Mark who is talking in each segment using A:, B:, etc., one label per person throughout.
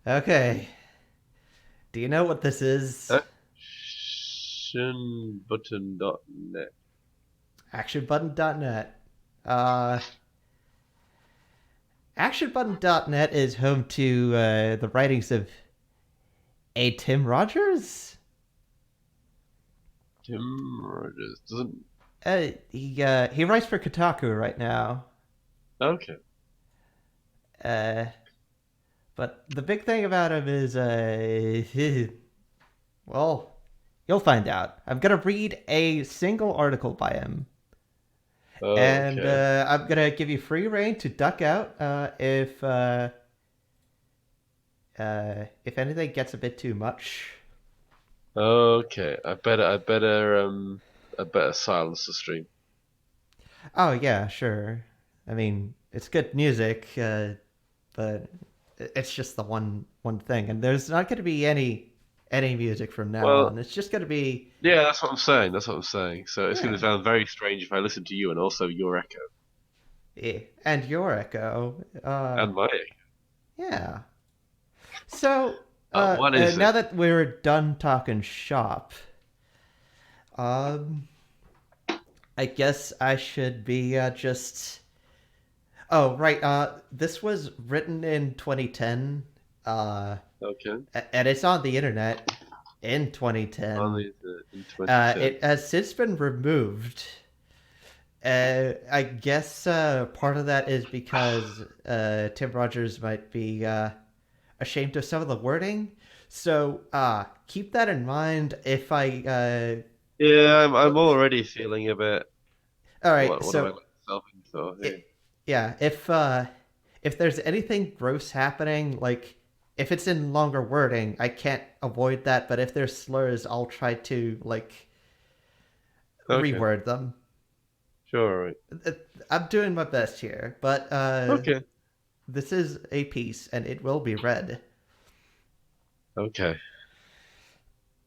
A: Okay. Do you know what this is?
B: Actionbutton.net.
A: ActionButton.net. Uh, ActionButton.net is home to the writings of a Tim Rogers.
B: Tim Rogers doesn't.
A: He writes for Kotaku right now.
B: Okay.
A: Uh, but the big thing about him is, well, you'll find out. I'm gonna read a single article by him, and
B: Okay.
A: I'm gonna give you free reign to duck out if anything gets a bit too much.
B: Okay. I better silence the stream.
A: Oh yeah, sure. I mean, it's good music, but it's just the one thing, and there's not going to be any music from now
B: Well,
A: on. It's just going to be
B: yeah, that's what I'm saying. That's what I'm saying. So it's going to
A: yeah,
B: sound very strange if I listen to you and also your echo
A: and your echo.
B: and my echo.
A: Yeah. So
B: What is
A: now
B: it?
A: that we're done talking shop, um, I guess I should be just. Oh right. This was written in 2010. Uh,
B: Okay.
A: and it's on the internet in
B: On
A: 2010.
B: the in 2010.
A: It has since been removed. I guess part of that is because Tim Rogers might be ashamed of some of the wording. So keep that in mind. If I
B: Yeah, I'm already feeling a bit.
A: all right,
B: What have I
A: so
B: let myself into here?
A: it, yeah, if there's anything gross happening, like if it's in longer wording, I can't avoid that. But if there's slurs, I'll try to like
B: Okay.
A: reword them.
B: Sure. Right.
A: I'm doing my best here, but
B: Okay.
A: this is a piece and it will be read.
B: Okay.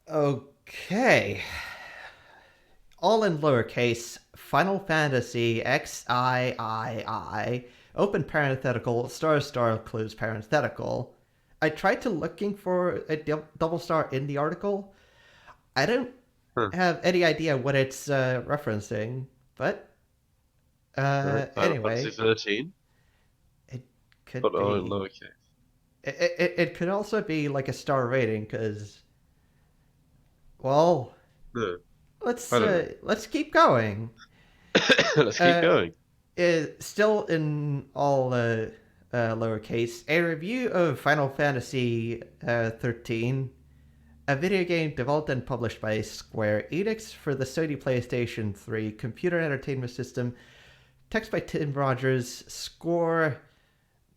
A: Okay. All in lowercase, Final Fantasy XIII, open parenthetical, star star, close parenthetical. I tried to looking for a double star in the article. I don't
B: Huh.
A: have any idea what it's referencing, but
B: All right. Final Fantasy
A: anyway,
B: 13,
A: it could
B: but all in
A: be.
B: lowercase.
A: It could also be like a star rating because, well,
B: No, I don't know.
A: let's keep going.
B: Let's keep
A: Uh,
B: going.
A: Still in all lowercase, a review of Final Fantasy 13, a video game developed and published by Square Enix for the Sony PlayStation 3 computer entertainment system. Text by Tim Rogers, score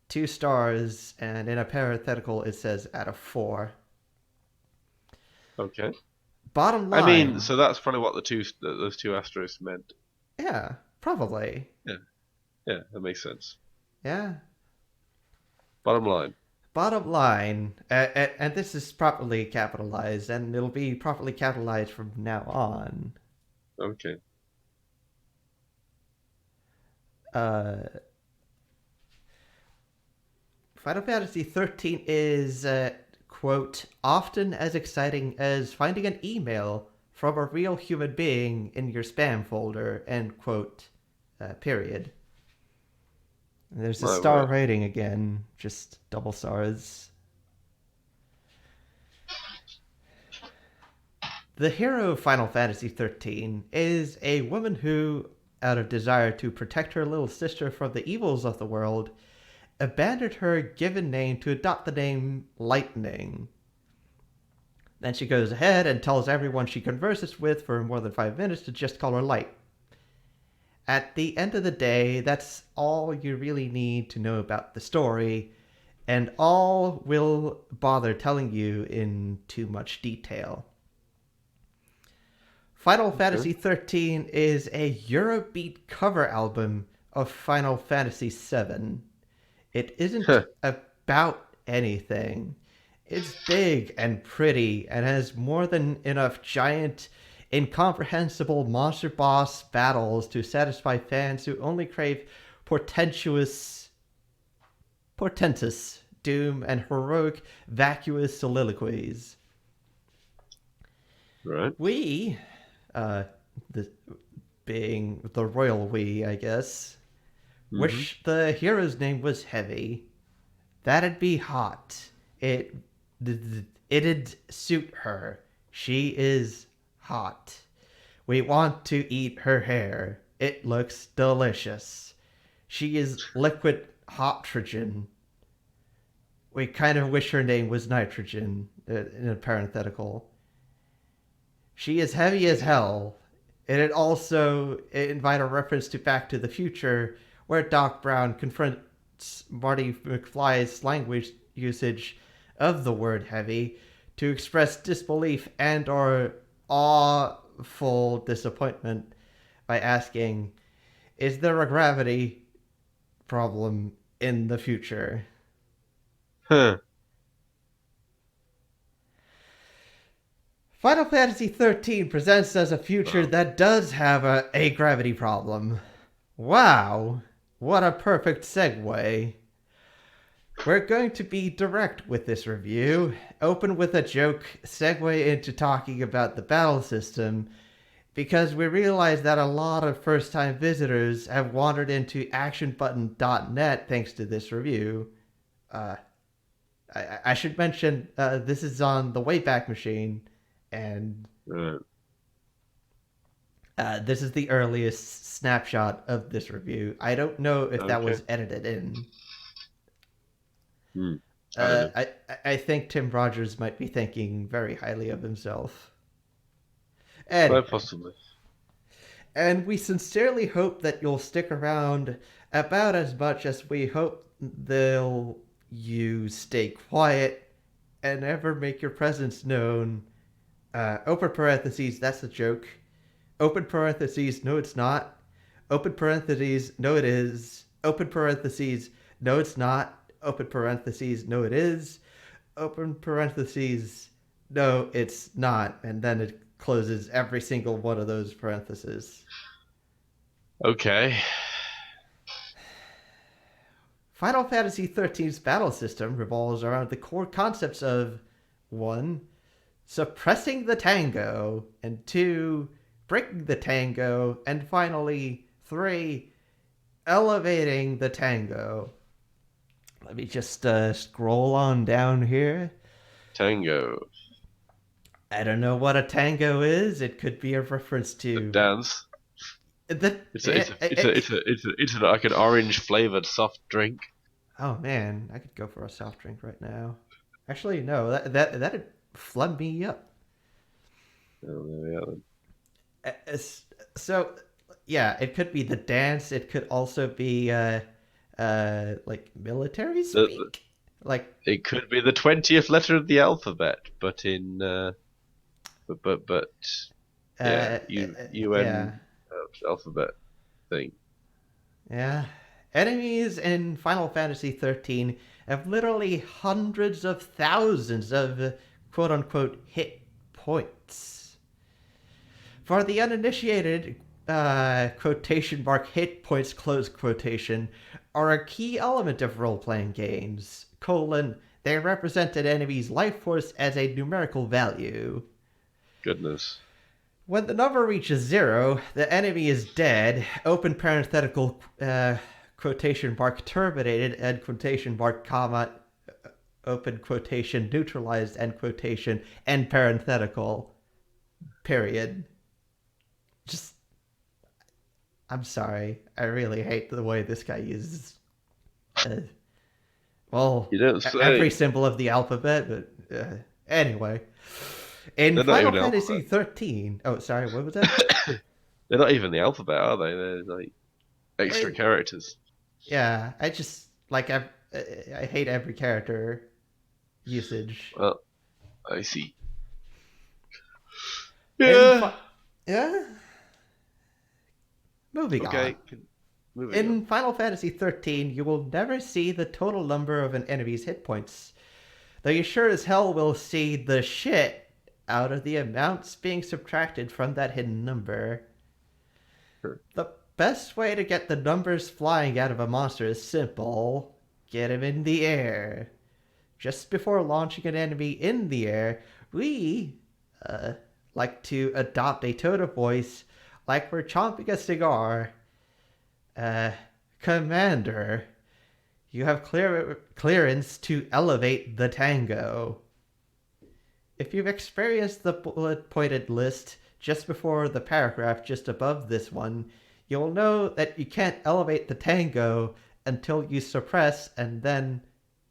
A: 2 stars, and in a parenthetical it says out of 4.
B: Okay.
A: Bottom
B: I mean,
A: line,
B: so that's probably what those two asterisks meant.
A: yeah, probably.
B: Yeah. Yeah, that makes sense.
A: Yeah.
B: Bottom line.
A: Bottom line, and this is properly capitalized, and it'll be properly capitalized from now on.
B: Okay.
A: Uh, Final Fantasy XIII is, quote, often as exciting as finding an email from a real human being in your spam folder, end quote, period. And there's a
B: My
A: star
B: word.
A: rating again, just double stars. The hero of Final Fantasy XIII is a woman who, out of desire to protect her little sister from the evils of the world, abandoned her given name to adopt the name Lightning. Then she goes ahead and tells everyone she converses with for more than 5 minutes to just call her Light. At the end of the day, that's all you really need to know about the story, and all will bother telling you in too much detail. Final
B: Okay.
A: Fantasy XIII is a Eurobeat cover album of Final Fantasy VII. It isn't about anything. It's big and pretty and has more than enough giant, incomprehensible monster boss battles to satisfy fans who only crave portentous doom, and heroic, vacuous soliloquies.
B: Right.
A: We, uh, the, being the royal we, I guess,
B: Mm-hmm.
A: wish the hero's name was Heavy. That'd be hot. It'd suit her. She is hot. We want to eat her hair. It looks delicious. She is liquid hydrogen. We kind of wish her name was nitrogen, in a parenthetical. She is heavy as hell. And it also invite a reference to Back to the Future, where Doc Brown confronts Marty McFly's language usage of the word heavy to express disbelief and or awful disappointment by asking, is there a gravity problem in the future?
B: Huh.
A: Final Fantasy XIII presents us a future
B: Wow.
A: that does have a gravity problem. Wow, what a perfect segue. We're going to be direct with this review, open with a joke, segue into talking about the battle system, because we realize that a lot of first time visitors have wandered into actionbutton.net thanks to this review. Uh, I should mention this is on the Wayback Machine, and
B: Right.
A: this is the earliest snapshot of this review. I don't know if that
B: Okay.
A: was edited in.
B: Hmm. I don't know.
A: I think Tim Rogers might be thinking very highly of himself.
B: Quite
A: Anyway,
B: possibly.
A: and we sincerely hope that you'll stick around about as much as we hope they'll you stay quiet and never make your presence known. Open parentheses, that's a joke. Open parentheses, no, it's not. Open parentheses, no, it is. Open parentheses, no, it's not. Open parentheses, no, it is. Open parentheses, no, it's not. And then it closes every single one of those parentheses.
B: Okay.
A: Final Fantasy XIII's battle system revolves around the core concepts of 1. Suppressing the tango, and 2. Breaking the tango, and finally 3. Elevating the tango. Let me just scroll on down here.
B: Tango.
A: I don't know what a tango is. It could be a reference
B: The
A: to
B: dance.
A: the.
B: It's like an orange flavored soft drink.
A: Oh man, I could go for a soft drink right now. Actually, no, that'd flub me up.
B: Oh, there we are then.
A: So, yeah, it could be the dance. It could also be like military
B: The,
A: speak. Like
B: it could be the 20th letter of the alphabet, but in but yeah,
A: uh, yeah,
B: UN alphabet thing.
A: yeah. Enemies in Final Fantasy XIII have literally hundreds of thousands of quote unquote hit points. For the uninitiated, quotation mark hit points close quotation are a key element of role playing games. They represent an enemy's life force as a numerical value.
B: Goodness.
A: When the number reaches 0, the enemy is dead, open parenthetical quotation mark terminated, end quotation mark comma, open quotation neutralized, end quotation, end parenthetical, period. Just, I'm sorry. I really hate the way this guy uses, uh, well,
B: You don't
A: every
B: say.
A: symbol of the alphabet, but anyway. In
B: They're not
A: Final
B: even the
A: Fantasy
B: alphabet.
A: 13, oh, sorry, what was that?
B: They're not even the alphabet, are they? They're like
A: I
B: extra
A: mean,
B: characters.
A: yeah, I just, like, I hate every character usage.
B: Well, I see.
A: In,
B: Yeah.
A: yeah? Moving on.
B: Okay. Moving on.
A: In Final Fantasy XIII, you will never see the total number of an enemy's hit points, though you sure as hell will see the shit out of the amounts being subtracted from that hidden number.
B: Sure.
A: The best way to get the numbers flying out of a monster is simple: get him in the air. just before launching an enemy in the air, we like to adopt a tone of voice like we're chomping a cigar. Uh, Commander, you have clearance to elevate the tango. If you've experienced the bullet-pointed list just before the paragraph just above this one, you'll know that you can't elevate the tango until you suppress and then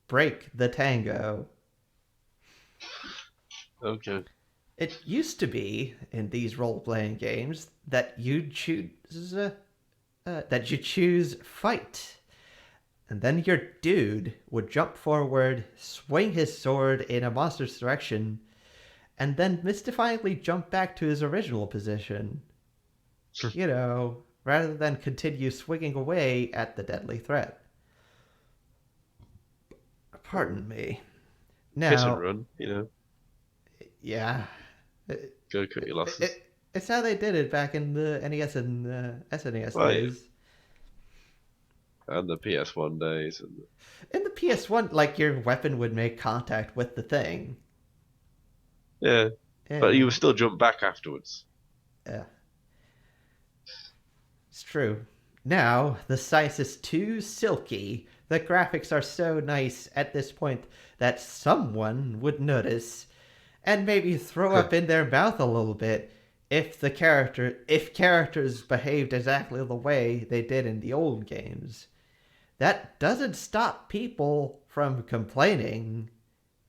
A: break the tango.
B: Okay.
A: It used to be in these role-playing games that you choose fight, and then your dude would jump forward, swing his sword in a monster's direction, and then mystifyingly jump back to his original position. Rather than continue swinging away at the deadly threat. Pardon me.
B: Hit and
A: Now,
B: run,
A: yeah.
B: Go cut your losses.
A: It's how they did it back in the NES and SNES
B: Well,
A: days.
B: And the PS1 days.
A: In the PS1, like, your weapon would make contact with the thing.
B: Yeah. But you would still jump back afterwards.
A: Yeah. It's true. Now, the slice is too silky. The graphics are so nice at this point that someone would notice and maybe throw up in their mouth a little bit if characters behaved exactly the way they did in the old games. That doesn't stop people from complaining.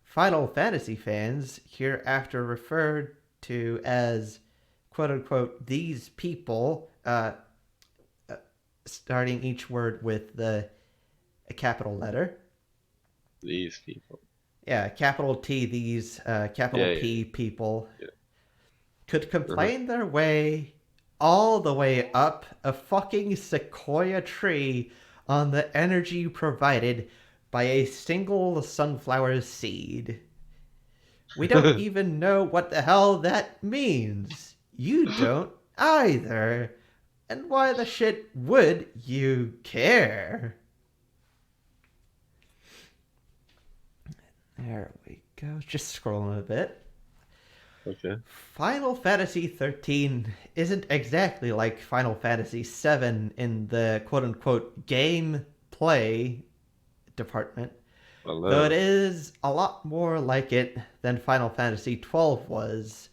A: Final Fantasy fans, hereafter referred to as quote-unquote these people, starting each word with a capital letter.
B: These people.
A: Yeah, capital T, these, capital P people.
B: Yeah.
A: Could complain their way all the way up a fucking sequoia tree on the energy provided by a single sunflower seed. We don't even know what the hell that means. You don't either. And why the shit would you care? There we go. Just scrolling a bit.
B: Okay.
A: Final Fantasy XIII isn't exactly like Final Fantasy VII in the quote-unquote gameplay department, though it is a lot more like it than Final Fantasy XII was.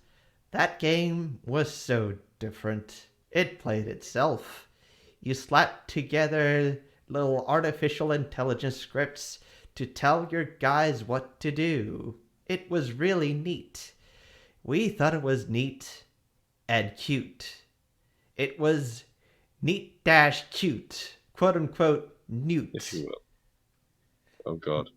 A: That game was so different. It played itself. You slapped together little artificial intelligence scripts to tell your guys what to do. It was really neat. We thought it was neat and cute. It was neat-cute, quote-unquote newt.
B: If you will. Oh, God.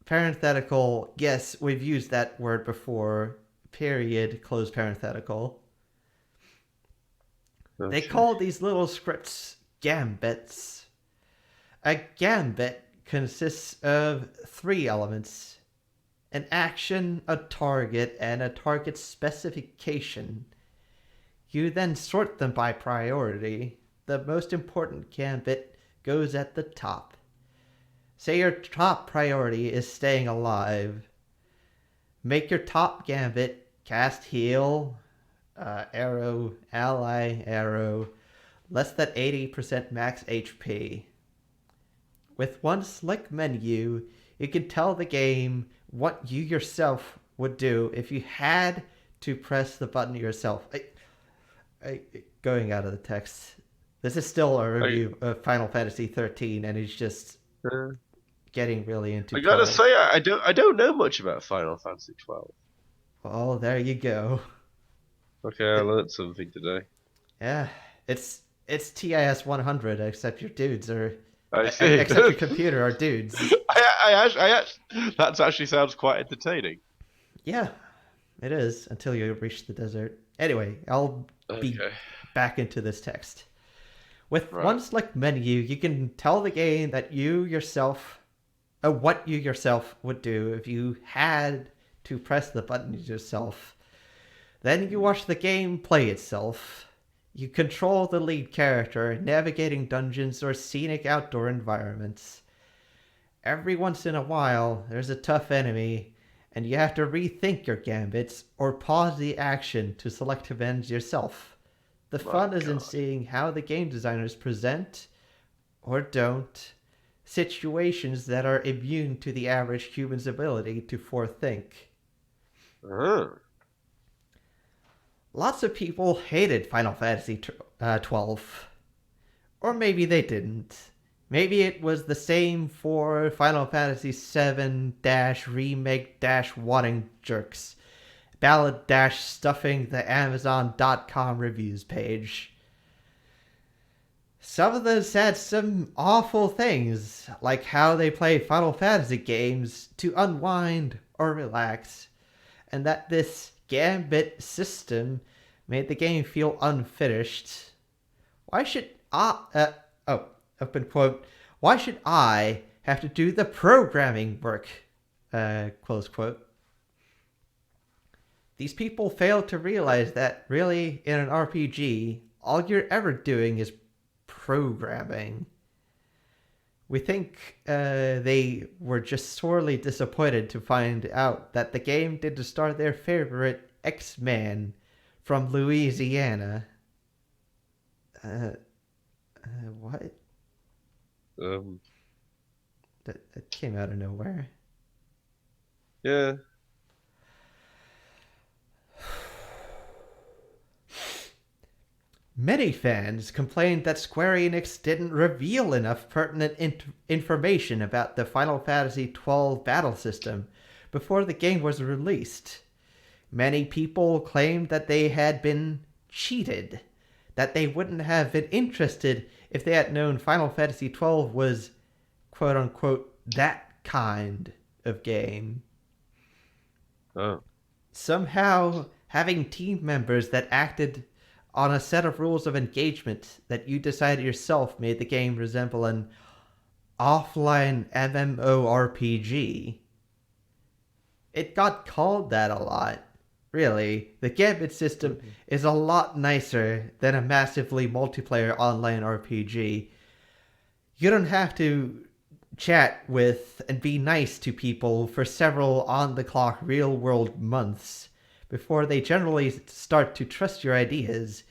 A: Parenthetical, yes, we've used that word before. Period, close parenthetical. Okay. They call these little scripts gambits. A gambit consists of 3 elements: an action, a target, and a target specification. You then sort them by priority. The most important gambit goes at the top. Say your top priority is staying alive. Make your top gambit cast heal, arrow, ally, arrow, less than 80% max HP. With one slick menu, you can tell the game what you yourself would do if you had to press the button yourself. Going out of the text, this is still a review of Final Fantasy XIII, and it's just getting really into.
B: I gotta say, I don't know much about Final Fantasy XII.
A: Oh, there you go.
B: Okay, I learned something today.
A: Yeah, it's TIS 100, except your dudes are.
B: I see.
A: Except your computer are dudes.
B: That actually sounds quite entertaining.
A: Yeah, it is, until you reach the desert. Anyway, I'll be back into this text. With one select menu, you can tell the game that you yourself, what you yourself would do if you had to press the button yourself. Then you watch the game play itself. You control the lead character, navigating dungeons or scenic outdoor environments. Every once in a while, there's a tough enemy, and you have to rethink your gambits or pause the action to select commands yourself. The
B: My
A: fun is in
B: God.
A: seeing how the game designers present, or don't, situations that are immune to the average human's ability to forethink.
B: Oh.
A: Lots of people hated Final Fantasy XII. Or maybe they didn't. Maybe it was the same for Final Fantasy VII remake wanting jerks. Ballad stuffing the Amazon.com reviews page. Some of them said some awful things, like how they play Final Fantasy games to unwind or relax, and that this gambit system made the game feel unfinished. Why should open quote, why should I have to do the programming work? Close quote. These people fail to realize that really, in an RPG, all you're ever doing is programming. We think they were just sorely disappointed to find out that the game didn't star their favorite X-Man from Louisiana. What?
B: Um.
A: That came out of nowhere.
B: Yeah.
A: Many fans complained that Square Enix didn't reveal enough pertinent information about the Final Fantasy XII battle system before the game was released. Many people claimed that they had been cheated, that they wouldn't have been interested if they had known Final Fantasy XII was, quote unquote, that kind of game.
B: Oh.
A: Somehow, having team members that acted on a set of rules of engagement that you decided yourself made the game resemble an offline MMORPG. It got called that a lot. Really, the Gambit system is a lot nicer than a massively multiplayer online RPG. You don't have to chat with and be nice to people for several on-the-clock real-world months before they generally start to trust your ideas.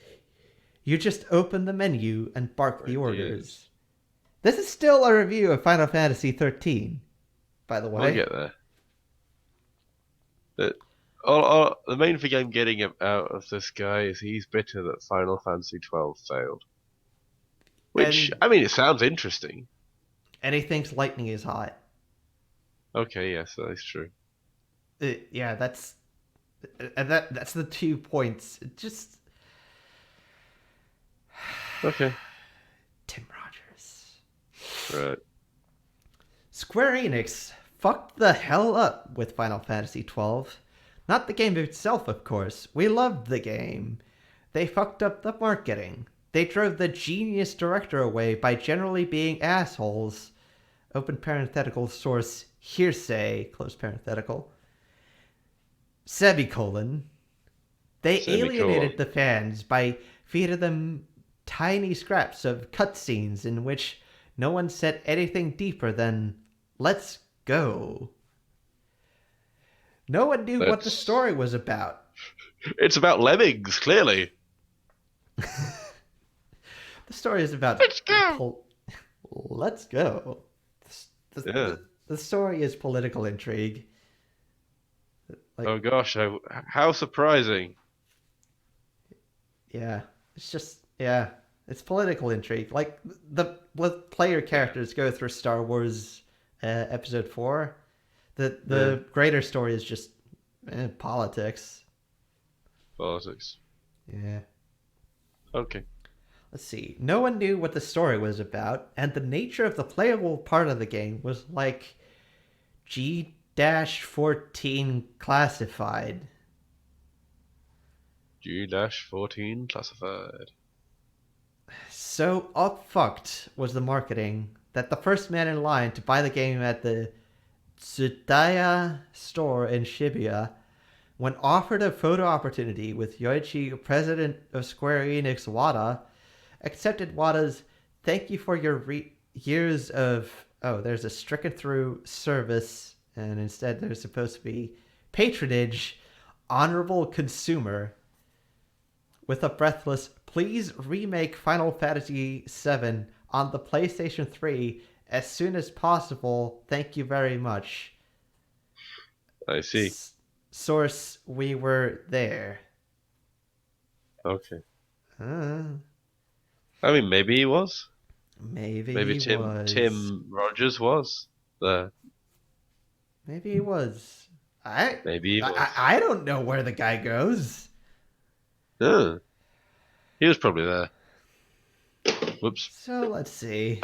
A: You just open the menu and bark the orders. This is still a review of Final Fantasy XIII, by the way.
B: We'll get there. The main thing I'm getting out of this guy is he's bitter that Final Fantasy XII failed. Which, I mean, it sounds interesting.
A: And he thinks lightning is hot.
B: Okay, yes, that is true.
A: Yeah, that's the 2 points. It just
B: Okay.
A: Tim Rogers.
B: Right.
A: Square Enix fucked the hell up with Final Fantasy XII. Not the game itself, of course. We loved the game. They fucked up the marketing. They drove the genius director away by generally being assholes. Open parenthetical source hearsay, close parenthetical. Semicolon. They alienated the fans by feeding them tiny scraps of cutscenes in which no one said anything deeper than, let's go. No one knew what the story was about.
B: It's about lemmings, clearly.
A: The story is about...
B: Let's go!
A: Let's go. The story is political intrigue.
B: Oh gosh, how surprising.
A: Yeah, it's just... Yeah, it's political intrigue. Like, the player characters go through Star Wars Episode 4. The greater story is just politics.
B: Politics.
A: Yeah.
B: Okay.
A: Let's see. No one knew what the story was about, and the nature of the playable part of the game was like G-14 classified.
B: G-14 classified.
A: So upfucked was the marketing that the first man in line to buy the game at the Tsutaya store in Shibuya, when offered a photo opportunity with Yoichi, president of Square Enix Wada, accepted Wada's "thank you for your years of oh, there's a stricken through service, and instead there's supposed to be patronage, honorable consumer, with a breathless, please remake Final Fantasy VII on the PlayStation 3 as soon as possible. Thank you very much.
B: I see.
A: Source, we were there.
B: Okay.
A: Uh,
B: I mean, maybe he was.
A: maybe
B: Maybe
A: he
B: Tim
A: was.
B: Tim Rogers was there.
A: Maybe he was. I,
B: Maybe he
A: I
B: was.
A: I don't know where the guy goes.
B: Oh, he was probably there. Whoops.
A: So let's see.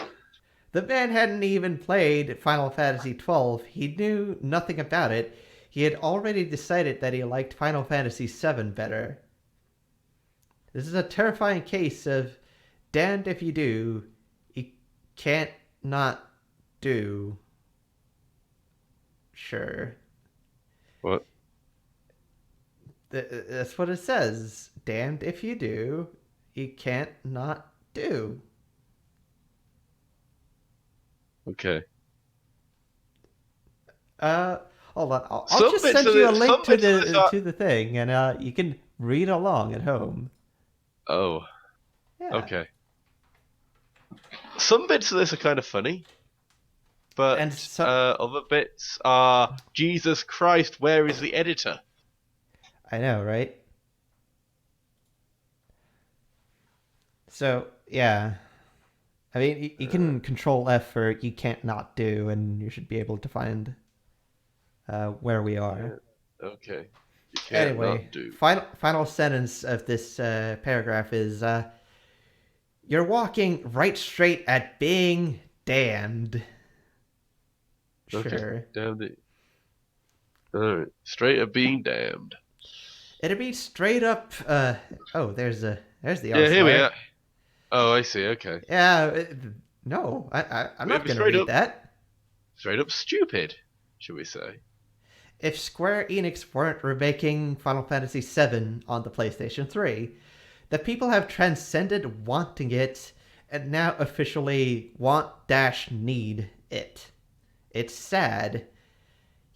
A: The man hadn't even played Final Fantasy XII. He knew nothing about it. He had already decided that he liked Final Fantasy VII better. This is a terrifying case of damned if you do, you can't not do. Sure.
B: What?
A: That's what it says. Damned if you do, you can't not do.
B: Okay.
A: Uh, Hold on. I'll
B: Some
A: just
B: bits
A: send
B: of
A: you a
B: this,
A: link
B: some bits of this are.
A: to the thing, and you can read along at home.
B: Oh,
A: Yeah.
B: okay. Some bits of this are kind of funny,
A: And
B: but
A: so
B: other bits are Jesus Christ. Where is the editor?
A: I know, right? So yeah, I mean, you can control F for you can't not do, and you should be able to find where we are.
B: Yeah. Okay. You can't
A: Anyway,
B: not do.
A: final sentence of this paragraph is you're walking right straight at being damned.
B: Okay.
A: Sure.
B: Damned it. Alright. Straight up being damned.
A: It'd be straight up. Oh, there's the
B: Yeah, here we
A: elsewhere.
B: are. Oh, I see. Okay.
A: Yeah. No, I'm
B: It'd
A: not
B: be
A: gonna
B: straight
A: read
B: up,
A: that.
B: straight up stupid, should we say?
A: If Square Enix weren't remaking Final Fantasy VII on the PlayStation 3, the people have transcended wanting it and now officially want dash need it. It's sad.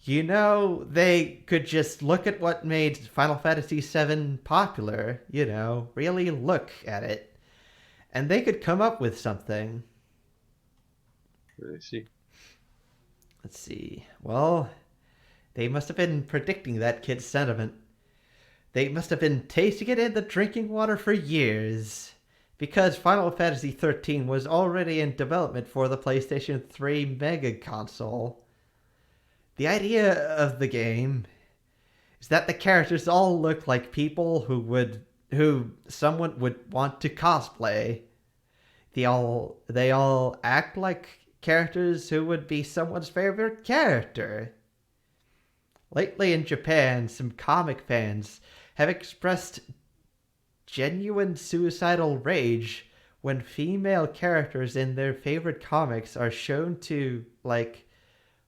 A: You know, they could just look at what made Final Fantasy VII popular, really look at it, and they could come up with something.
B: I see.
A: Let's see. Well, they must have been predicting that kid's sentiment. They must have been tasting it in the drinking water for years. Because Final Fantasy XIII was already in development for the PlayStation 3 Mega Console. The idea of the game is that the characters all look like people who someone would want to cosplay. They all act like characters who would be someone's favorite character. Lately in Japan, some comic fans have expressed genuine suicidal rage when female characters in their favorite comics are shown to, like,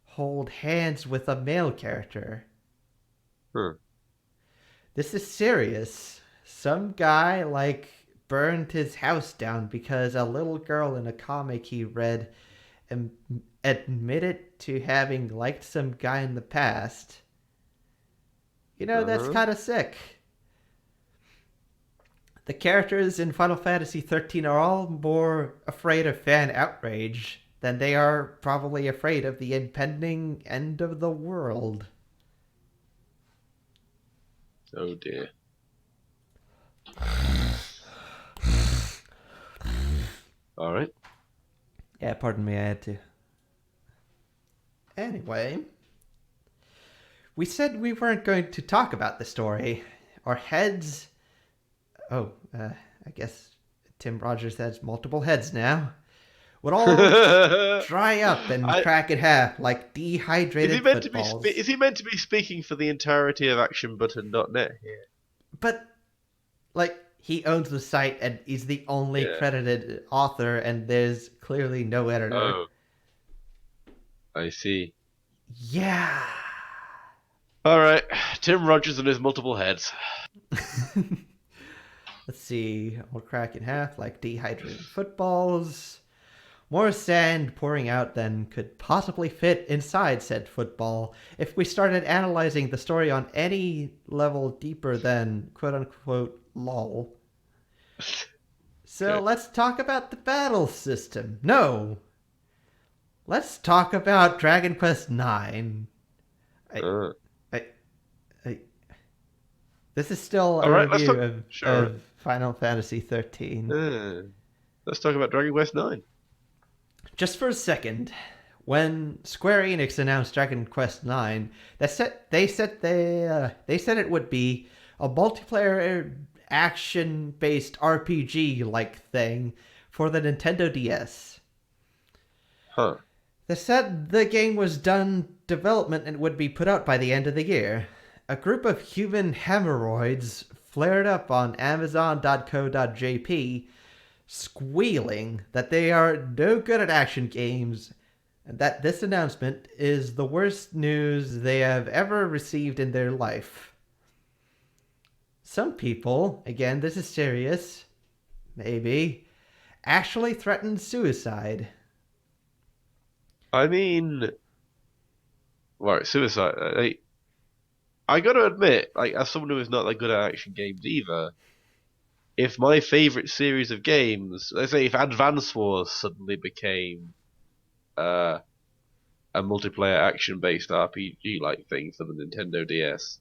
A: hold hands with a male character.
B: Huh.
A: This is serious. Some guy, like, burned his house down because a little girl in a comic he read admitted to having liked some guy in the past. That's
B: Uh-huh.
A: kind of sick. The characters in Final Fantasy XIII are all more afraid of fan outrage than they are probably afraid of the impending end of the world.
B: Oh dear. All right.
A: Yeah, pardon me, I had to. Anyway, we said we weren't going to talk about the story. Our heads. Oh, I guess Tim Rogers has multiple heads now. Would all dry up and
B: I,
A: crack in half like dehydrated footballs.
B: is he meant to be speaking for the entirety of ActionButton.net here?
A: But, like, he owns the site and he's the only
B: Yeah.
A: credited author, and there's clearly no editor.
B: Oh, I see.
A: Yeah.
B: All right, Tim Rogers and his multiple heads.
A: Let's see. We'll crack in half like dehydrated footballs. more sand pouring out than could possibly fit inside said football if we started analyzing the story on any level deeper than quote unquote lol. So
B: Okay.
A: let's talk about the battle system. No, let's talk about Dragon Quest IX. I,
B: Uh,
A: I, I, this is still
B: all
A: a
B: right, let's
A: review
B: talk.
A: of,
B: Sure.
A: of Final Fantasy XIII.
B: Let's talk about Dragon Quest IX.
A: Just for a second, when Square Enix announced Dragon Quest IX, they said it would be a multiplayer action-based RPG-like thing for the Nintendo DS.
B: Huh.
A: They said the game was done development and would be put out by the end of the year. A group of human hemorrhoids flared up on Amazon.co.jp squealing that they are no good at action games and that this announcement is the worst news they have ever received in their life. Some people, again, this is serious, maybe, actually threatened suicide.
B: I mean, right, suicide. I got to admit, like, as someone who is not that good at action games either, if my favorite series of games, let's say, if Advance Wars suddenly became uh, a multiplayer action-based RPG-like thing for the Nintendo DS,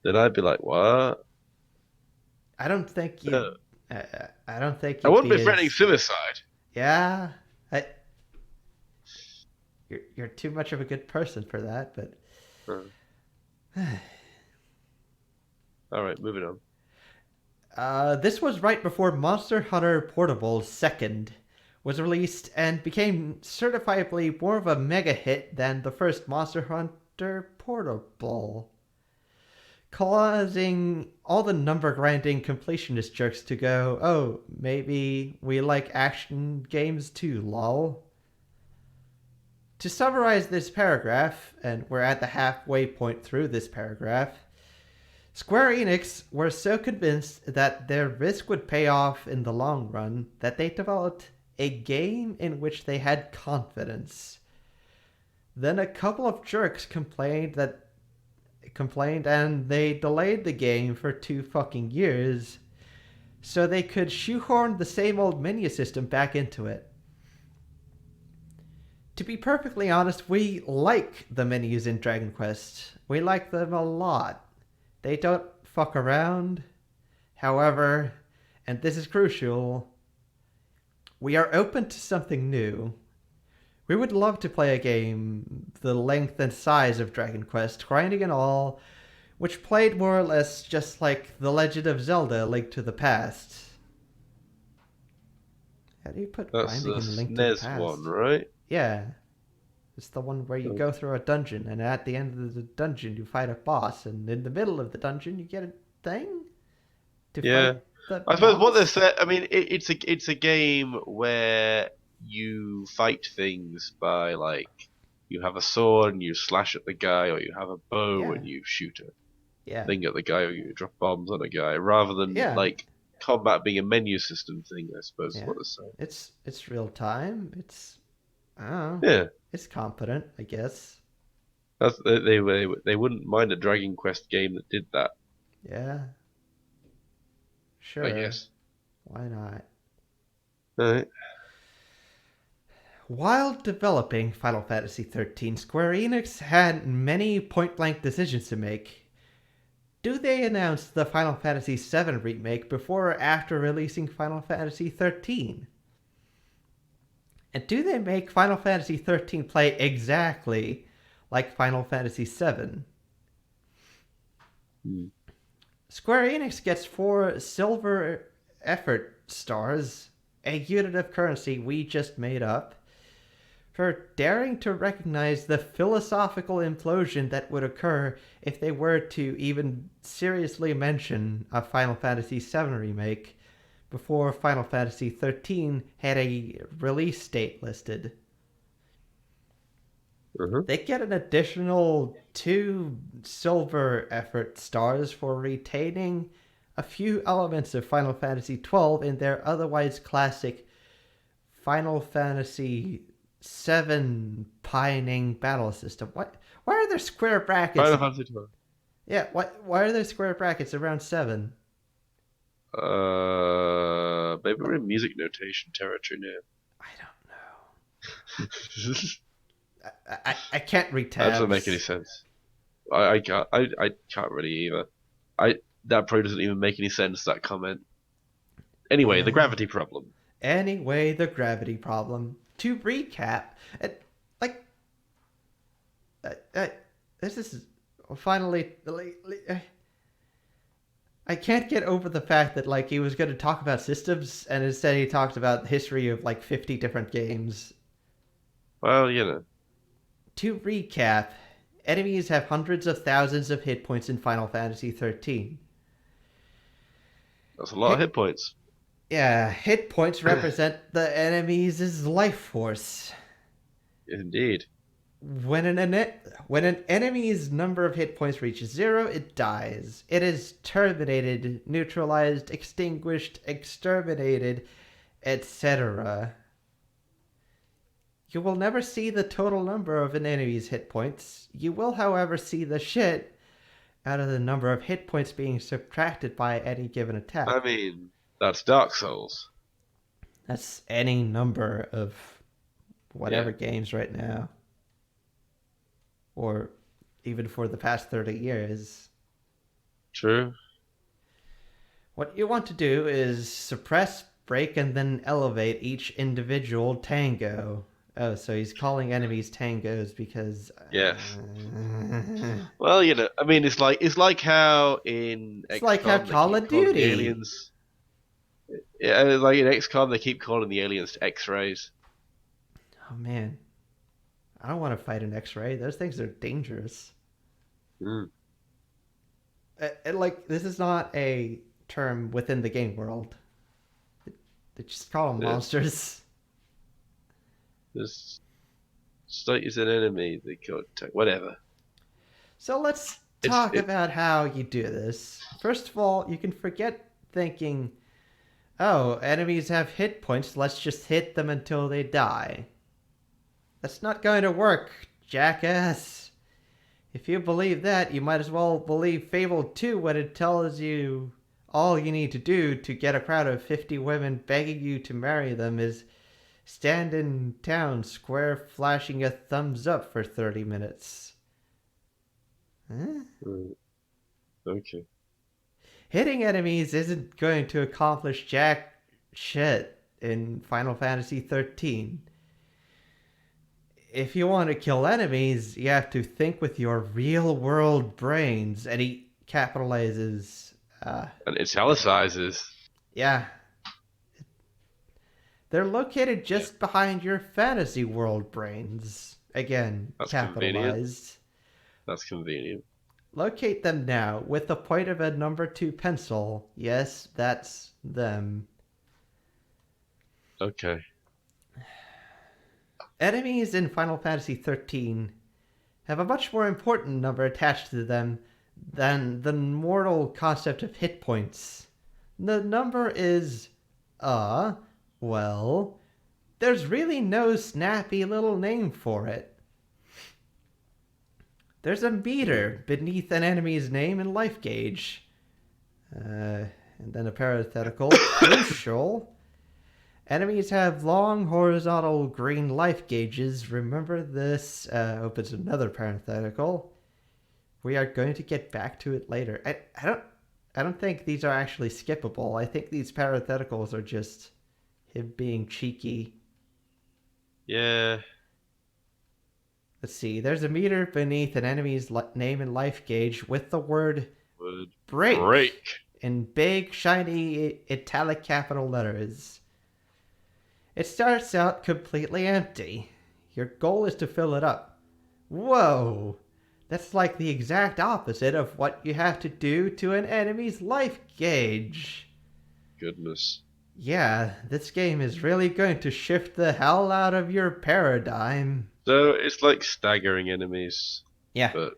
B: then I'd be like, what?
A: I don't think
B: Uh,
A: you'd. I don't think
B: I
A: you'd
B: wouldn't
A: be
B: be threatening
A: as.
B: suicide.
A: Yeah, I, you're too much of a good person for that. But
B: Uh, all right, moving on.
A: this was right before Monster Hunter Portable Second was released and became certifiably more of a mega hit than the first Monster Hunter Portable, causing all the number grinding completionist jerks to go, oh, maybe we like action games too, lol. To summarize this paragraph, and we're at the halfway point through this paragraph, Square Enix were so convinced that their risk would pay off in the long run that they developed a game in which they had confidence. Then a couple of jerks complained and they delayed the game for 2 fucking years so they could shoehorn the same old menu system back into it. To be perfectly honest, we like the menus in Dragon Quest. We like them a lot. They don't fuck around. However, and this is crucial, we are open to something new. We would love to play a game the length and size of Dragon Quest, grinding and all, which played more or less just like The Legend of Zelda: Link to the Past. How do you put
B: That's
A: grinding
B: the
A: in Link to the
B: SNES one,
A: Past?
B: right?
A: Yeah, it's the one where you go through a dungeon, and at the end of the dungeon you fight a boss, and in the middle of the dungeon you get a thing to fight
B: Yeah.
A: the
B: I suppose what they
A: boss.
B: said. I mean, it's a game where you fight things by like you have a sword and you slash at the guy, or you have a bow
A: Yeah,
B: and you shoot a
A: yeah,
B: thing at the guy, or you drop bombs on a guy, rather than
A: yeah,
B: like combat being a menu system thing. I suppose is
A: yeah.
B: what they're saying.
A: It's real time. I don't know.
B: Yeah,
A: It's competent, I guess.
B: they wouldn't mind a Dragon Quest game that did that.
A: Yeah,
B: I
A: sure.
B: guess.
A: Why not?
B: All right.
A: While developing Final Fantasy XIII, Square Enix had many point-blank decisions to make. Do they announce the Final Fantasy VII remake before or after releasing Final Fantasy XIII? And do they make Final Fantasy XIII play exactly like Final Fantasy VII?
B: Hmm.
A: Square Enix gets 4 silver effort stars, a unit of currency we just made up, for daring to recognize the philosophical implosion that would occur if they were to even seriously mention a Final Fantasy VII remake before Final Fantasy XIII had a release date listed.
B: Uh-huh.
A: They get an additional 2 silver effort stars for retaining a few elements of Final Fantasy XII in their otherwise classic Final Fantasy VII Pining battle system. What? Why are there square brackets?
B: Final Fantasy XII.
A: Yeah. Why are there square brackets around seven?
B: Maybe we're in music notation territory now.
A: I don't know. I can't read
B: That doesn't make any
A: tabs.
B: sense. I can't really either. I that probably doesn't even make any sense. That comment. Anyway, the
A: Yeah.
B: gravity problem.
A: Anyway, the gravity problem. To recap, it, like, uh, this is finally. I can't get over the fact that like he was going to talk about systems, and instead he talked about the history of like 50 different games.
B: Well, you know,
A: To recap, enemies have hundreds of thousands of hit points in Final Fantasy XIII.
B: that's a lot of hit
A: Hit,
B: points.
A: yeah, hit points represent the enemy's life force.
B: Indeed.
A: When an enemy's number of hit points reaches zero, it dies. It is terminated, neutralized, extinguished, exterminated, etc. You will never see the total number of an enemy's hit points. You will, however, see the shit out of the number of hit points being subtracted by any given
B: I
A: attack.
B: mean, that's Dark Souls.
A: That's any number of
B: Yeah,
A: whatever games right now, or even for the past 30 years.
B: true.
A: What you want to do is suppress, break, and then elevate each individual tango. Oh, so he's calling enemies tangos because.
B: Yes. Well, you know, I mean, it's like how in
A: It's like how
B: XCOM they
A: Call
B: keep
A: of
B: calling the
A: Duty.
B: aliens. Yeah, like in XCOM they keep calling the aliens X-rays.
A: Oh man, I don't want to fight an X-ray. Those things are dangerous.
B: Mm,
A: Like this is not a term within the game world. They just call them
B: yeah.
A: monsters.
B: This state is an enemy. They can't take whatever.
A: So let's
B: It's
A: talk
B: it.
A: about how you do this. First of all, you can forget thinking, oh, enemies have hit points, let's just hit them until they die. That's not going to work, jackass. If you believe that, you might as well believe Fable 2 when it tells you all you need to do to get a crowd of 50 women begging you to marry them is stand in town square flashing a thumbs up for 30 minutes. Huh?
B: Mm, okay.
A: Hitting enemies isn't going to accomplish jack shit in Final Fantasy XIII. If you want to kill enemies, you have to think with your real world brains. And he capitalizes.
B: And italicizes.
A: Yeah. They're located
B: Yeah,
A: just behind your fantasy world brains. Again,
B: that's convenient.
A: capitalized.
B: That's convenient.
A: Locate them now with the point of a number 2 pencil. Yes, that's them.
B: Okay.
A: Enemies in Final Fantasy XIII have a much more important number attached to them than the mortal concept of hit points. The number is, uh, well, there's really no snappy little name for it. There's a
B: Mm,
A: meter beneath an enemy's name and life gauge. And then a parenthetical, crucial. Enemies have long horizontal green life gauges. Remember this. Opens another parenthetical. We are going to get back to it later. I don't think these are actually skippable. I think these parentheticals are just him being cheeky.
B: yeah.
A: Let's see. There's a meter beneath an enemy's name and life gauge with the word
B: Would
A: break
B: break.
A: in big, shiny, italic capital letters. It starts out completely empty. Your goal is to fill it up. Whoa! That's like the exact opposite of what you have to do to an enemy's life gauge.
B: Goodness.
A: Yeah, this game is really going to shift the hell out of your paradigm.
B: So it's like staggering enemies,
A: Yeah,
B: but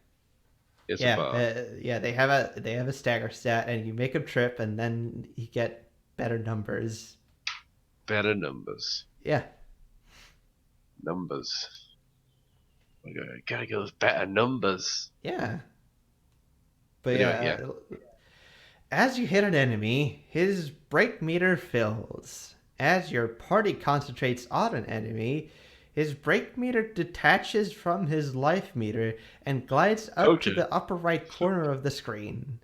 B: it's a
A: yeah,
B: bar.
A: yeah. They have a stagger stat, and you make them trip, and then you get better numbers.
B: Better numbers.
A: Yeah,
B: Numbers. Gotta go with better numbers.
A: yeah. But
B: Anyway,
A: yeah,
B: yeah.
A: as you hit an enemy, his break meter fills. As your party concentrates on an enemy, his break meter detaches from his life meter and glides up to
B: Okay.
A: the upper right corner of the screen.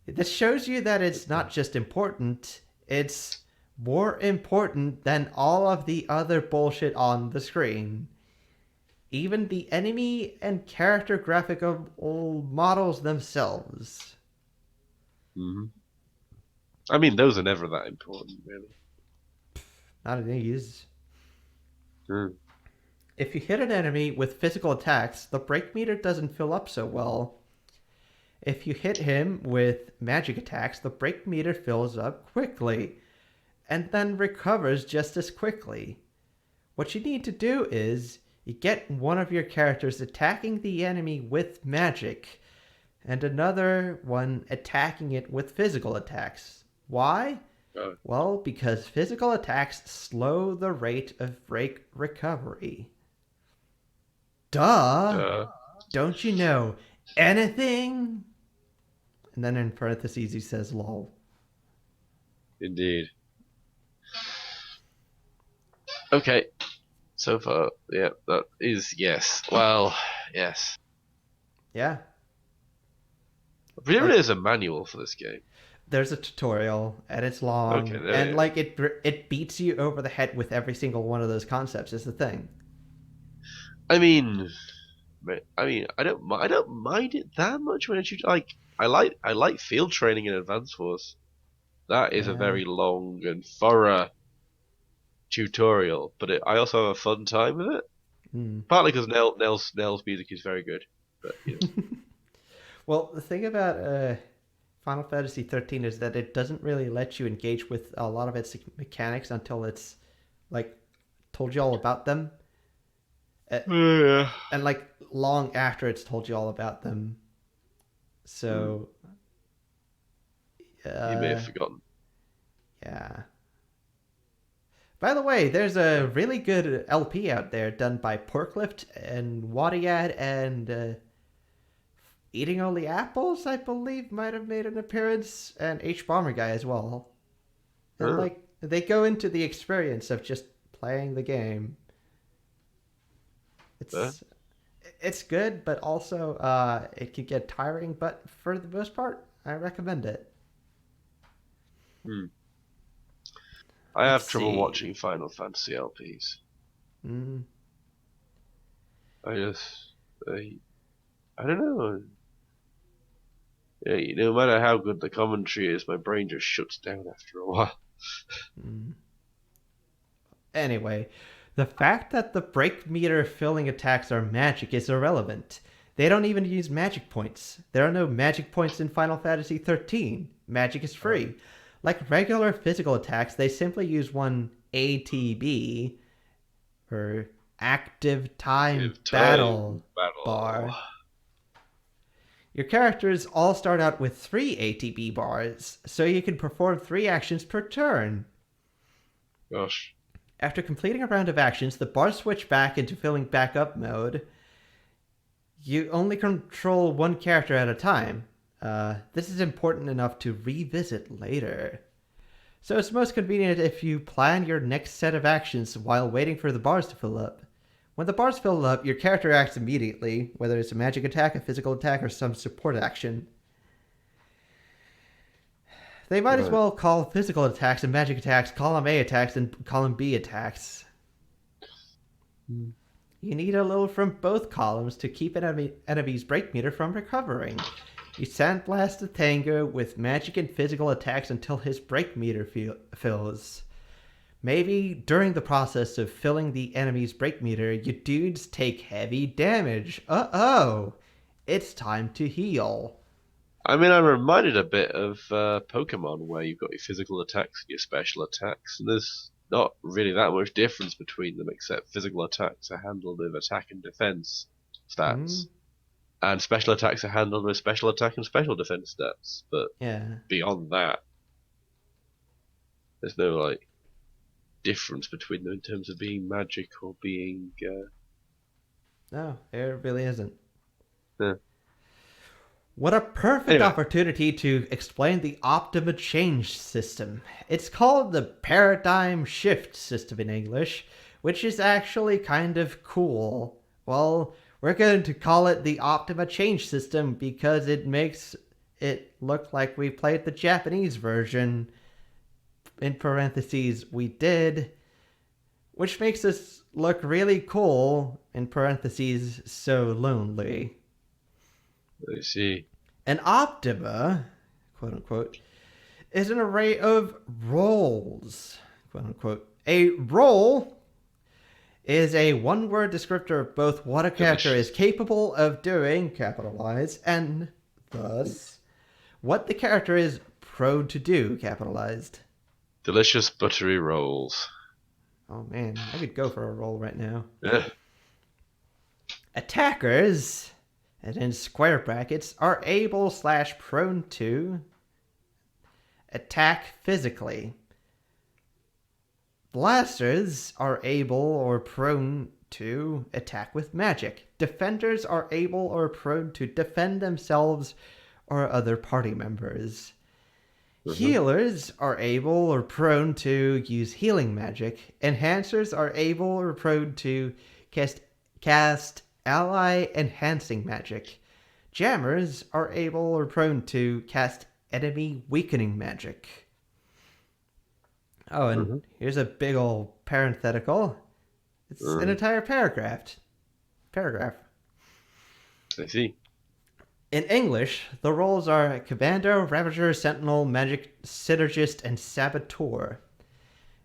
A: This shows you that it's not just important, it's more important than all of the other bullshit on the screen. Even the enemy and character graphical models themselves.
B: hmm I mean, those are never that important, really.
A: Not an these.
B: Mm.
A: If you hit an enemy with physical attacks, the break meter doesn't fill up so well. If you hit him with magic attacks, the break meter fills up quickly and then recovers just as quickly. What you need to do is you get one of your characters attacking the enemy with magic and another one attacking it with physical attacks. Why?
B: Oh,
A: Well, because physical attacks slow the rate of break recovery. Duh!
B: duh.
A: Don't you know anything? And then in parentheses he says lol.
B: Indeed. Okay. So far, yeah, that is yes. Well, yes.
A: Yeah.
B: There
A: Like
B: is a manual for this game.
A: there's a tutorial and it's
B: Okay,
A: long and
B: there.
A: like it beats you over the head with every single one of those concepts is the thing.
B: I mean, I don't mind it that much when it's like I like field training in Advance Wars. That is a
A: Yeah.
B: very long and thorough tutorial, but I also have a fun time with it.
A: Mm.
B: Partly because Nell's music is very good, but you know.
A: Well, the thing about Final Fantasy XIII is that it doesn't really let you engage with a lot of its mechanics until it's like told you all about them, uh,
B: Yeah.
A: and like long after it's told you all about them.
B: Hmm.
A: So,
B: You may have
A: uh,
B: forgotten.
A: yeah. By the way, there's a really good LP out there done by Porklift and Wadiad and Eating Only Apples, I believe, might have made an appearance, and H Bomber Guy as well. And
B: Huh.
A: like they go into the experience of just playing the game.
B: Huh?
A: It's it's good, but also it can get tiring. But for the most part, I recommend it.
B: Hmm. I
A: Let's
B: have trouble
A: see.
B: watching Final Fantasy LPs.
A: Mm,
B: I just, I don't know. Yeah, no matter how good the commentary is, my brain just shuts down after a while.
A: mm. Anyway, the fact that the break meter filling attacks are magic is irrelevant. They don't even use magic points. There are no magic points in Final Fantasy XIII. Magic is free. Like regular physical attacks, they simply use one ATB, or active time
B: Give time
A: battle
B: battle.
A: bar. Your characters all start out with 3 ATB bars, so you can perform 3 actions per turn.
B: Gosh.
A: After completing a round of actions, the bars switch back into filling back up mode. You only control one character at a time. This is important enough to revisit later. So it's most convenient if you plan your next set of actions while waiting for the bars to fill up. When the bars fill up, your character acts immediately, whether it's a magic attack, a physical attack, or some support action. They might as
B: Right.
A: well call physical attacks and magic attacks column A attacks and column B attacks.
B: Hmm.
A: You need a little from both columns to keep an enemy's break meter from recovering. You sandblast the Tango with magic and physical attacks until his break meter fills. Maybe during the process of filling the enemy's break meter, you dudes take heavy damage. Uh oh! It's time to heal.
B: I mean, I'm reminded a bit of Pokemon, where you've got your physical attacks and your special attacks, and there's not really that much difference between them, except physical attacks are handled with attack and defense
A: Hmm?
B: stats, and special attacks are handled with special attack and special defense stats. But
A: Yeah.
B: beyond that, there's no like. difference between them in terms of being magic or being.
A: No, there really isn't.
B: Uh,
A: What a perfect
B: anyway,
A: opportunity to explain the Optima change system. It's called the paradigm shift system in English, which is actually kind of cool. Well, we're going to call it the Optima change system because it makes it look like we played the Japanese version. In parentheses, we did, which makes us look really cool. In parentheses, so lonely.
B: let's see.
A: An Optima, quote unquote, is an array of roles, quote unquote. A role is a one word descriptor of both what a character is
B: Delicious.
A: capable of doing, capitalize, and thus what the character is prone to do, capitalized.
B: Delicious buttery rolls.
A: Oh man, I could go for a roll right now.
B: Yeah.
A: Attackers, and in square brackets, are able slash prone to attack physically. Blasters are able or prone to attack with magic. Defenders are able or prone to defend themselves or other party members.
B: Uh-huh.
A: Healers are able or prone to use healing magic. Enhancers are able or prone to cast ally enhancing magic. Jammers are able or prone to cast enemy weakening magic. Oh, and
B: Uh-huh.
A: here's a big old parenthetical. It's an
B: Uh-huh.
A: entire paragraph. Paragraph.
B: I see.
A: In English, the roles are Commander, Ravager, Sentinel, Magic Synergist, and Saboteur.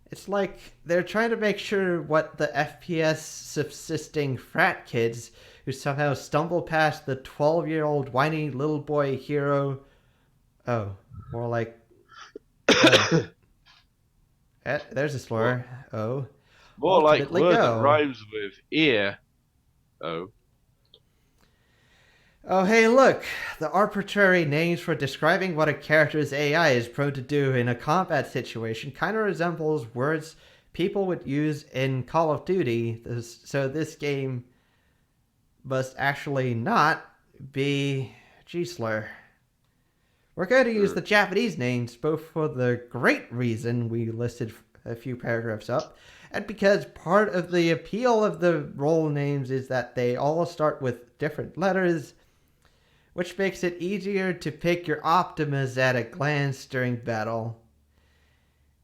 A: It's like they're trying to make sure what the FPS subsisting frat kids who somehow stumble past the 12-year-old whiny little boy hero. Oh, more like. Oh, there's a
B: What?
A: slur. Oh,
B: More like
A: ultimately
B: word that
A: go.
B: rhymes with ear. Oh.
A: Oh, hey, look! The arbitrary names for describing what a character's AI is prone to do in a combat situation kind of resembles words people would use in Call of Duty, so this game must actually not be G-slur. We're going to use
B: Uh,
A: the Japanese names both for the great reason we listed a few paragraphs up, and because part of the appeal of the role names is that they all start with different letters, which makes it easier to pick your Optimas at a glance during battle.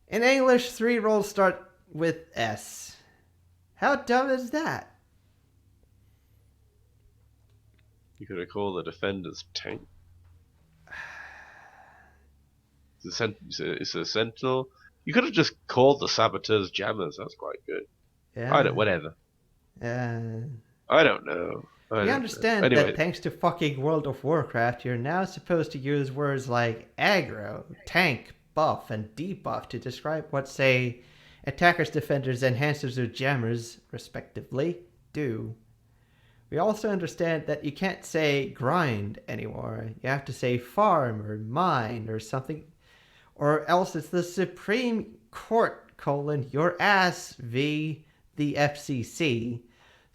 A: In English, 3 roles start with S. How dumb is that?
B: you could have called the defenders tank. It's a sentinel. You could have just called the saboteurs jammers. That's quite good. I don't.
A: Yeah.
B: Whatever.
A: Uh,
B: I don't know. I
A: we
B: don't know.
A: understand that
B: Anyway.
A: thanks to fucking World of Warcraft, you're now supposed to use words like aggro, tank, buff, and debuff to describe what, say, attackers, defenders, enhancers, or jammers, respectively, do. We also understand that you can't say grind anymore. You have to say farm or mine or something, or else it's the Supreme Court colon your ass v the FCC.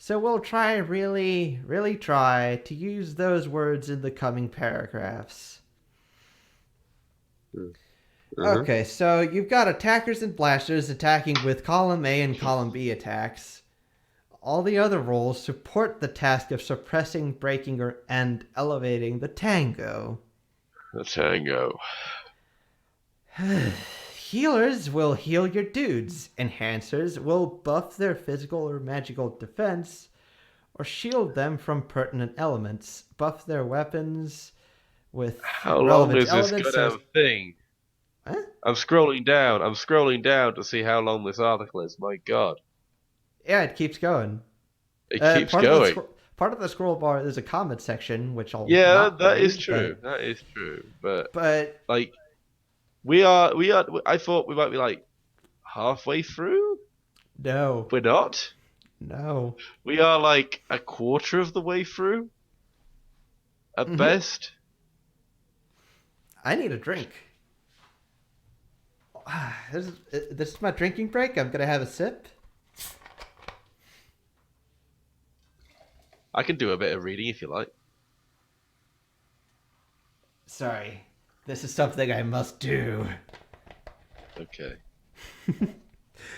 A: So we'll try really try to use those words in the coming paragraphs.
B: Uh-huh.
A: Okay, so you've got attackers and blasters attacking with column A and column B attacks. All the other roles support the task of suppressing, breaking, and elevating the tango.
B: The tango.
A: Healers will heal your dudes. Enhancers will buff their physical or magical defense, or shield them from pertinent elements. Buff their weapons with
B: How long
A: relevant
B: is this
A: elements. So,
B: goddamn thing?
A: huh?
B: I'm scrolling down. I'm scrolling down to see how long this article is. My God,
A: Yeah, it keeps going.
B: it
A: Uh,
B: keeps
A: part of the
B: going.
A: scro- part of the scroll bar is a comment section, which I'll
B: Yeah,
A: not
B: that is
A: read,
B: true. That is true. But
A: but
B: like, we are. I thought we might be like halfway through.
A: no,
B: We're not.
A: no.
B: We are like a quarter of the way through at
A: Mm-hmm.
B: best.
A: I need a drink. This is my drinking break. I'm gonna have a sip.
B: I can do a bit of reading if you like.
A: Sorry, this is something I must do.
B: Okay.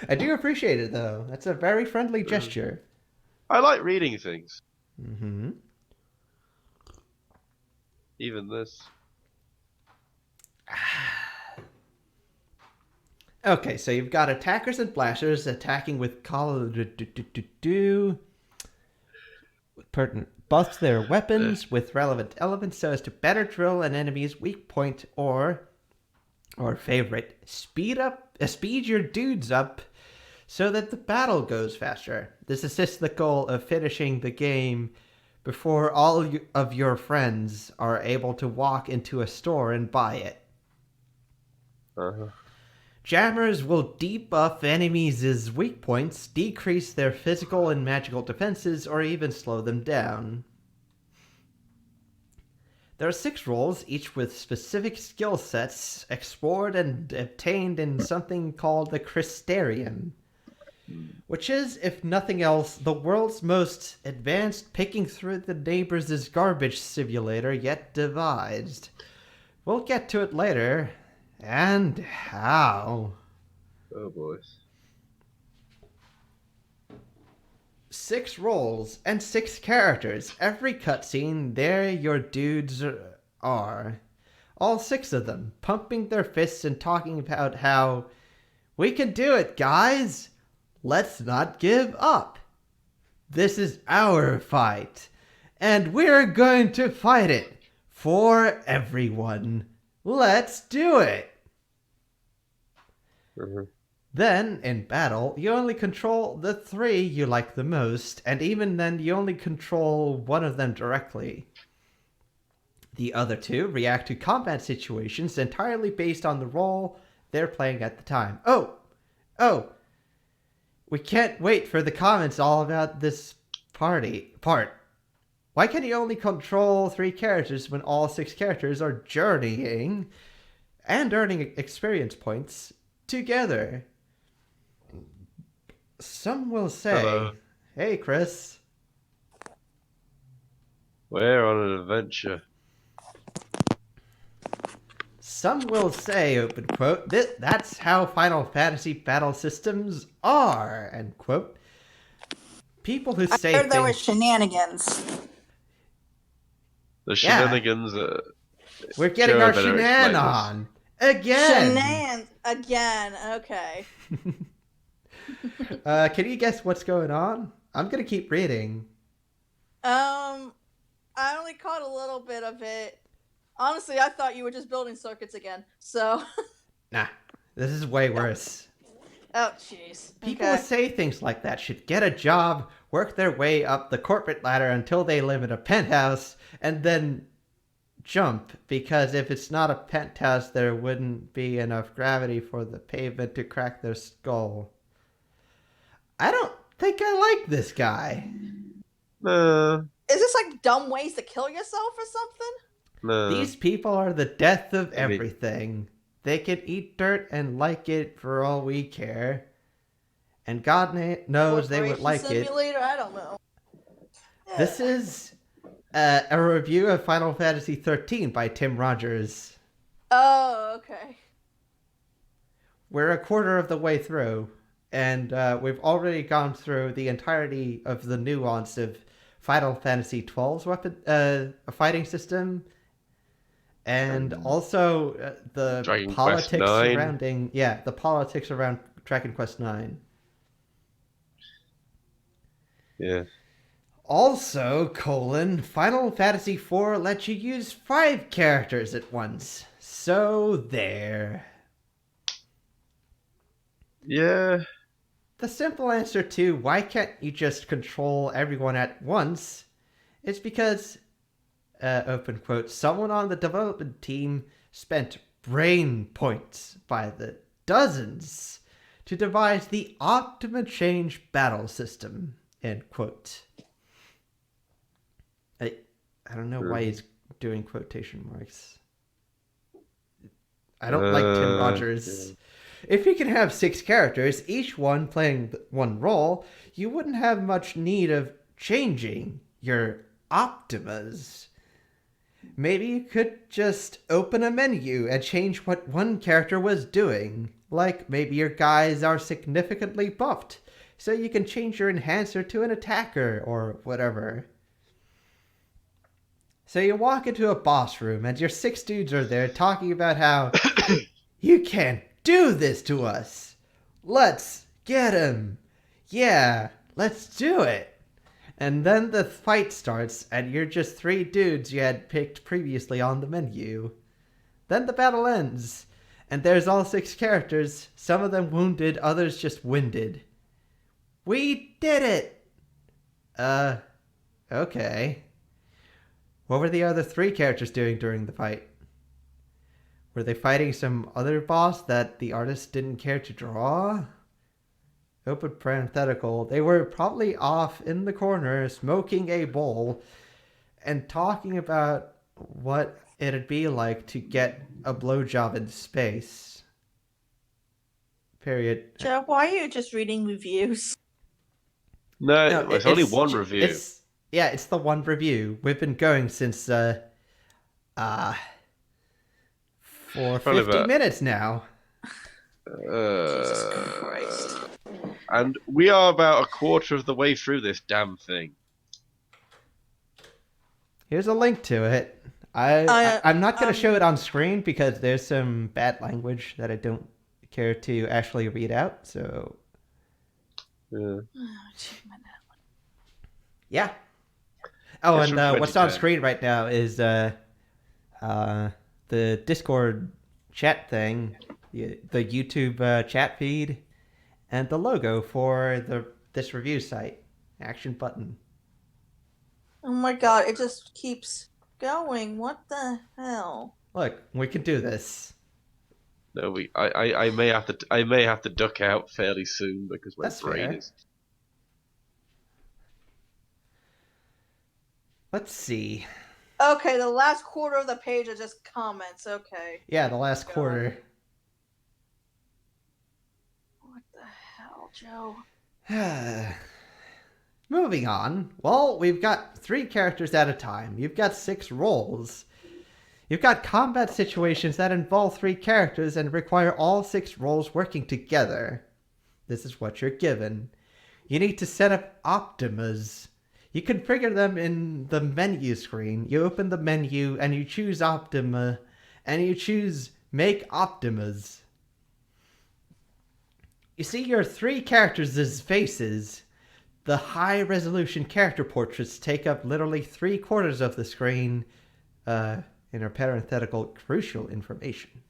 A: I do appreciate it though. That's a very friendly gesture.
B: I like reading things.
A: Mm-hmm.
B: Even this.
A: Okay, so you've got attackers and blasters attacking with pertinent buffs their weapons with relevant elements so as to better drill an enemy's weak point or favorite speed your dudes up so that the battle goes faster. This assists the goal of finishing the game before all of your friends are able to walk into a store and buy it.
B: Uh-huh.
A: Jammers will debuff enemies' weak points, decrease their physical and magical defenses, or even slow them down. There are 6 roles, each with specific skill sets explored and obtained in something called the Crystarium, which is, if nothing else, the world's most advanced picking through the neighbors' garbage simulator yet devised. We'll get to it later. And how?
B: Oh boy.
A: 6 roles and 6 characters. Every cutscene, there your dudes are. All 6 of them, pumping their fists and talking about how we can do it, guys. Let's not give up. This is our fight, and we're going to fight it for everyone. Let's do it.
B: Uh-huh.
A: Then, in battle, you only control the 3 you like the most, and even then, you only control one of them directly. The other 2 react to combat situations entirely based on the role they're playing at the time. Oh, we can't wait for the comments all about this part. Why can you only control 3 characters when all 6 characters are journeying and earning experience points together? Some will say,
B: Hello.
A: hey, Chris.
B: We're on an adventure.
A: Some will say, open quote, that's how Final Fantasy battle systems are, end quote. People who say
C: I heard there
A: things...
C: was shenanigans.
B: The shenanigans
A: we're getting
B: Joe
A: our
B: better
A: shenan
B: explain this.
A: on. Again!
C: Again. Okay.
A: Can you guess what's going on? I'm gonna keep reading.
C: I only caught a little bit of it. Honestly, I thought you were just building circuits again. So.
A: Nah, this is way worse.
C: Oh, jeez.
A: People
C: Okay.
A: who say things like that should get a job, work their way up the corporate ladder until they live in a penthouse, and then jump, because if it's not a penthouse, there wouldn't be enough gravity for the pavement to crack their skull. I don't think I like this guy.
B: No.
C: Is this like dumb ways to kill yourself or something?
B: No.
A: These people are the death of everything. They can eat dirt and like it for all we care. And God knows they would like
C: Simulator?
A: it.
C: I don't know.
A: This is a review of Final Fantasy XIII by Tim Rogers.
C: Oh, okay.
A: We're a quarter of the way through, and we've already gone through the entirety of the nuance of Final Fantasy XII's fighting system, and also the
B: Dragon
A: politics
B: Quest 9.
A: surrounding the politics around Dragon Quest IX.
B: Yeah.
A: Also, Final Fantasy IV lets you use 5 characters at once. So there.
B: Yeah.
A: The simple answer to why can't you just control everyone at once is because, open quote, someone on the development team spent brain points by the dozens to devise the optimum change battle system, end quote. I don't know why he's doing quotation marks. I don't like Tim Rogers. If you can have 6 characters, each one playing one role, you wouldn't have much need of changing your Optimas. Maybe you could just open a menu and change what one character was doing. Like maybe your guys are significantly buffed, so you can change your enhancer to an attacker or whatever. So you walk into a boss room and your 6 dudes are there talking about how you can't do this to us. Let's get him. Yeah, let's do it. And then the fight starts, and you're just 3 dudes you had picked previously on the menu. Then the battle ends, and there's all 6 characters, some of them wounded, others just winded. We did it! Okay. What were the other 3 characters doing during the fight? Were they fighting some other boss that the artist didn't care to draw? Open parenthetical. They were probably off in the corner smoking a bowl and talking about what it'd be like to get a blowjob in space. Period.
C: Joe, why are you just reading reviews?
B: No, it's only one review.
A: It's the one review. We've been going since for 50 minutes now.
C: Jesus Christ.
B: And we are about a quarter of the way through this damn thing.
A: Here's a link to it. I'm not going to show it on screen because there's some bad language that I don't care to actually read out. So, yeah. Oh, and what's on screen right now is the Discord chat thing, the YouTube chat feed, and the logo for this review site. Action button.
C: Oh my god, it just keeps going. What the hell?
A: Look, we can do this.
B: No, I may have to duck out fairly soon because my brain is.
A: Let's see.
C: Okay, the last quarter of the page are just comments. Okay.
A: Yeah, the last quarter.
C: What the hell, Joe?
A: Moving on. Well, we've got 3 characters at a time. You've got 6 roles. You've got combat situations that involve 3 characters and require all 6 roles working together. This is what you're given. You need to set up Optimas. You configure them in the menu screen. You open the menu and you choose Optima and you choose Make Optimas. You see your 3 characters' faces. The high-resolution character portraits take up literally 3/4 of the screen, in our parenthetical crucial information.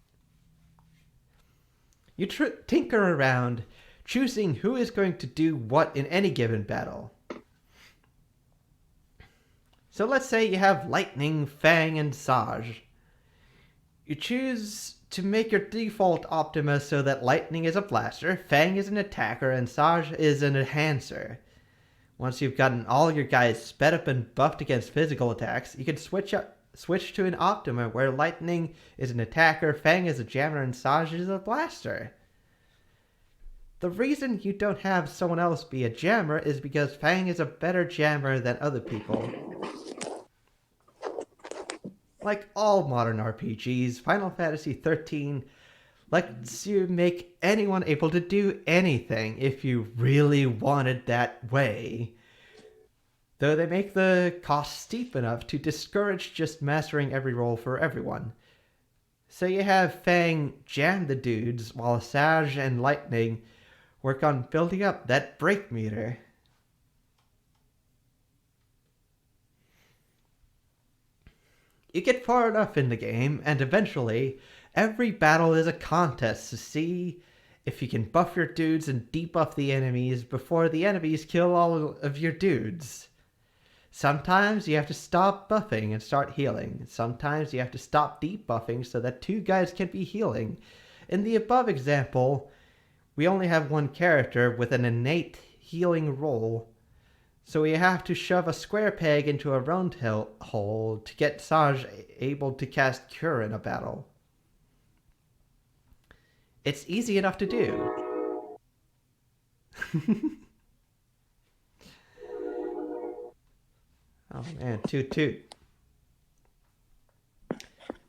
A: You tinker around, choosing who is going to do what in any given battle. So let's say you have Lightning, Fang, and Saj. You choose to make your default Optima so that Lightning is a blaster, Fang is an attacker, and Saj is an enhancer. Once you've gotten all your guys sped up and buffed against physical attacks, you can switch to an Optima where Lightning is an attacker, Fang is a jammer, and Saj is a blaster. The reason you don't have someone else be a jammer is because Fang is a better jammer than other people. Like all modern RPGs, Final Fantasy XIII lets you make anyone able to do anything if you really wanted that way. Though they make the cost steep enough to discourage just mastering every role for everyone. So you have Fang jam the dudes while Saj and Lightning work on building up that break meter. You get far enough in the game, and eventually, every battle is a contest to see if you can buff your dudes and debuff the enemies before the enemies kill all of your dudes. Sometimes you have to stop buffing and start healing. Sometimes you have to stop debuffing so that 2 guys can be healing. In the above example, we only have 1 character with an innate healing role, so we have to shove a square peg into a round hole to get Saj able to cast Cure in a battle. It's easy enough to do. Oh man, toot toot.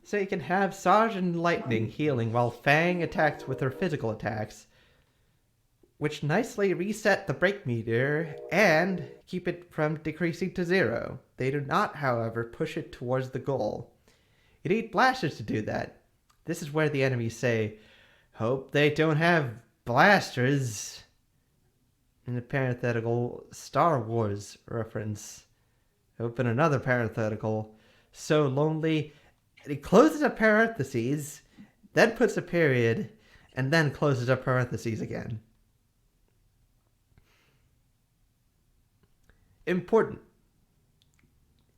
A: So you can have Sergeant Lightning healing while Fang attacks with her physical attacks, which nicely reset the break meter and keep it from decreasing to 0. They do not, however, push it towards the goal. You need blasters to do that. This is where the enemies say, "Hope they don't have blasters." In the parenthetical Star Wars reference. Open another parenthetical. So lonely. He closes a parentheses, then puts a period, and then closes a parentheses again. Important.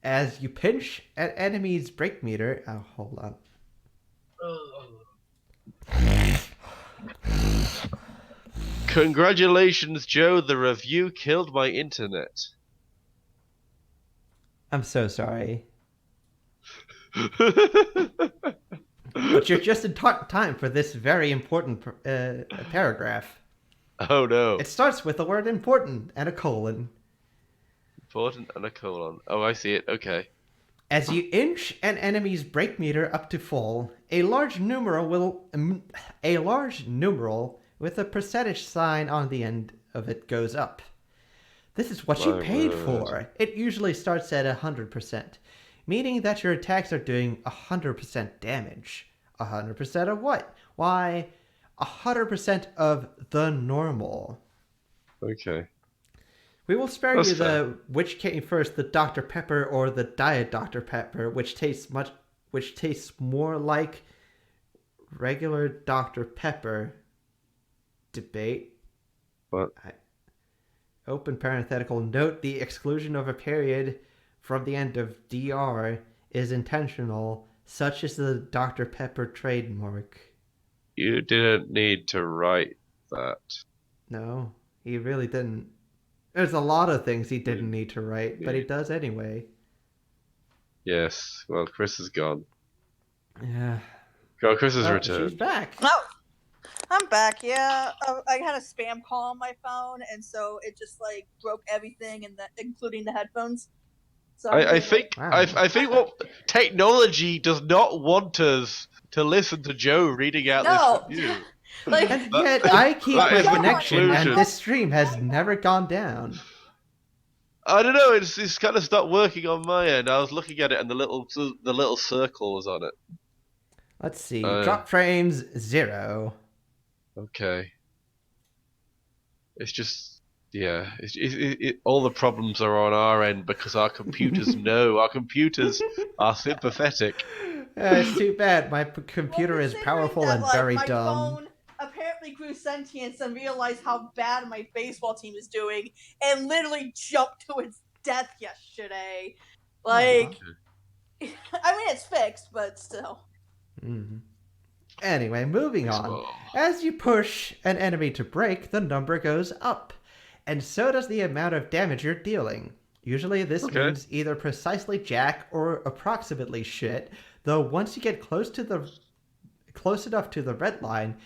A: As you pinch an enemy's break meter... Oh, hold on.
B: Congratulations, Joe. The review killed my internet.
A: I'm so sorry. But you're just in time for this very important paragraph.
B: Oh no.
A: It starts with the word important and a colon.
B: Important and a colon. Oh, I see it. Okay.
A: As you inch an enemy's break meter up to full, a large numeral with a percentage sign on the end of it goes up. This is what you paid for. It usually starts at 100%, meaning that your attacks are doing 100% damage. 100% of what? Why, 100% of the normal.
B: Okay.
A: We will spare you the which came first, the Dr. Pepper or the Diet Dr. Pepper, which tastes more like regular Dr. Pepper debate.
B: What?
A: Open parenthetical. Note the exclusion of a period from the end of DR is intentional, such as the Dr. Pepper trademark.
B: You didn't need to write that.
A: No, he really didn't. There's a lot of things he didn't need to write, but he does anyway.
B: Yes. Well, Chris is gone.
A: Yeah.
B: Oh, Chris has returned.
A: She's back.
C: Oh, I'm back. Yeah, I had a spam call on my phone, and so it just like broke everything, including the headphones. So
B: I think
A: Wow.
B: I think what technology does not want us to listen to Joe reading out
C: No.
B: this review.
C: like
A: And yet I keep
B: that
A: my
B: is the
A: connection, and
B: conclusion.
A: this stream has never gone down.
B: I don't know. It's kind of stopped working on my end. I was looking at it, and the little circle was on it.
A: Let's see. Drop frames 0.
B: Okay. It's just all the problems are on our end because our computers know. Our computers are sympathetic.
A: It's too bad. My computer is
C: considering
A: powerful
C: that,
A: and very
C: my
A: dumb.
C: phone apparently grew sentience and realized how bad my baseball team is doing, and literally jumped to its death yesterday. Like, I mean, it's fixed, but still.
A: Mm-hmm. Anyway, moving on.
B: Well,
A: As you push an enemy to break, the number goes up, and so does the amount of damage you're dealing. Usually this means either precisely jack or approximately shit, though once you get close enough to the red line,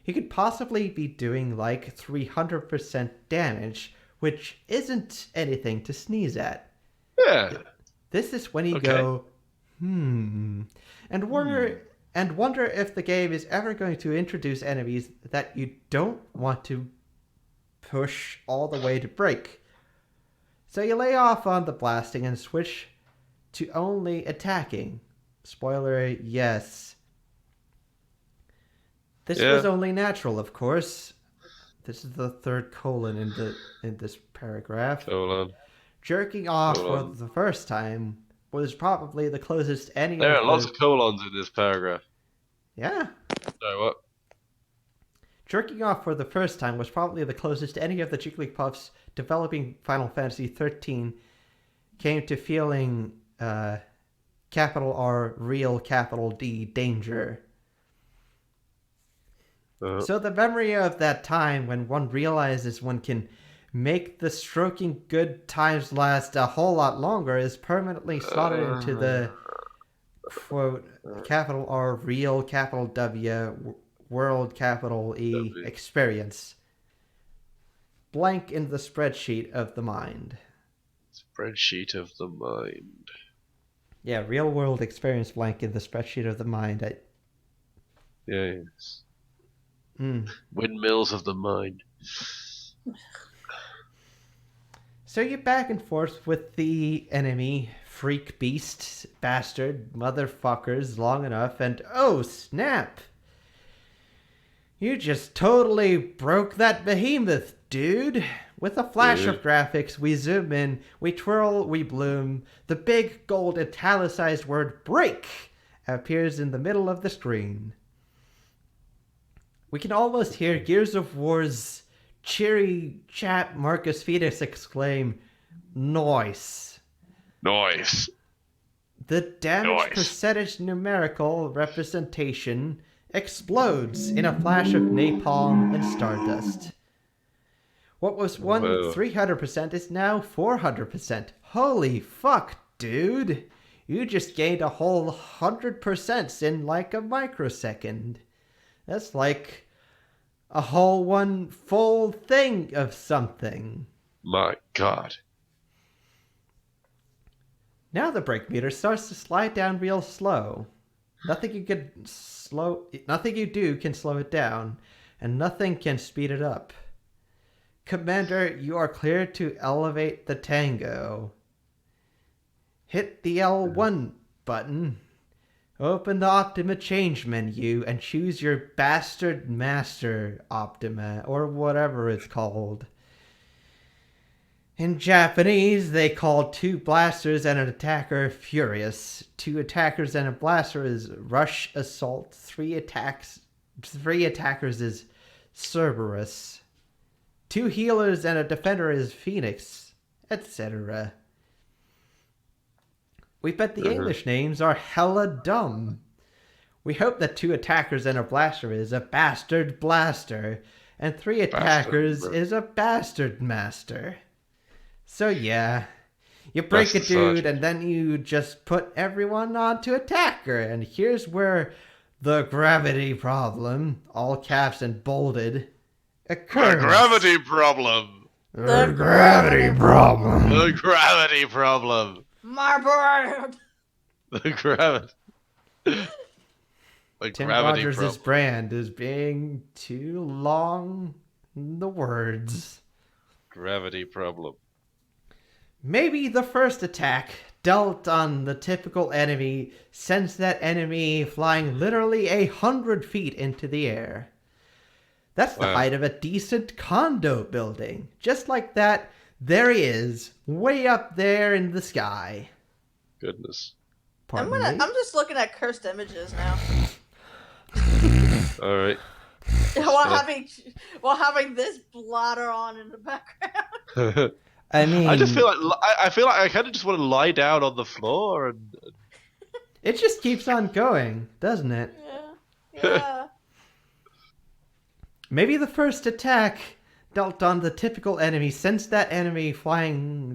A: you could possibly be doing like 300% damage, which isn't anything to sneeze at.
B: yeah.
A: This is when you go, and wonder if the game is ever going to introduce enemies that you don't want to push all the way to break. So you lay off on the blasting and switch to only attacking. Spoiler, yes. This was only natural, of course. This is the third colon in this paragraph. Jerking off for the first time was probably the closest any
B: There are lots of colons in this paragraph.
A: Yeah.
B: Sorry, what?
A: Jerking off for the first time was probably the closest any of the Jigglypuffs developing Final Fantasy XIII came to feeling capital R, real capital D, danger. So the memory of that time when one realizes one can make the stroking good times last a whole lot longer is permanently slotted into the quote capital R, real capital W world capital E experience. Blank in the spreadsheet of the mind.
B: Spreadsheet of the mind.
A: Yeah, real world experience blank in the spreadsheet of the mind.
B: Yes. Windmills of the mind.
A: So you're back and forth with the enemy, freak beast, bastard, motherfuckers long enough, and oh snap! You just totally broke that behemoth, dude! With a flash of graphics, we zoom in, we twirl, we bloom. The big gold italicized word break appears in the middle of the screen. We can almost hear Gears of War's cheery chap Marcus Phoenix exclaim, "Nice."
B: Nice.
A: The damage percentage numerical representation explodes in a flash of napalm and stardust. What was 300% is now 400%. Holy fuck, dude. You just gained a whole 100% in like a microsecond. That's like a whole one full thing of something.
B: My God.
A: Now the brake meter starts to slide down real slow. Nothing you do can slow it down, and nothing can speed it up. Commander, you are cleared to elevate the Tango. Hit the L1 button. Open the Optima change menu and choose your bastard master Optima, or whatever it's called. In Japanese, they call 2 blasters and an attacker Furious. 2 attackers and a blaster is Rush Assault. 3 attackers is Cerberus. 2 healers and a defender is Phoenix, etc. We bet the English names are hella dumb. We hope that 2 attackers and a blaster is a bastard blaster, and 3 attackers is a bastard master. So yeah, you break a dude and then you just put everyone onto attacker, and here's where the gravity problem, all caps and bolded, occurs.
B: The gravity problem.
A: The gravity problem.
B: The gravity problem.
C: My bird.
B: The gravity.
A: Tim Rogers' brand is being too long. The words.
B: Gravity problem.
A: Maybe the first attack dealt on the typical enemy sends that enemy flying literally 100 feet into the air. That's the height of a decent condo building. Just like that, there he is, way up there in the sky.
B: Goodness.
C: I'm just looking at cursed images now.
B: All right.
C: While having this blotter on in the background.
A: I mean,
B: I just feel like I kind of just want to lie down on the floor and.
A: It just keeps on going, doesn't it?
C: Yeah.
A: Maybe the first attack dealt on the typical enemy, sends that enemy flying.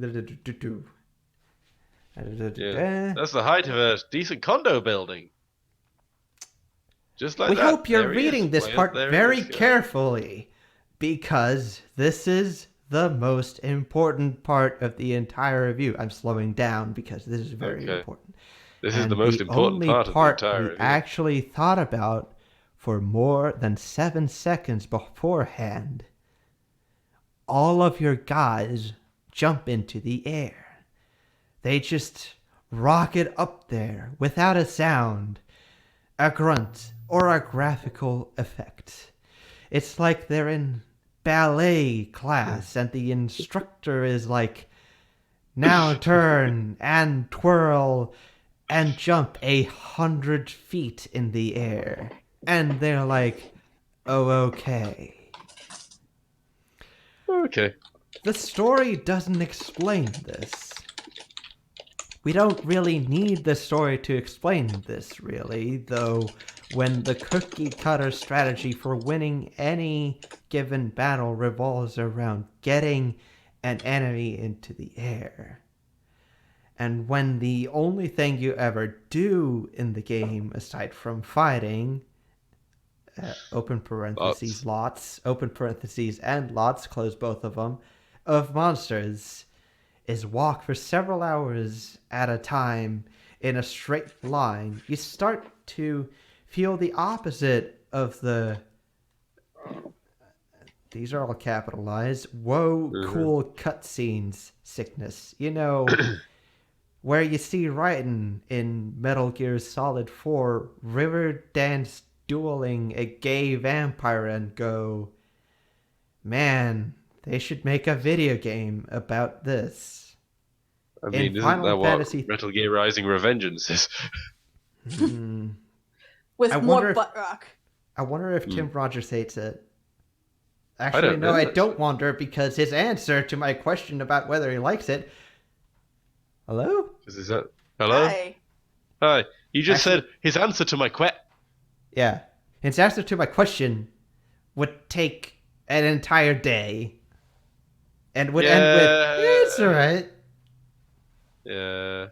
B: Yeah, that's the height of a decent condo building. Just like
A: we
B: that.
A: hope you're reading this part very carefully, because this is the most important part of the entire review. I'm slowing down because this is very important.
B: This is the most important part of the entire review.
A: Actually thought about for more than 7 seconds beforehand. All of your guys jump into the air. They just rocket up there without a sound, a grunt, or a graphical effect. It's like they're in ballet class and the instructor is like, now turn and twirl and jump 100 feet in the air. And they're like, oh, okay.
B: Okay.
A: The story doesn't explain this. We don't really need the story to explain this, really, though when the cookie cutter strategy for winning any given battle revolves around getting an enemy into the air. And when the only thing you ever do in the game, aside from fighting, open parentheses, lots, open parentheses, and lots, close both of them, of monsters is walk for several hours at a time in a straight line. You start to feel the opposite of the... These are all capitalized. Whoa, cool cutscenes sickness. You know, where you see Raiden in Metal Gear Solid 4 river dance dueling a gay vampire and go, man, they should make a video game about this.
B: I mean, isn't
A: Final
B: that
A: Fantasy...
B: what Metal Gear Rising Revengeance is?
C: With more butt rock.
A: I wonder if Tim Rogers hates it.
B: I
A: Actually,
B: don't
A: no,
B: know.
A: I don't wonder, because his answer to my question about whether he likes it... Hello?
B: Is that... Hello? Hi. You just said his answer to my
A: Yeah. His answer to my question would take an entire day. And would end with, it's alright.
B: Yeah.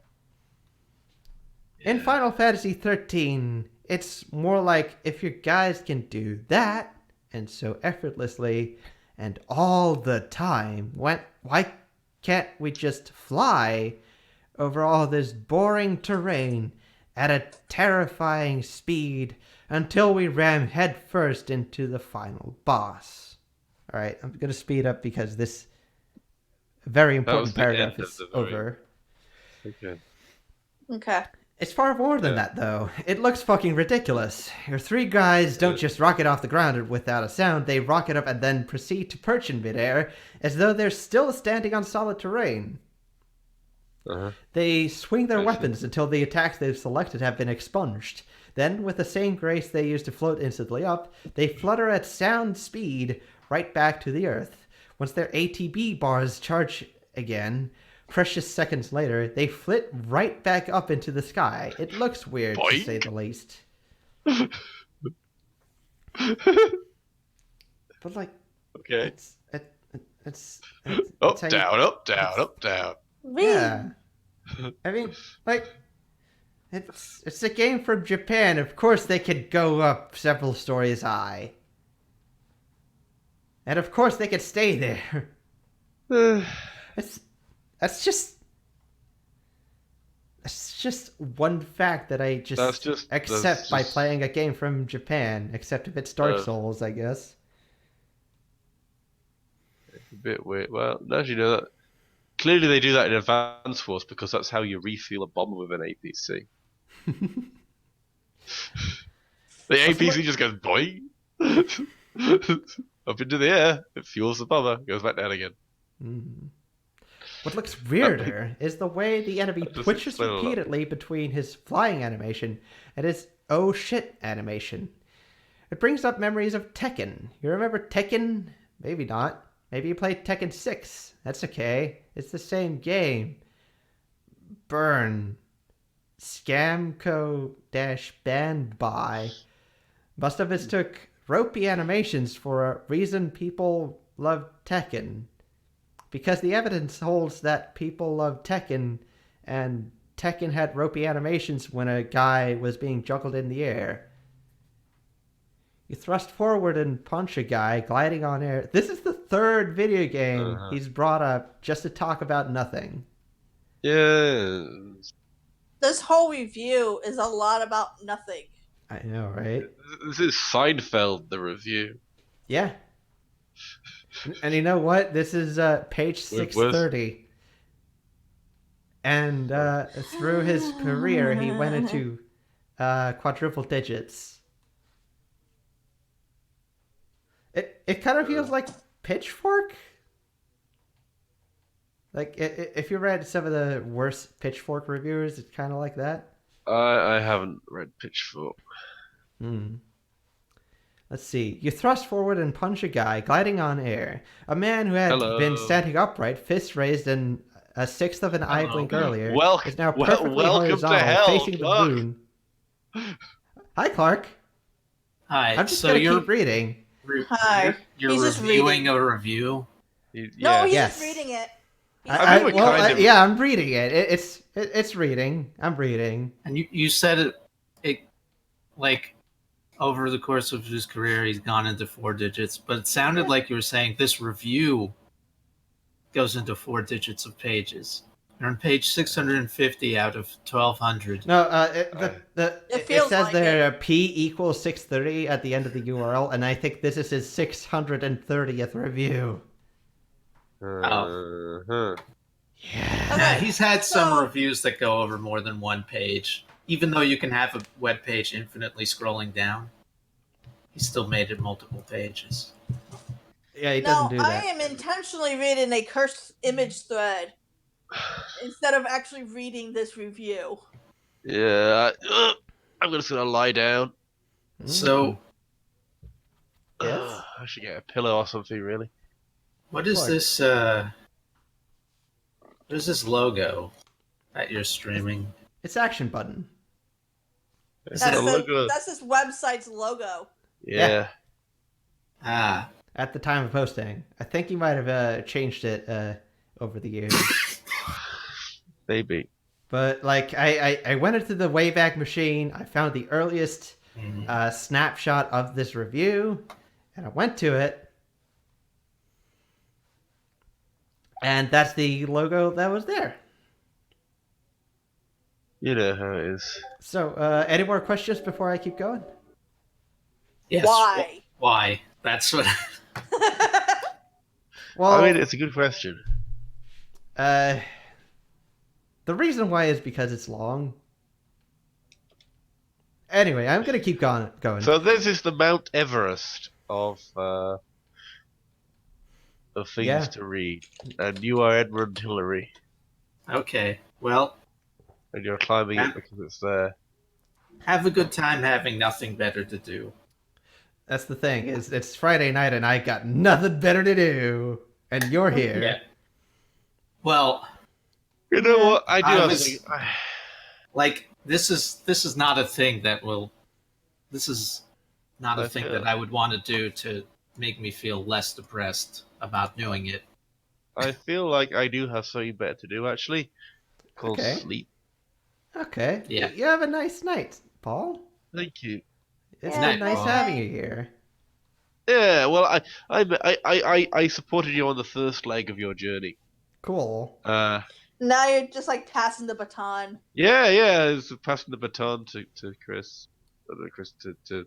A: In Final Fantasy XIII, it's more like, if your guys can do that, and so effortlessly, and all the time, why can't we just fly over all this boring terrain at a terrifying speed until we ram headfirst into the final boss? Alright, I'm going to speed up because this very important paragraph is over.
C: Okay.
A: It's far more than that, though. It looks fucking ridiculous. Your three guys don't just rocket off the ground without a sound, they rocket up and then proceed to perch in midair as though they're still standing on solid terrain. They swing their weapons until the attacks they've selected have been expunged. Then, with the same grace they use to float instantly up, they flutter at sound speed right back to the earth. Once their ATB bars charge again, precious seconds later, they flit right back up into the sky. It looks weird, to say the least. But, like...
B: Okay.
A: It's
B: up, down, up, down, up, down.
A: Yeah. I mean, like... It's a game from Japan. Of course they could go up several stories high. And of course they could stay there. That's just one fact that I just accept by playing a game from Japan, except if it's Dark Souls, I guess.
B: It's a bit weird. Well, as you know, that clearly they do that in Advance Wars because that's how you refuel a bomb with an APC. The APC just goes boing up into the air. It fuels the bomber, goes back down again.
A: What looks weirder is the way the enemy twitches repeatedly between his flying animation and his oh shit animation. It brings up memories of Tekken. You remember Tekken? Maybe not. Maybe you played Tekken 6. That's okay. It's the same game. Burn. Scamco-banned by. Most of us took ropey animations for a reason people love Tekken. Because the evidence holds that people love Tekken, and Tekken had ropey animations when a guy was being juggled in the air. You thrust forward and punch a guy gliding on air. This is the third video game he's brought up just to talk about nothing.
B: Yeah.
C: This whole review is a lot about nothing.
A: I know, right?
B: This is Seinfeld, the review.
A: Yeah. And you know what? This is page 630. And through his career, he went into quadruple digits. It kind of feels like Pitchfork. Like, if you read some of the worst Pitchfork reviewers, it's kind of like that.
B: I haven't read Pitchfork.
A: Let's see. You thrust forward and punch a guy gliding on air. A man who had been standing upright, fists raised, and a sixth of an eye blink earlier is now perfectly horizontal, facing the moon. Hi, Clark.
D: Hi.
A: I'm just going to keep reading.
C: Hi.
D: You're reviewing a review?
C: No, he's just reading it.
A: I'm reading it. It's reading. I'm reading.
D: And you said it like over the course of his career, he's gone into 4 digits. But it sounded like you were saying this review goes into 4 digits of pages. You're on page 650 out of 1,200.
A: No,
C: It
A: it
C: feels
A: says
C: like
A: there P equals 630 at the end of the URL, and I think this is his 630th review.
B: Uh-huh.
A: Yeah.
C: Okay,
D: He's had some
C: so-
D: reviews that go over more than one page. Even though you can have a web page infinitely scrolling down, he still made it multiple pages.
A: Yeah, he doesn't do
C: I
A: that.
C: am intentionally reading a cursed image thread instead of actually reading this review.
B: Yeah, I'm just gonna lie down.
D: So,
A: Yes?
B: I should get a pillow or something, really.
D: what is
A: What?
D: this? What is this logo that you're streaming?
A: It's action button.
B: It's
C: That's,
B: a logo.
C: that's this website's logo.
B: Yeah.
D: Ah,
A: At the time of posting. I think he might have changed it over the years.
B: Maybe.
A: But, like, I went into the Wayback Machine, I found the earliest snapshot of this review, and I went to it, and that's the logo that was there.
B: You know how it is.
A: So, any more questions before I keep going?
D: yes.
C: Why?
D: Why? That's what.
A: Well,
B: I mean, it's a good question.
A: the reason why is because it's long. Anyway, I'm gonna keep going.
B: So this is the Mount Everest of things
A: Yeah.
B: to read, and you are Edmund Hillary,
D: Okay. Well,
B: and you're climbing it because it's there.
D: have a good time having nothing better to do.
A: That's the thing. Is it's Friday night and I got nothing better to do, and you're here.
D: Yeah. Well,
B: You know what? I do
D: I
B: have
D: was-
B: something.
D: like this is not a thing that will. This is not a
B: I
D: thing
B: feel-
D: that I would want to do to make me feel less depressed about doing it.
B: I feel like I do have something better to do, actually. Called
A: Okay.
B: sleep.
A: Okay.
D: Yeah.
A: You have a nice night, Paul.
B: Thank you.
A: It's
C: Yeah,
A: been nice
D: Paul.
A: having you here.
B: Yeah, well, I supported you on the first leg of your journey.
A: Cool.
C: Now you're just like passing the baton.
B: Yeah, I was passing the baton to Chris. To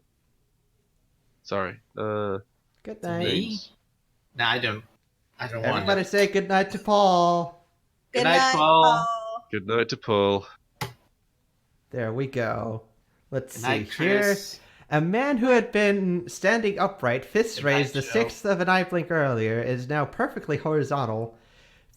B: sorry.
A: Good
D: To
A: night.
D: me? No, I don't want
A: Everybody
D: to.
A: say good night to Paul.
D: Good night, Paul.
B: Good night to Paul.
A: There we go. Let's
D: Good
A: see
D: night,
A: here.
D: Chris.
A: A man who had been standing upright, fists
D: Good night,
A: raised the
D: Joe.
A: sixth of an eye blink earlier, is now perfectly horizontal,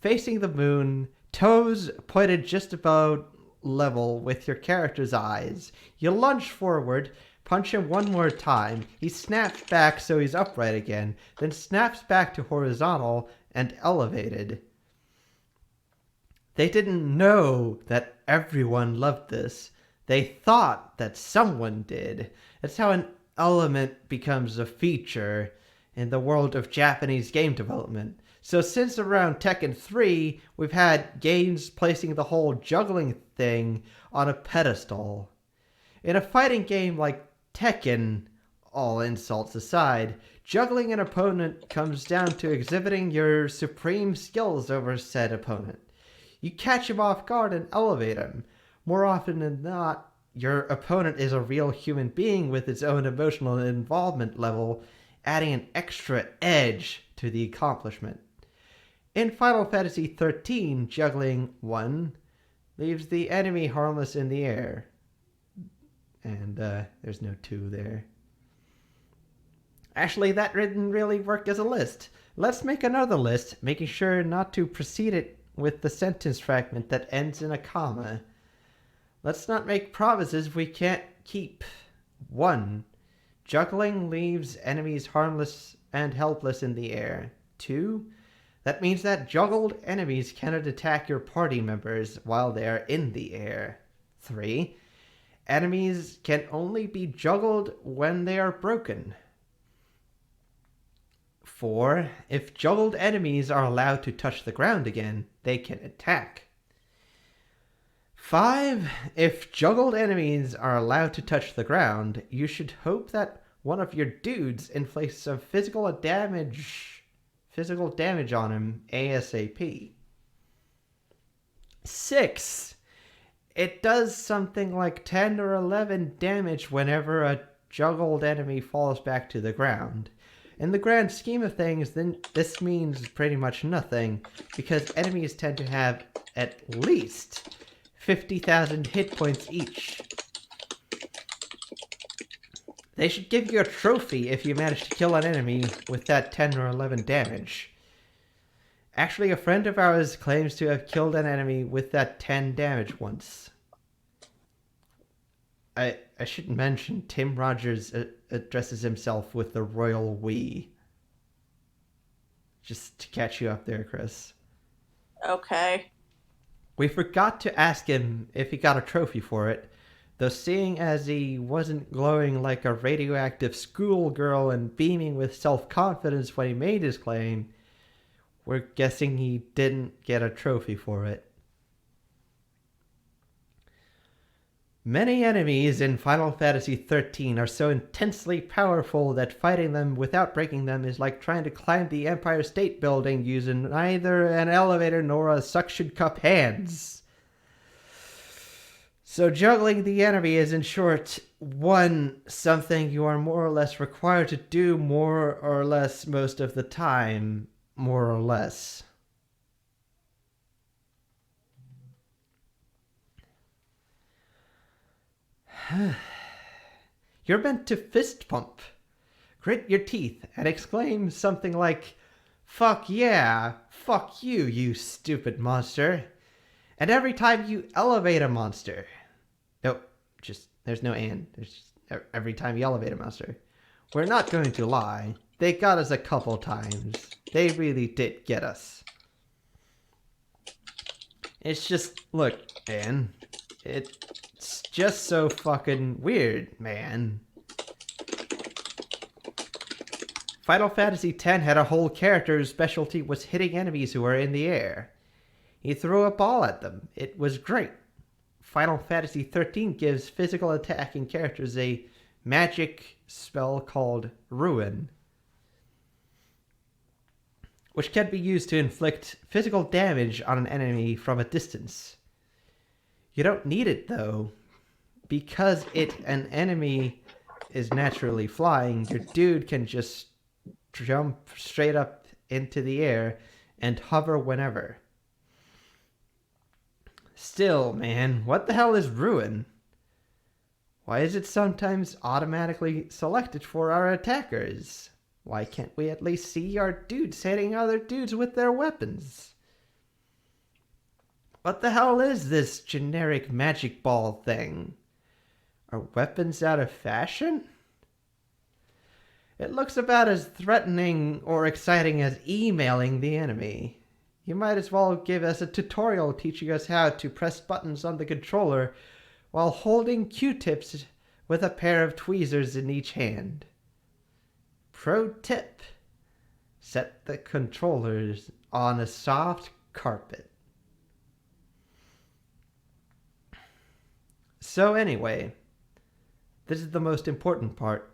A: facing the moon, toes pointed just about level with your character's eyes. You lunge forward, punch him one more time. He snaps back so he's upright again, then snaps back to horizontal and elevated. They didn't know that everyone loved this. They thought that someone did. That's how an element becomes a feature in the world of Japanese game development. So since around Tekken 3, we've had games placing the whole juggling thing on a pedestal. In a fighting game like Tekken, all insults aside, juggling an opponent comes down to exhibiting your supreme skills over said opponent. You catch him off guard and elevate him. More often than not, your opponent is a real human being with its own emotional involvement level, adding an extra edge to the accomplishment. In Final Fantasy XIII, juggling 1 leaves the enemy harmless in the air. And there's no 2 there. Actually, that didn't really work as a list. Let's make another list, making sure not to precede it with the sentence fragment that ends in a comma. Let's not make promises we can't keep. 1. Juggling leaves enemies harmless and helpless in the air. 2. That means that juggled enemies cannot attack your party members while they are in the air. 3. Enemies can only be juggled when they are broken. 4. If juggled enemies are allowed to touch the ground again, they can attack. 5. If juggled enemies are allowed to touch the ground, you should hope that one of your dudes inflicts some physical damage on him ASAP. 6. It does something like 10 or 11 damage whenever a juggled enemy falls back to the ground. In the grand scheme of things, then this means pretty much nothing, because enemies tend to have at least 50,000 hit points each. They should give you a trophy if you manage to kill an enemy with that 10 or 11 damage. Actually, a friend of ours claims to have killed an enemy with that 10 damage once. I should mention, Tim Rogers addresses himself with the royal we. Just to catch you up there, Chris.
C: Okay.
A: We forgot to ask him if he got a trophy for it, though seeing as he wasn't glowing like a radioactive schoolgirl and beaming with self-confidence when he made his claim, we're guessing he didn't get a trophy for it. Many enemies in Final Fantasy XIII are so intensely powerful that fighting them without breaking them is like trying to climb the Empire State Building using neither an elevator nor a suction cup hands. So juggling the enemy is, in short, 1, something you are more or less required to do more or less most of the time, more or less. You're meant to fist pump, grit your teeth, and exclaim something like, "Fuck yeah, fuck you, you stupid monster." And every time you elevate a monster, there's no and, there's just every time you elevate a monster. We're not going to lie, they got us a couple times. They really did get us. It's just, look, man, it's just so fucking weird, man. Final Fantasy X had a whole character whose specialty was hitting enemies who were in the air. He threw a ball at them. It was great. Final Fantasy XIII gives physical attacking characters a magic spell called Ruin, which can be used to inflict physical damage on an enemy from a distance. You don't need it, though. Because an enemy is naturally flying, your dude can just jump straight up into the air and hover whenever. Still, man, what the hell is Ruin? Why is it sometimes automatically selected for our attackers? Why can't we at least see our dudes hitting other dudes with their weapons? What the hell is this generic magic ball thing? Are weapons out of fashion? It looks about as threatening or exciting as emailing the enemy. You might as well give us a tutorial teaching us how to press buttons on the controller while holding Q-tips with a pair of tweezers in each hand. Pro tip: set the controllers on a soft carpet. So anyway, this is the most important part.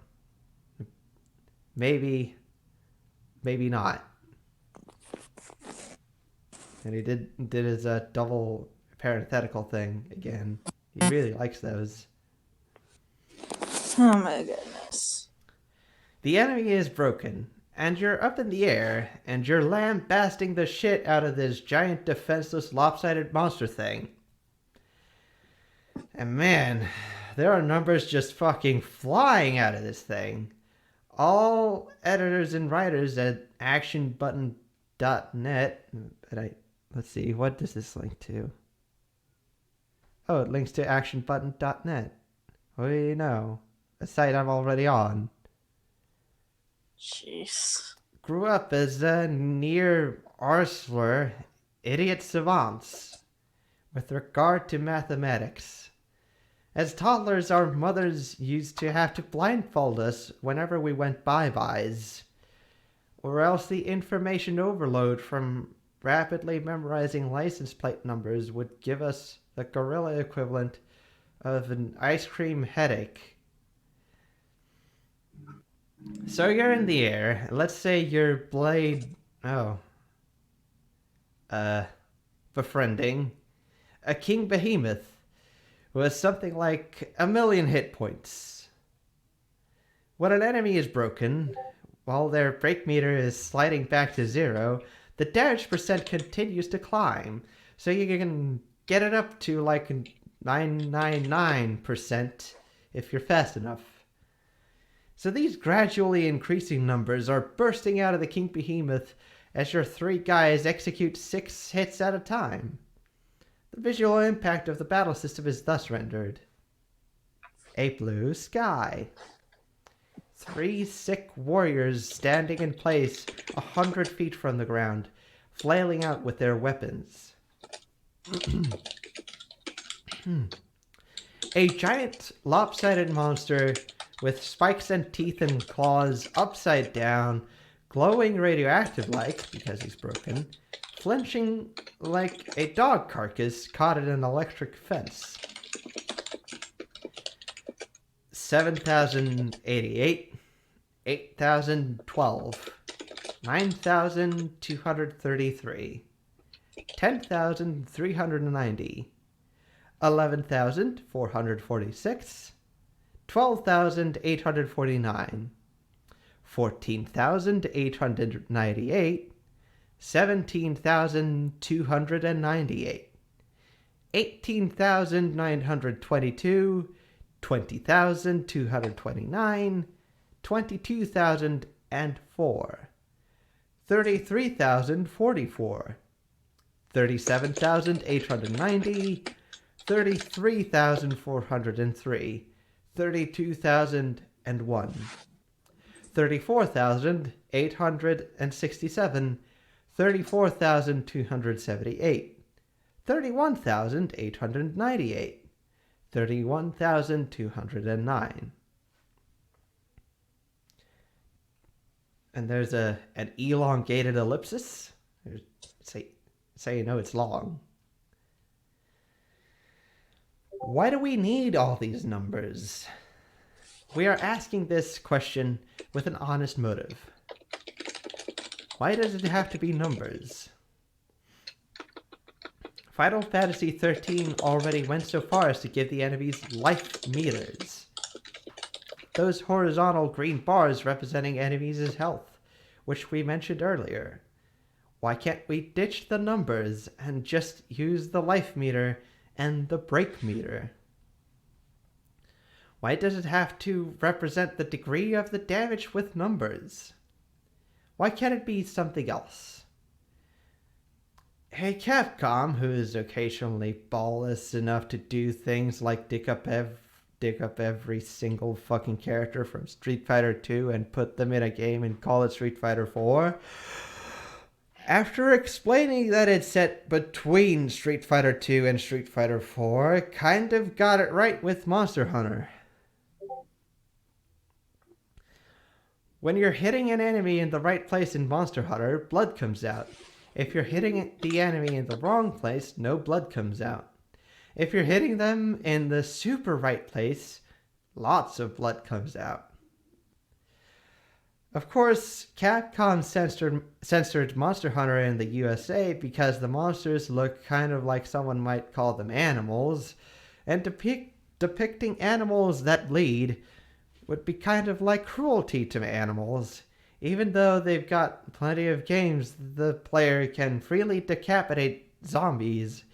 A: Maybe not. And he did his double parenthetical thing again. He really likes those.
C: Oh my goodness.
A: The enemy is broken, and you're up in the air, and you're lambasting the shit out of this giant defenseless lopsided monster thing. And man, there are numbers just fucking flying out of this thing. All editors and writers at actionbutton.net, let's see, what does this link to? Oh, it links to actionbutton.net. What do you know? A site I'm already on.
C: Jeez.
A: Grew up as a near arsler idiot savants with regard to mathematics. As toddlers, our mothers used to have to blindfold us whenever we went bye-byes, or else the information overload from rapidly memorizing license plate numbers would give us the gorilla equivalent of an ice cream headache. So you're in the air. Let's say your blade... befriending a king behemoth with something like 1,000,000 hit points. When an enemy is broken, while their break meter is sliding back to 0, the damage percent continues to climb, so you can get it up to like 999% if you're fast enough. So these gradually increasing numbers are bursting out of the king behemoth as your 3 guys execute 6 hits at a time. The visual impact of the battle system is thus rendered. A blue sky. 3 sick warriors standing in place 100 feet from the ground, flailing out with their weapons. A giant lopsided monster with spikes and teeth and claws upside down, glowing radioactive-like, because he's broken, flinching like a dog carcass caught in an electric fence. 7,088, 8,012, 9,233, 10,390, 11,446, 12,849, 14,898, 17,298, 18,922, 20,229, 22,004, 33,044, 37,890, 33,403, 32,001, 34,867, 34,278, 31,898, 31,209. And there's an elongated ellipsis. Say you know it's long. Why do we need all these numbers? We are asking this question with an honest motive. Why does it have to be numbers? Final Fantasy XIII already went so far as to give the enemies life meters. Those horizontal green bars representing enemies' health, which we mentioned earlier. Why can't we ditch the numbers and just use the life meter and the break meter? Why does it have to represent the degree of the damage with numbers? Why can't it be something else? Hey, Capcom, who is occasionally ballless enough to do things like dig up every single fucking character from Street Fighter II and put them in a game and call it Street Fighter IV. After explaining that it's set between Street Fighter II and Street Fighter IV, kind of got it right with Monster Hunter. When you're hitting an enemy in the right place in Monster Hunter, blood comes out. If you're hitting the enemy in the wrong place, no blood comes out. If you're hitting them in the super right place, lots of blood comes out. Of course, Capcom censored Monster Hunter in the USA because the monsters look kind of like someone might call them animals, and depicting animals that bleed would be kind of like cruelty to animals, even though they've got plenty of games the player can freely decapitate zombies,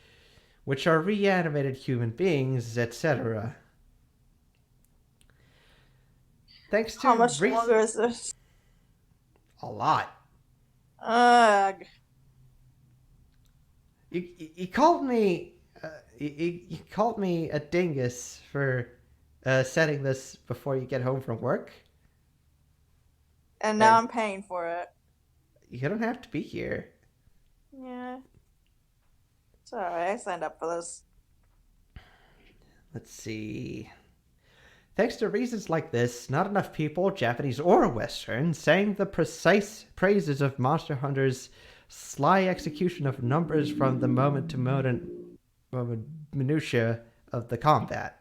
A: which are reanimated human beings, etc. Thanks to
C: How much longer is this?
A: A lot.
C: Ugh.
A: You called me you called me a dingus for setting this before you get home from work.
C: And now I'm paying for it.
A: You don't have to be here.
C: Yeah. It's alright, I signed up for this.
A: Let's see. Thanks to reasons like this, not enough people, Japanese or Western, sang the precise praises of Monster Hunter's sly execution of numbers from the moment-to-moment minutiae of the combat.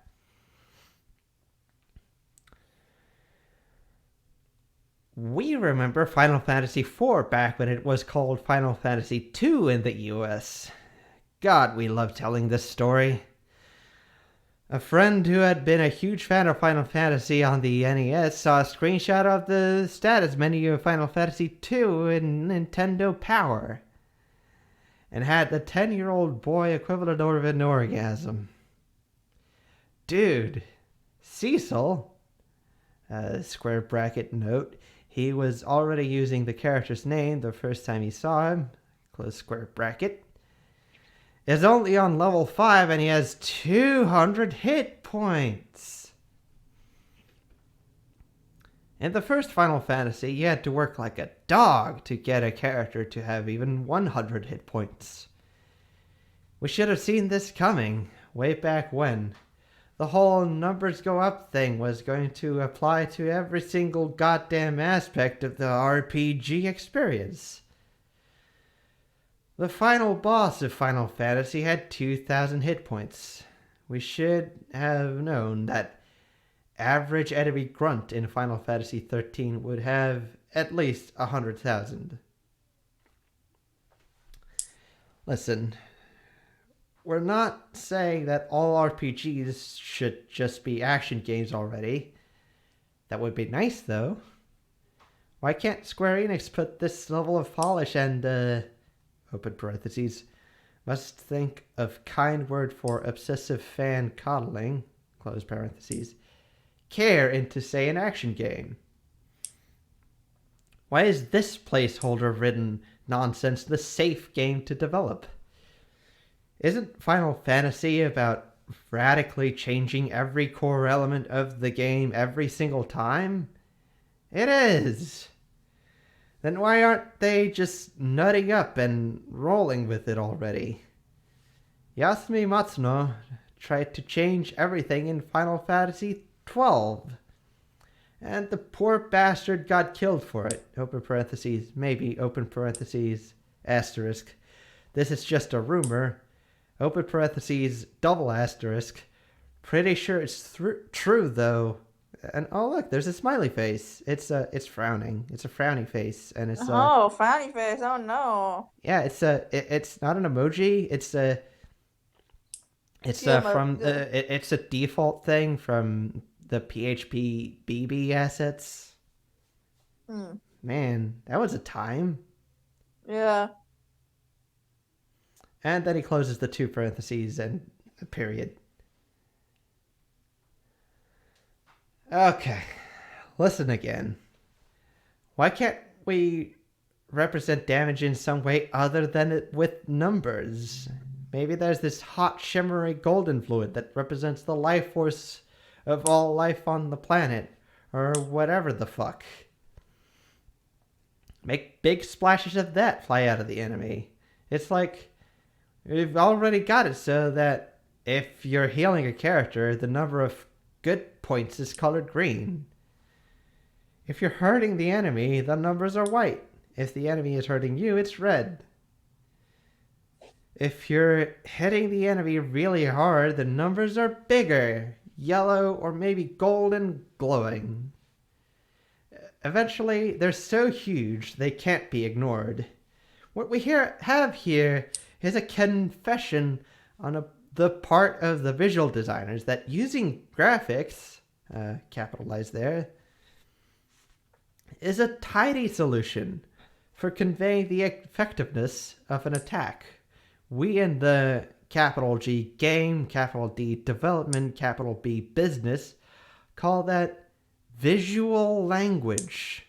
A: We remember Final Fantasy IV back when it was called Final Fantasy II in the US. God, we love telling this story. A friend who had been a huge fan of Final Fantasy on the NES saw a screenshot of the status menu of Final Fantasy II in Nintendo Power and had the 10-year-old boy equivalent of an orgasm. Dude, Cecil, square bracket note, he was already using the character's name the first time he saw him, close square bracket, is only on level 5 and he has 200 hit points. In the first Final Fantasy, you had to work like a dog to get a character to have even 100 hit points. We should have seen this coming way back when. The whole numbers go up thing was going to apply to every single goddamn aspect of the RPG experience. The final boss of Final Fantasy had 2,000 hit points. We should have known that average enemy grunt in Final Fantasy XIII would have at least 100,000. Listen, we're not saying that all RPGs should just be action games already. That would be nice, though. Why can't Square Enix put this level of polish and, open parentheses, must think of kind word for obsessive fan coddling, close parentheses, care into, say, an action game? Why is this placeholder-ridden nonsense the safe game to develop? Isn't Final Fantasy about radically changing every core element of the game every single time? It is! Then why aren't they just nutting up and rolling with it already? Yasumi Matsuno tried to change everything in Final Fantasy XII. And the poor bastard got killed for it. Open parentheses, maybe, open parentheses, asterisk. This is just a rumor. Open parentheses, double asterisk. Pretty sure it's true, though. And oh look, there's a smiley face. It's frowning. It's a frowny face, and it's
C: frowny face. Oh no.
A: Yeah, it's not an emoji. It's a default thing from the PHP BB assets. Man, that was a time.
C: Yeah.
A: And then he closes the two parentheses and a period. Okay, listen again. Why can't we represent damage in some way other than it with numbers? Maybe there's this hot, shimmery golden fluid that represents the life force of all life on the planet, or whatever the fuck. Make big splashes of that fly out of the enemy. It's like, we've already got it so that if you're healing a character, the number of good points is colored green. If you're hurting the enemy, the numbers are white. If the enemy is hurting you, it's red. If you're hitting the enemy really hard, the numbers are bigger, yellow, or maybe golden glowing. Eventually, they're so huge they can't be ignored. What we have here is a confession on the part of the visual designers that using graphics, capitalized there, is a tidy solution for conveying the effectiveness of an attack. We in the capital G game, capital D development, capital B business, call that visual language.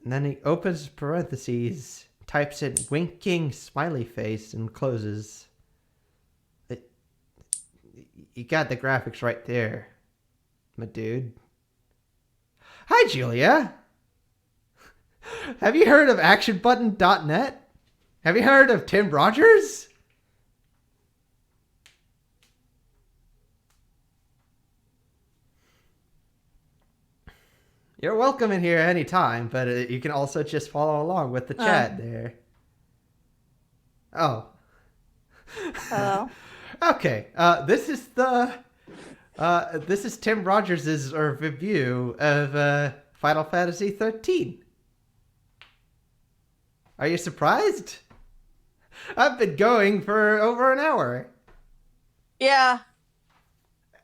A: And then he opens parentheses, types in winking smiley face, and closes. You got the graphics right there, my dude. Hi, Julia. Have you heard of ActionButton.net? Have you heard of Tim Rogers? You're welcome in here anytime, but you can also just follow along with the chat there. Oh.
C: Hello.
A: Okay, this is Tim Rogers' review of Final Fantasy XIII. Are you surprised? I've been going for over an hour.
C: Yeah.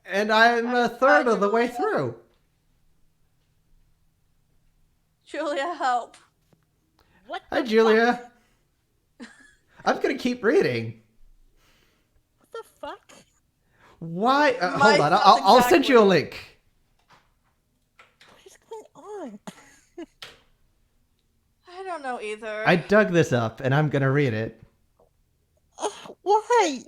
A: And I'm a third of the way through.
C: Julia, help.
E: What
A: Hi,
E: the
A: Julia. I'm gonna keep reading.
E: What the fuck?
A: Why?
C: My
A: Hold on,
C: thoughts
A: I'll send you a link.
E: What is going on?
C: I don't know either.
A: I dug this up, and I'm gonna read it.
E: Why?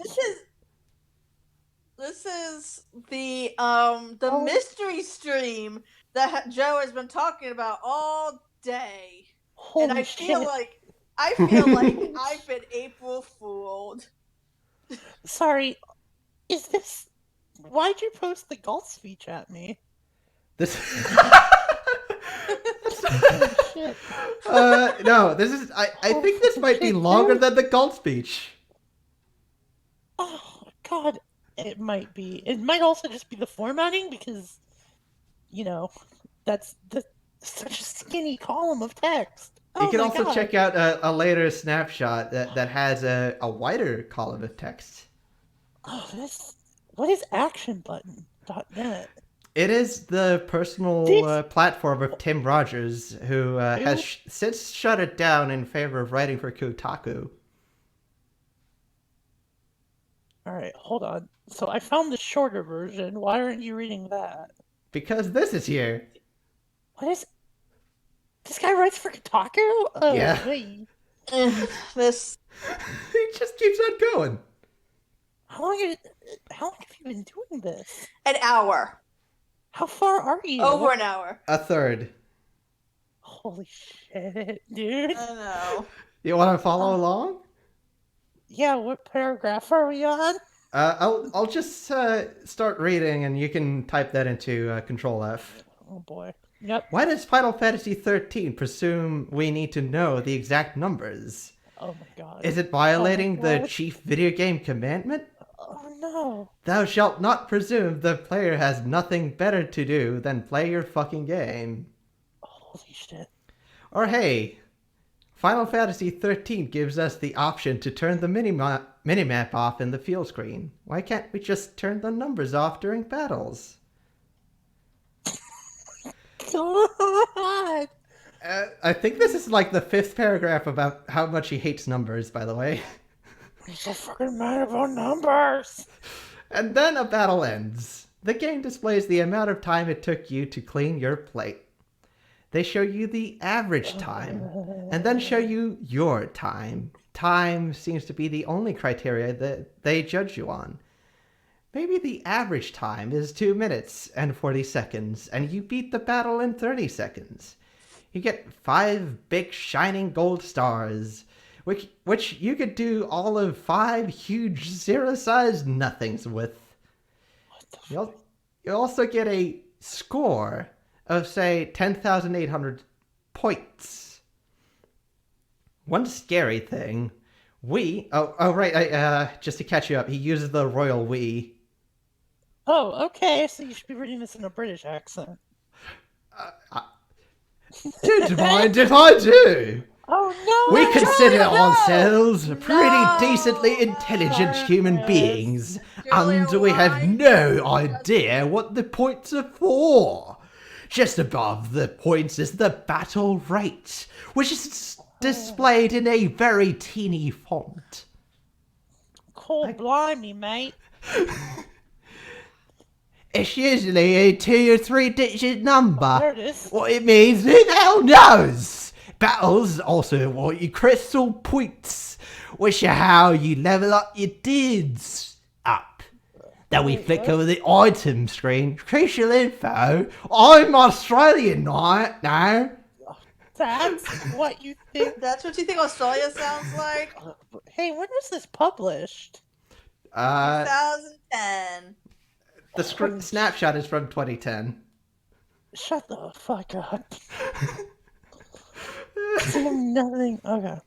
C: This is the
E: Oh.
C: mystery stream that Joe has been talking about all day.
E: Holy
C: And I
E: shit.
C: feel like I've been April Fooled.
E: Sorry, is this... Why'd you post the golf speech at me?
A: This.
E: Holy shit.
A: No, this is. I think this might be longer than the gold speech.
E: Oh, God. It might be. It might also just be the formatting because, that's such a skinny column of text.
A: You can
E: my
A: also
E: God.
A: check out a later snapshot that has a wider column of text.
E: Oh, what is actionbutton.net?
A: It is the personal
E: This-
A: platform of Tim Rogers, who has since shut it down in favor of writing for Kotaku.
E: Alright, hold on. So I found the shorter version. Why aren't you reading that?
A: Because this is here.
E: What is... This guy writes for Kotaku? Oh,
A: Yeah.
E: wait.
C: This
A: He just keeps on going.
E: How long have you been doing this?
C: an hour.
E: How far are you?
C: Over an hour.
A: A third.
E: Holy shit, dude.
C: I know.
A: You want to follow along?
E: Yeah, what paragraph are we on?
A: I'll just start reading, and you can type that into Control F.
E: Oh boy. Yep.
A: Why does Final Fantasy XIII presume we need to know the exact numbers?
E: Oh my god.
A: Is it violating the
E: God.
A: chief video game commandment?
E: Oh no.
A: Thou shalt not presume the player has nothing better to do than play your fucking game.
E: Holy shit.
A: Or hey, Final Fantasy XIII gives us the option to turn the minimap off in the field screen. Why can't we just turn the numbers off during battles?
E: God.
A: I think this is like the 5th paragraph about how much he hates numbers, by the way.
E: He's so fucking mad about numbers.
A: And then a battle ends. The game displays the amount of time it took you to clean your plate. They show you the average time, and then show you your time. Time seems to be the only criteria that they judge you on. Maybe the average time is 2 minutes and 40 seconds, and you beat the battle in 30 seconds. You get 5 big shining gold stars, which you could do all of 5 huge zero-sized nothings with. You also get a score of, say, 10,800 points. One scary thing, just to catch you up, he uses the royal we.
E: Oh, okay, so you should be reading this in a British accent.
A: Don't mind if I do.
E: Oh no!
A: We consider
C: no.
A: ourselves pretty
C: No.
A: decently intelligent human
E: Yes.
A: beings,
C: Julia,
A: and we have
C: why?
A: no idea what the points are for. Just above the points is the battle rate, which is displayed in a very teeny font.
E: Cool blimey, mate.
A: It's usually a 2 or 3 digit number.
E: There it is.
A: What it means, who the hell knows? Battles also award you crystal points, which are how you level up your dudes up. Then we flick over the item screen. Crucial info. I'm Australian now.
E: That's what you think.
C: That's what you think Australia sounds like?
E: Hey, when was this published?
C: 2010.
A: The snapshot is from 2010.
E: Shut the fuck up. Nothing. Okay.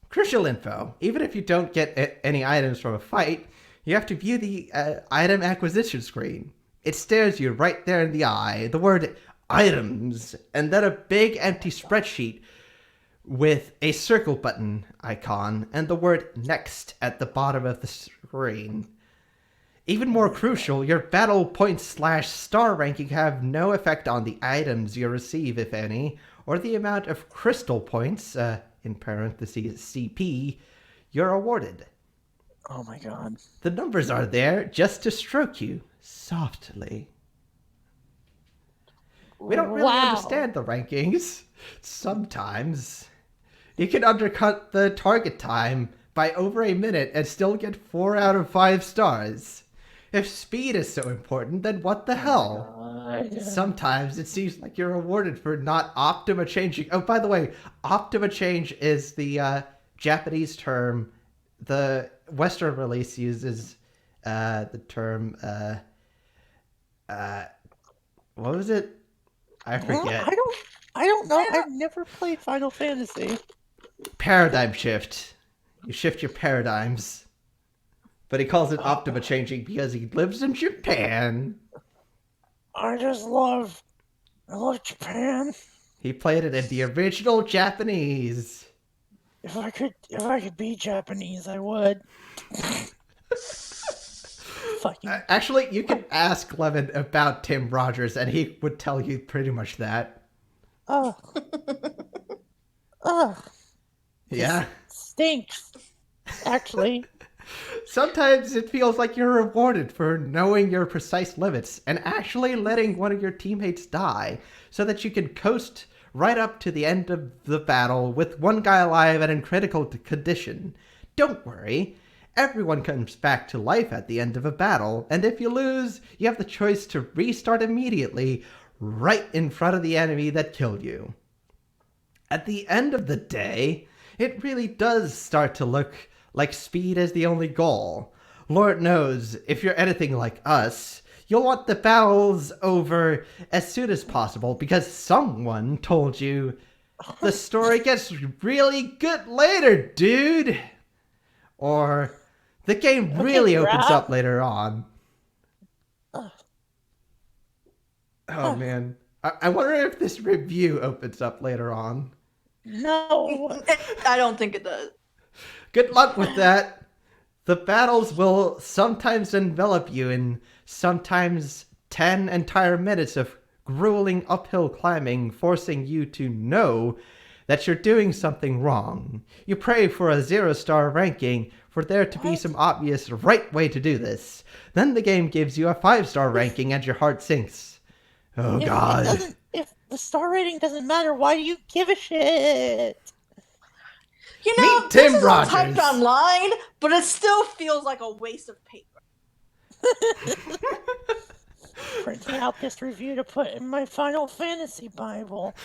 A: Crucial info. Even if you don't get any items from a fight, You have to view the item acquisition screen. It stares you right there in the eye. The word items, and then a big empty spreadsheet with a circle button icon and the word next at the bottom of the screen. Even more crucial, your battle points / star ranking have no effect on the items you receive, if any, or the amount of crystal points, in parentheses CP, you're awarded.
E: Oh my god.
A: The numbers are there just to stroke you softly. We don't really understand the rankings. Sometimes you can undercut the target time by over a minute and still get 4 out of 5 stars. If speed is so important, then what the hell? Sometimes it seems like you're rewarded for not Optima changing. Oh, by the way, Optima change is the Japanese term. The Western release uses the term. What was it? I forget.
E: I don't know. I've never played Final Fantasy.
A: Paradigm shift. You shift your paradigms. But he calls it Optima changing because he lives in Japan.
E: I love Japan.
A: He played it in the original Japanese.
E: If I could be Japanese, I would. Fucking.
A: Actually, you can ask Levin about Tim Rogers, and he would tell you pretty much that.
E: Oh.
A: Yeah.
E: Stinks. Actually.
A: Sometimes it feels like you're rewarded for knowing your precise limits and actually letting one of your teammates die so that you can coast right up to the end of the battle with one guy alive and in critical condition. Don't worry. Everyone comes back to life at the end of a battle, and if you lose, you have the choice to restart immediately right in front of the enemy that killed you. At the end of the day, it really does start to look like speed is the only goal. Lord knows, if you're anything like us, you'll want the battles over as soon as possible because someone told you the story gets really good later, dude. Or the game really opens up later on. Oh man. I wonder if this review opens up later on.
E: No.
C: I don't think it does.
A: Good luck with that. The battles will sometimes envelop you in sometimes 10 entire minutes of grueling uphill climbing, forcing you to know that you're doing something wrong. You pray for a 0-star ranking for there to be some obvious right way to do this. Then the game gives you a 5-star ranking and your heart sinks. Oh god.
E: If the star rating doesn't matter, why do you give a shit?
C: You know,
A: Meet Tim
C: this is all typed
A: Rogers.
C: online, but it still feels like a waste of paper.
E: Printing out this review to put in my Final Fantasy Bible.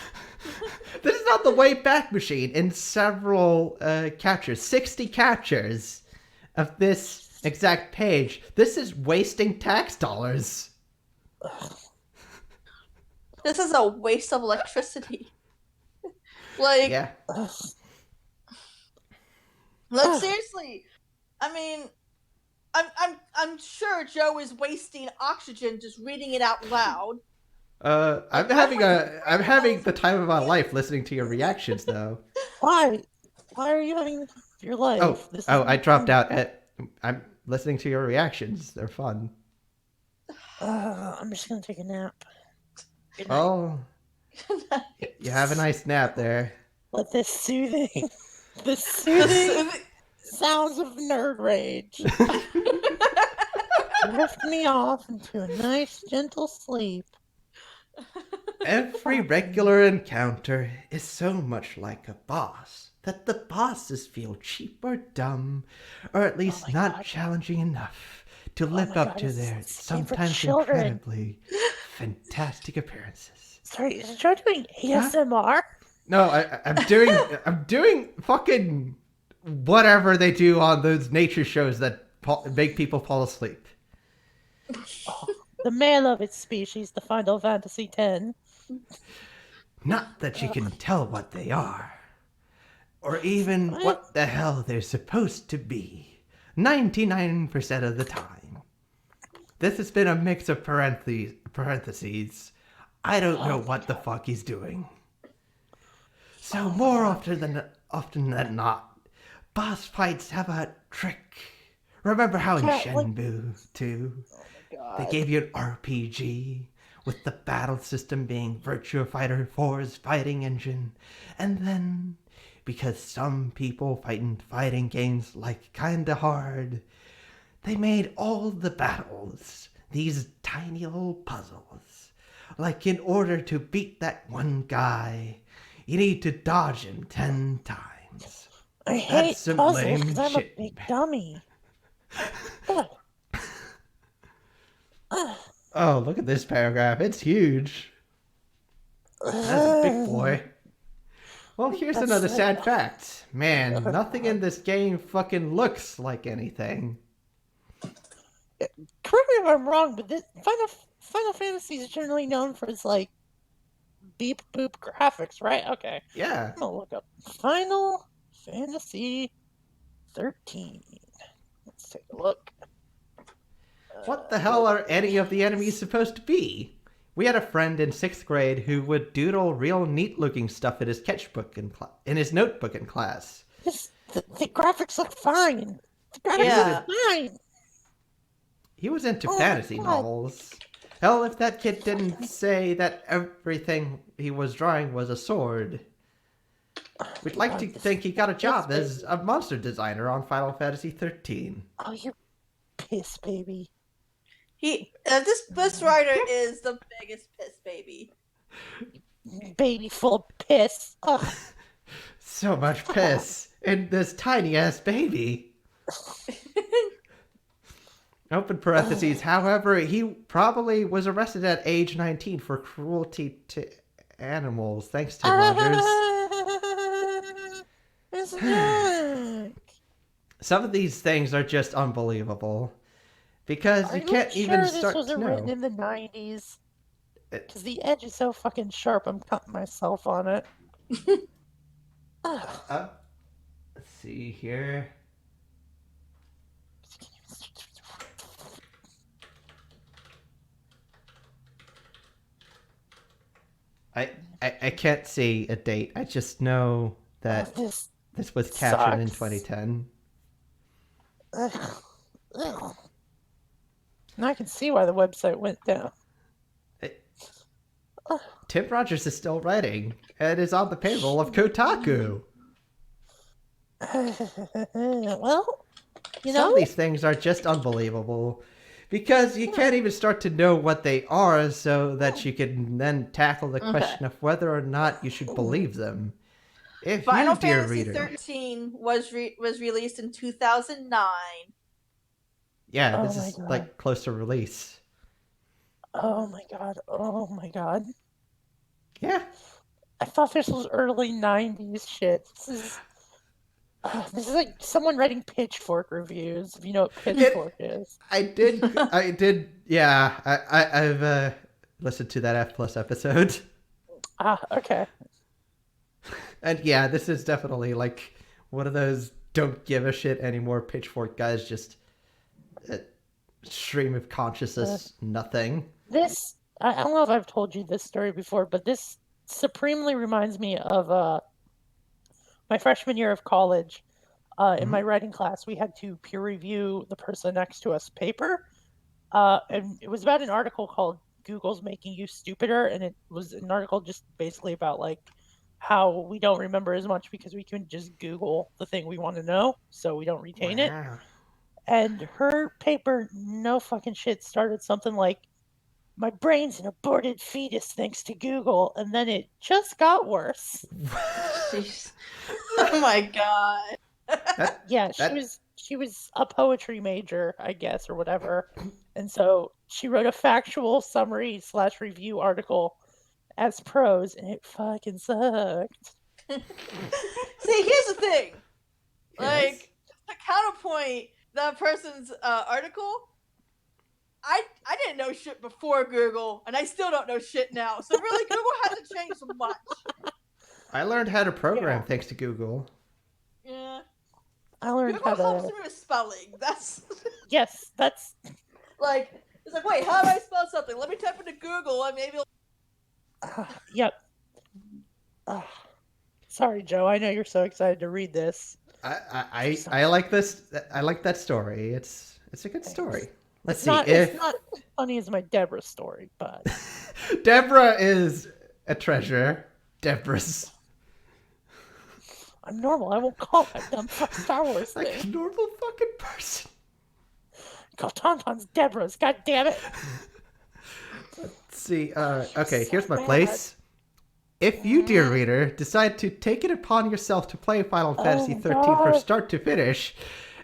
A: This is not the Wayback Machine in several captures. 60 captures of this exact page. This is wasting tax dollars.
C: This is a waste of electricity. Like,
A: Yeah.
C: like seriously. I mean, I'm sure Joe is wasting oxygen just reading it out loud.
A: I'm having the time of my life listening to your reactions though.
E: Why? Why are you having your life?
A: I dropped out I'm listening to your reactions. They're fun.
E: I'm just gonna take a nap.
A: Oh. You have a nice nap there.
E: Let this soothing
C: Soothing-
E: sounds of nerd rage lift me off into a nice, gentle sleep.
A: Every regular encounter is so much like a boss that the bosses feel cheap or dumb, or at least not challenging enough to live up to their sometimes incredibly fantastic appearances.
E: Sorry, is Joe doing ASMR?
A: No, I'm doing fucking whatever they do on those nature shows that make people fall asleep.
E: The male of its species, the Final Fantasy X.
A: Not that you can tell what they are, or even what the hell they're supposed to be. 99% of the time. This has been a mix of parentheses. I don't know what the fuck he's doing. So more often than not, boss fights have a trick. Remember how in Shenmue 2, they gave you an RPG with the battle system being Virtua Fighter 4's fighting engine, and then because some people fighting games like kinda hard, they made all the battles these tiny little puzzles. Like in order to beat that one guy, you need to dodge him 10 times.
E: I hate
A: some
E: puzzles
A: lame
E: because I'm a
A: shit,
E: big
A: man.
E: dummy.
A: Oh, look at this paragraph. It's huge. That's a big boy. Well, here's another sad fact. Man, nothing in this game fucking looks like anything.
E: Correct me if I'm wrong, but this Final Fantasy is generally known for its like beep boop graphics, right? Okay.
A: Yeah.
E: I'm gonna look up Final Fantasy 13. Let's take a look.
A: What the hell are any of the enemies supposed to be? We had a friend in 6th grade who would doodle real neat-looking stuff in his sketchbook in his notebook in class.
E: The graphics look fine. The graphics look fine.
A: He was into fantasy novels. Hell, if that kid didn't say that everything he was drawing was a sword. We'd like to think he got a job as a monster designer on Final Fantasy XIII.
E: Oh, you piss baby.
C: This writer is the biggest piss baby.
E: Baby full of piss. Ugh.
A: So much piss in this tiny ass baby. Open parentheses. However, he probably was arrested at age 19 for cruelty to animals. Thanks, Tim Rogers.
E: It's not.
A: Some of these things are just unbelievable. Because you can't even start
E: this
A: to
E: wasn't
A: know.
E: written in the 90s? Because the edge is so fucking sharp, I'm cutting myself on it.
A: Let's see here. I can't see a date. I just know that this was captioned in 2010.
E: Ugh. Now I can see why the website went down.
A: Tim Rogers is still writing and is on the payroll of Kotaku.
E: Well, you
A: Some
E: know,
A: of these things are just unbelievable. Because you can't even start to know what they are so that you can then tackle the question of whether or not you should believe them. If
C: Final
A: you, dear
C: Fantasy
A: reader...
C: XIII was released in 2009.
A: Yeah, this is like close to release.
E: Oh my god.
A: Yeah.
E: I thought this was early 90s shit. This is like someone writing Pitchfork reviews, if you know what Pitchfork is.
A: I did, yeah. I've listened to that F Plus episode.
E: Okay.
A: And yeah, this is definitely like one of those don't give a shit anymore Pitchfork guys, just stream of consciousness, nothing.
E: This, I don't know if I've told you this story before, but this supremely reminds me of my freshman year of college. In my writing class, we had to peer review the person next to us paper. And it was about an article called Google's Making You Stupider. And it was an article just basically about like how we don't remember as much because we can just Google the thing we want to know. So we don't retain it. And her paper, no fucking shit, started something like, "My brain's an aborted fetus thanks to Google," and then it just got worse.
C: Jeez. Oh my god.
E: She was a poetry major, I guess, or whatever, and so she wrote a factual summary / review article as prose, and it fucking sucked.
C: See, here's the thing. Like, to counterpoint that person's article, I didn't know shit before Google, and I still don't know shit now. So really, Google hasn't changed so much.
A: I learned how to program thanks to Google.
C: Yeah.
E: I learned
C: Google
E: how
C: helps
E: to.
C: me with spelling. That's
E: Yes, that's.
C: like, it's like, wait, how do I spell something? Let me type into Google and maybe
E: Yep. Sorry, Joe. I know you're so excited to read this.
A: I like this. I like that story. It's a good story. Let's see
E: It's
A: if
E: not as funny as my Deborah story, but
A: Deborah is a treasure. Deborah's
E: I'm normal. I won't call that dumb Star Wars
A: like
E: thing.
A: a normal fucking person.
E: Call Tauntaun's Deborah's. God damn it.
A: Let's see. Okay,
E: so
A: here's my
E: bad.
A: place. If you, dear reader, decide to take it upon yourself to play Final Fantasy
E: my
A: XIII
E: God.
A: from start to finish,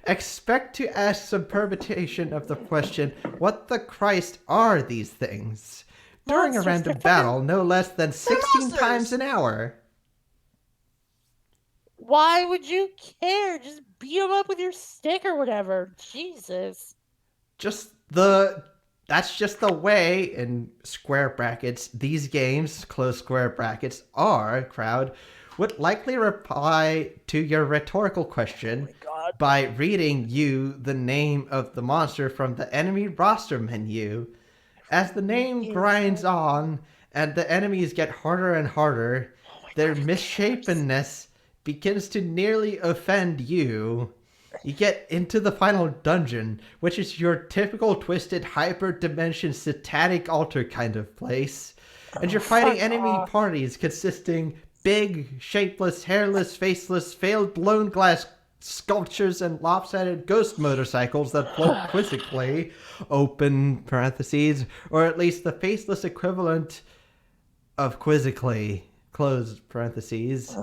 A: expect to ask some permutation of the question, what the Christ are these things? During a
E: Monsters,
A: random
E: they're
A: battle, no less than 16
C: monsters!
A: times an hour.
E: Why would you care? Just beat him up with your stick or whatever. Jesus.
A: That's just the way, in square brackets, these games, close square brackets, are, crowd, would likely reply to your rhetorical question
E: God.
A: by reading you the name of the monster from the enemy roster menu. As the name grinds on and the enemies get harder and harder, their misshapenness begins to nearly offend you. You get into the final dungeon, which is your typical twisted hyper-dimension satanic altar kind of place. And you're fighting enemy parties consisting big, shapeless, hairless, faceless, failed blown glass sculptures and lopsided ghost motorcycles that float quizzically, open parentheses, or at least the faceless equivalent of quizzically, close parentheses,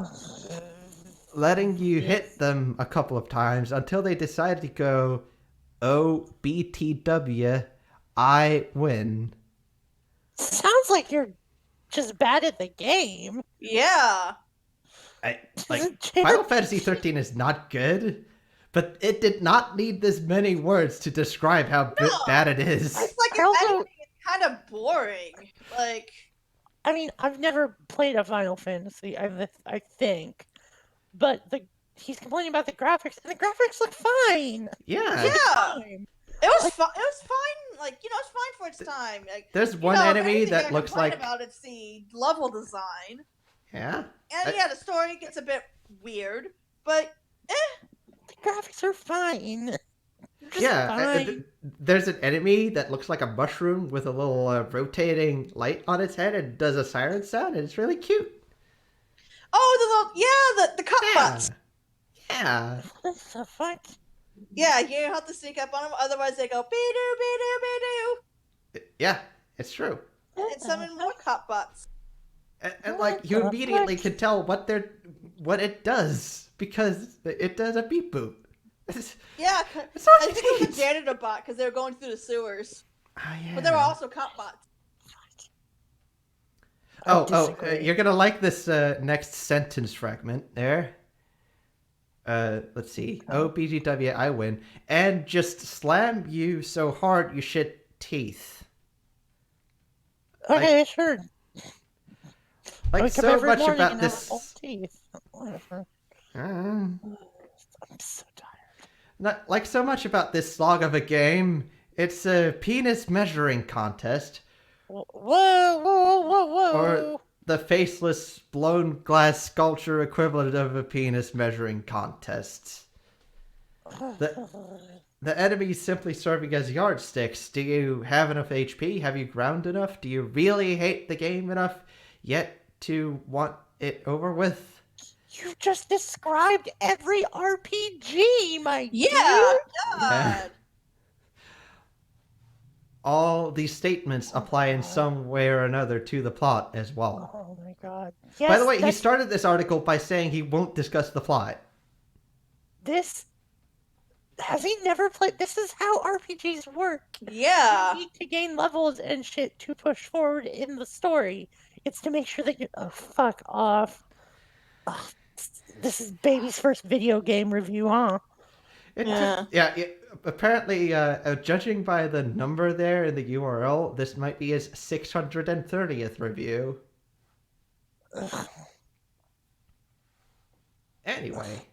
A: letting you hit them a couple of times until they decide to go, oh, BTW, I win.
E: Sounds like you're just bad at the game.
C: yeah.
A: Final Fantasy XIII is not good, but it did not need this many words to describe how bad it is.
C: It's like,
E: I
C: if
E: also-
C: anything, it's kind of boring. Like,
E: I mean, I've never played a Final Fantasy, I think. But he's complaining about the graphics, and the graphics look fine.
A: Yeah.
C: yeah.
E: Fine.
C: It was fine. It was fine. Like, it's fine for its time. Like,
A: There's one
C: if
A: enemy
C: anything
A: that
C: I
A: looks
C: complain
A: like...
C: about it's the level design.
A: Yeah.
C: And yeah, the story gets a bit weird, but
E: The graphics are fine. Just
A: Yeah,
E: fine.
A: there's an enemy that looks like a mushroom with a little rotating light on its head and does a siren sound, and it's really cute.
C: the cut butts.
A: Yeah.
E: What the fuck?
C: Yeah, you have to sneak up on them, otherwise they go be-doo, be-doo, be-doo.
A: Yeah, it's true.
C: And summon more cut butts.
A: And like, you immediately can tell what it does, because it does a beep boop.
C: Yeah,
A: It's all
C: I think it was
A: neat.
C: a janitor bot because they were going through the sewers.
A: Oh, yeah.
C: But there were also cut bots.
A: You're gonna like this next sentence fragment there. Let's see. Oh, BGW, I win. And just slam you so hard you shit teeth.
E: Okay, sure.
A: Like,
E: Wake up
A: so
E: every
A: much
E: morning
A: about
E: and have
A: this...
E: full teeth. Whatever.
A: I'm
E: so tired.
A: not like so much about this slog of a game. It's a penis measuring contest.
E: Whoa, whoa.
A: Or the faceless blown glass sculpture equivalent of a penis measuring contest. The enemies simply serving as yardsticks. Do you have enough HP? Have you ground enough? Do you really hate the game enough yet to want it over with?
E: You just described every RPG, my
C: Yeah,
E: dude.
C: God.
A: All these statements apply in some way or another to the plot as well.
E: Oh my god.
A: By the way, he started this article by saying he won't discuss the plot.
E: Has he never played? This is how RPGs work.
C: Yeah.
E: You need to gain levels and shit to push forward in the story. It's to make sure that you... Oh, fuck off. Ugh, this is baby's first video game review, huh?
A: Apparently, judging by the number there in the URL, this might be his 630th review.
E: Ugh.
A: Anyway,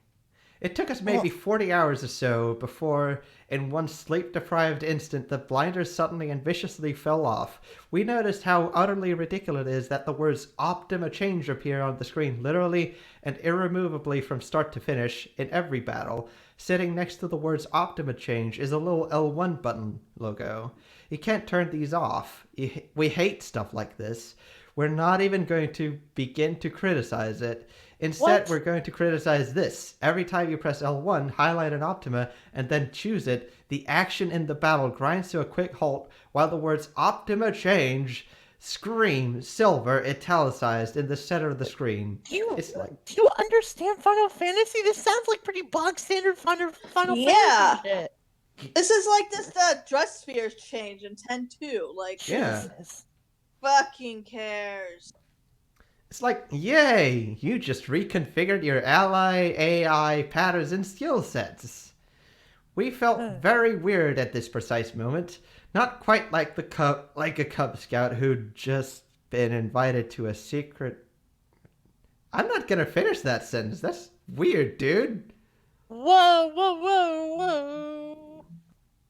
A: It took us maybe 40 hours or so before, in one sleep-deprived instant, the blinders suddenly and viciously fell off. We noticed how utterly ridiculous it is that the words Optima Change appear on the screen literally and irremovably from start to finish in every battle. Sitting next to the words Optima Change is a little L1 button logo. You can't turn these off. We hate stuff like this. We're not even going to begin to criticize it. Instead, we're going to criticize this. Every time you press L1, highlight an Optima, and then choose it, the action in the battle grinds to a quick halt while the words Optima Change scream silver italicized in the center of the screen.
E: Do you understand Final Fantasy? This sounds like pretty bog standard Final Fantasy shit.
C: This is like the dress spheres change in 10-2. Like,
E: Jesus.
C: Fucking cares.
A: It's like, yay, you just reconfigured your ally AI patterns and skill sets. We felt very weird at this precise moment. Not quite like a Cub Scout who'd just been invited to a secret... I'm not gonna finish that sentence. That's weird, dude.
E: Whoa.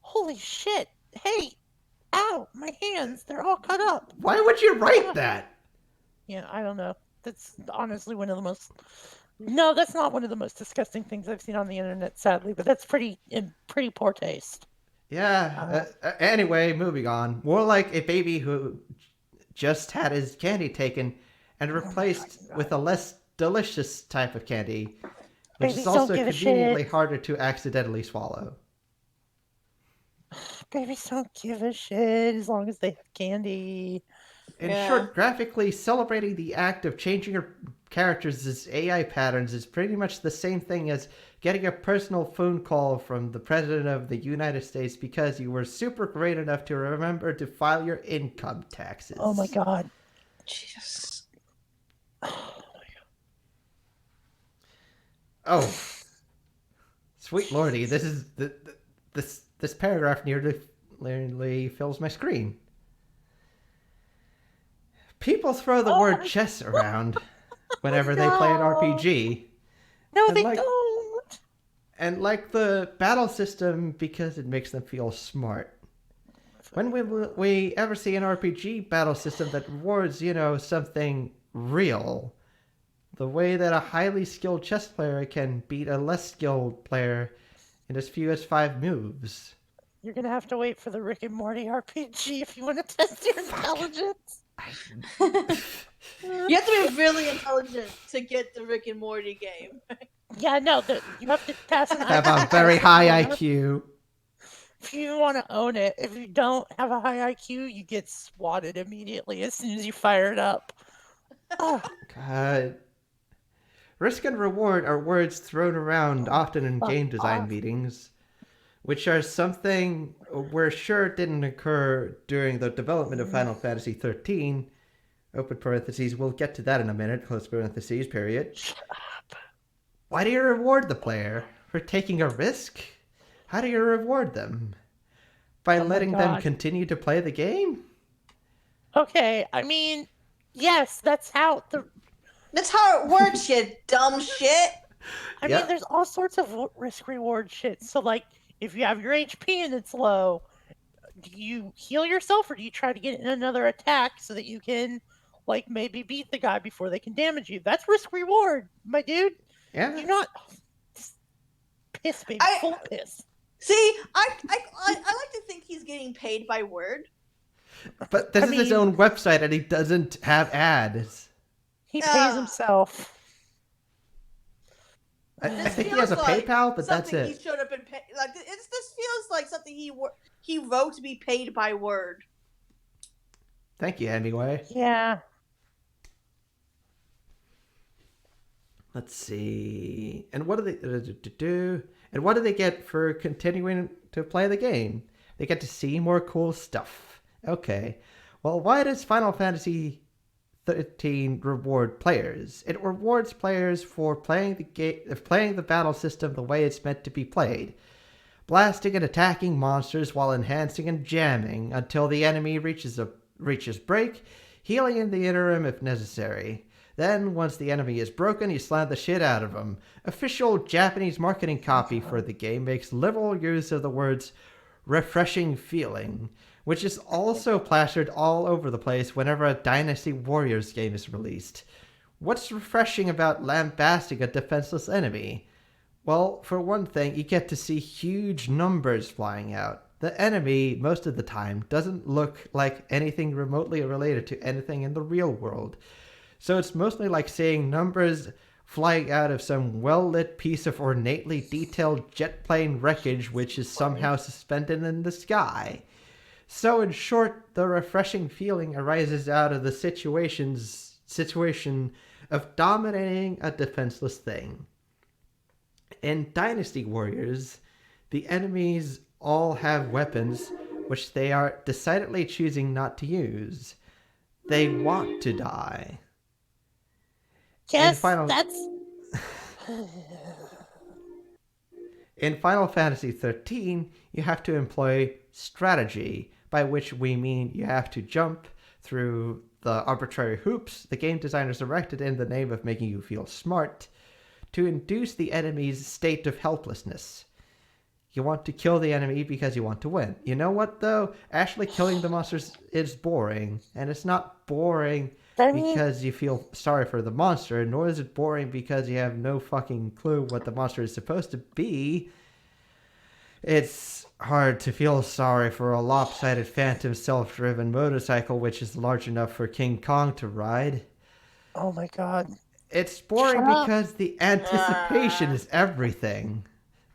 E: Holy shit. Hey, ow, my hands, they're all cut up.
A: Why would you write that?
E: Yeah, I don't know. That's honestly one of the most... No, that's not one of the most disgusting things I've seen on the internet, sadly, but that's in pretty poor taste.
A: Yeah, anyway, moving on. More like a baby who just had his candy taken and replaced with a less delicious type of candy, which is also conveniently harder to accidentally swallow.
E: Babies don't give a shit as long as they have candy.
A: In short, graphically, celebrating the act of changing your characters' AI patterns is pretty much the same thing as getting a personal phone call from the President of the United States because you were super great enough to remember to file your income taxes.
E: Oh my god.
C: Jesus.
A: Oh. Sweet lordy, this is... This paragraph nearly fills my screen. People throw the word chess around whenever they play an RPG.
E: No, they don't.
A: And like the battle system because it makes them feel smart. When will we ever see an RPG battle system that rewards, something real? The way that a highly skilled chess player can beat a less skilled player in as few as 5 moves.
E: You're gonna have to wait for the Rick and Morty RPG if you want to test your intelligence.
C: You have to be really intelligent to get the Rick and Morty game.
E: Yeah, no, you have to pass an
A: Have a very high IQ.
E: If you want to own it, if you don't have a high IQ, you get swatted immediately as soon as you fire it up. Oh.
A: God. Risk and reward are words thrown around often in game design meetings, which are something we're sure didn't occur during the development of Final Fantasy XIII. Open parentheses, we'll get to that in a minute, close parentheses, period.
E: Shut up.
A: Why do you reward the player? For taking a risk? How do you reward them? By letting them continue to play the game?
E: Okay, I mean, yes, that's how
C: it works, you dumb shit.
E: I mean, there's all sorts of risk-reward shit. So, like, if you have your HP and it's low, do you heal yourself or do you try to get in another attack so that you can, like, maybe beat the guy before they can damage you? That's risk-reward, my dude.
A: Yeah.
E: You're not... Piss, baby. Full piss.
C: See, I like to think he's getting paid by word.
A: But this is his own website and he doesn't have ads.
E: He pays himself.
A: I think he has a PayPal, but that's it.
C: He showed up and paid. Like this feels like something he wrote to be paid by word.
A: Thank you, Hemingway.
E: Yeah.
A: Let's see. And what do they do? And what do they get for continuing to play the game? They get to see more cool stuff. Okay. Well, why does Final Fantasy XIII reward players? It rewards players for playing the battle system the way it's meant to be played. Blasting and attacking monsters while enhancing and jamming until the enemy reaches break, healing in the interim if necessary. Then, once the enemy is broken, you slam the shit out of him. Official Japanese marketing copy for the game makes liberal use of the words refreshing feeling, which is also plastered all over the place whenever a Dynasty Warriors game is released. What's refreshing about lambasting a defenseless enemy? Well, for one thing, you get to see huge numbers flying out. The enemy, most of the time, doesn't look like anything remotely related to anything in the real world. So it's mostly like seeing numbers flying out of some well-lit piece of ornately detailed jet plane wreckage which is somehow suspended in the sky. So in short, the refreshing feeling arises out of the situation of dominating a defenseless thing. In Dynasty Warriors, the enemies all have weapons which they are decidedly choosing not to use. They want to die.
E: Yes,
A: In Final Fantasy XIII, you have to employ strategy, by which we mean you have to jump through the arbitrary hoops the game designers erected in the name of making you feel smart to induce the enemy's state of helplessness. You want to kill the enemy because you want to win. You know what, though? Actually killing the monsters is boring, and it's not boring because you feel sorry for the monster, nor is it boring because you have no fucking clue what the monster is supposed to be. It's hard to feel sorry for a lopsided phantom self-driven motorcycle which is large enough for King Kong to ride.
E: Oh my god.
A: It's boring because the anticipation is everything.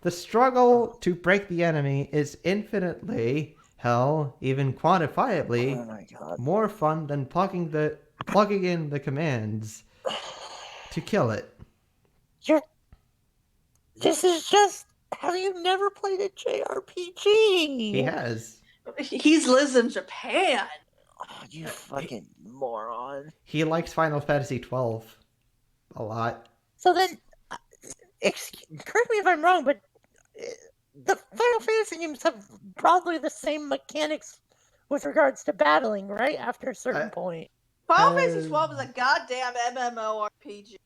A: The struggle to break the enemy is infinitely, hell, even quantifiably, more fun than plugging in the commands to kill it.
E: This is just... Have you never played a JRPG?
A: He has.
C: He's lived in Japan.
E: Oh, you fucking moron.
A: He likes Final Fantasy XII a lot.
E: So then, correct me if I'm wrong, but the Final Fantasy games have broadly the same mechanics with regards to battling, right? After a certain point.
C: Final Fantasy XII is a goddamn MMORPG.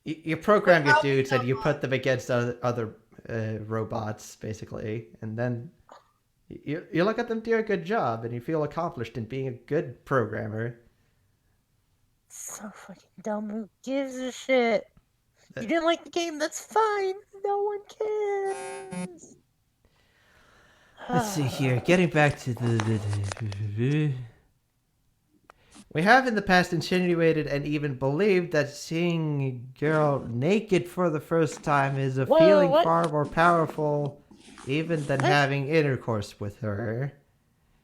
A: You program your dudes and you put them against other robots, basically, and then you look at them do a good job, and you feel accomplished in being a good programmer.
E: So fucking dumb. Who gives a shit? You didn't like the game, that's fine. No one cares.
A: Let's see here. Getting back to the... We have in the past insinuated and even believed that seeing a girl naked for the first time is a feeling far more powerful even than having intercourse with her.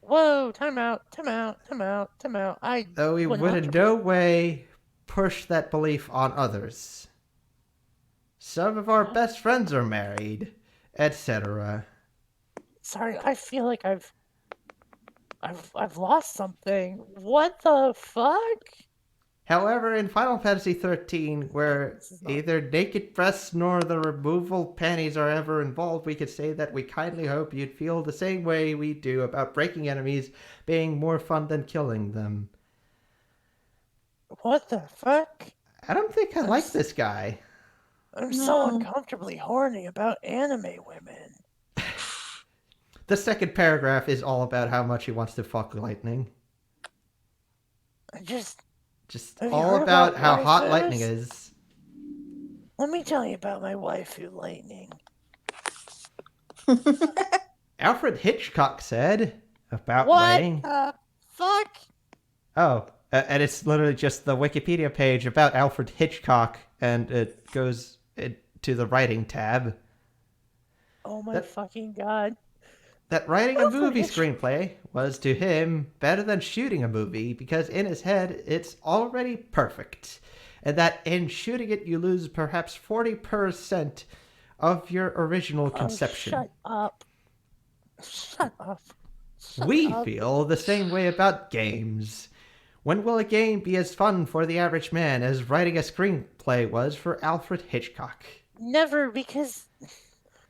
E: Whoa, time out.
A: Though we would in no way push that belief on others. Some of our best friends are married, etc.
E: Sorry, I feel like I've lost something. What the fuck?
A: However, in Final Fantasy XIII, where either naked breasts nor the removal panties are ever involved, we could say that we kindly hope you'd feel the same way we do about breaking enemies being more fun than killing them.
E: What the fuck?
A: I don't think I like this guy.
E: I'm so uncomfortably horny about anime women.
A: The second paragraph is all about how much he wants to fuck Lightning.
E: Just
A: all about how hot Lightning is.
E: Let me tell you about my waifu, Lightning.
A: Alfred Hitchcock said about
E: what
A: Lightning.
E: What the fuck?
A: Oh, and it's literally just the Wikipedia page about Alfred Hitchcock, and it goes to the writing tab.
E: Oh my fucking god.
A: That writing a movie screenplay was, to him, better than shooting a movie, because in his head, it's already perfect. And that in shooting it, you lose perhaps 40% of your original conception.
E: Shut up.
A: We feel the same way about games. When will a game be as fun for the average man as writing a screenplay was for Alfred Hitchcock?
E: Never, because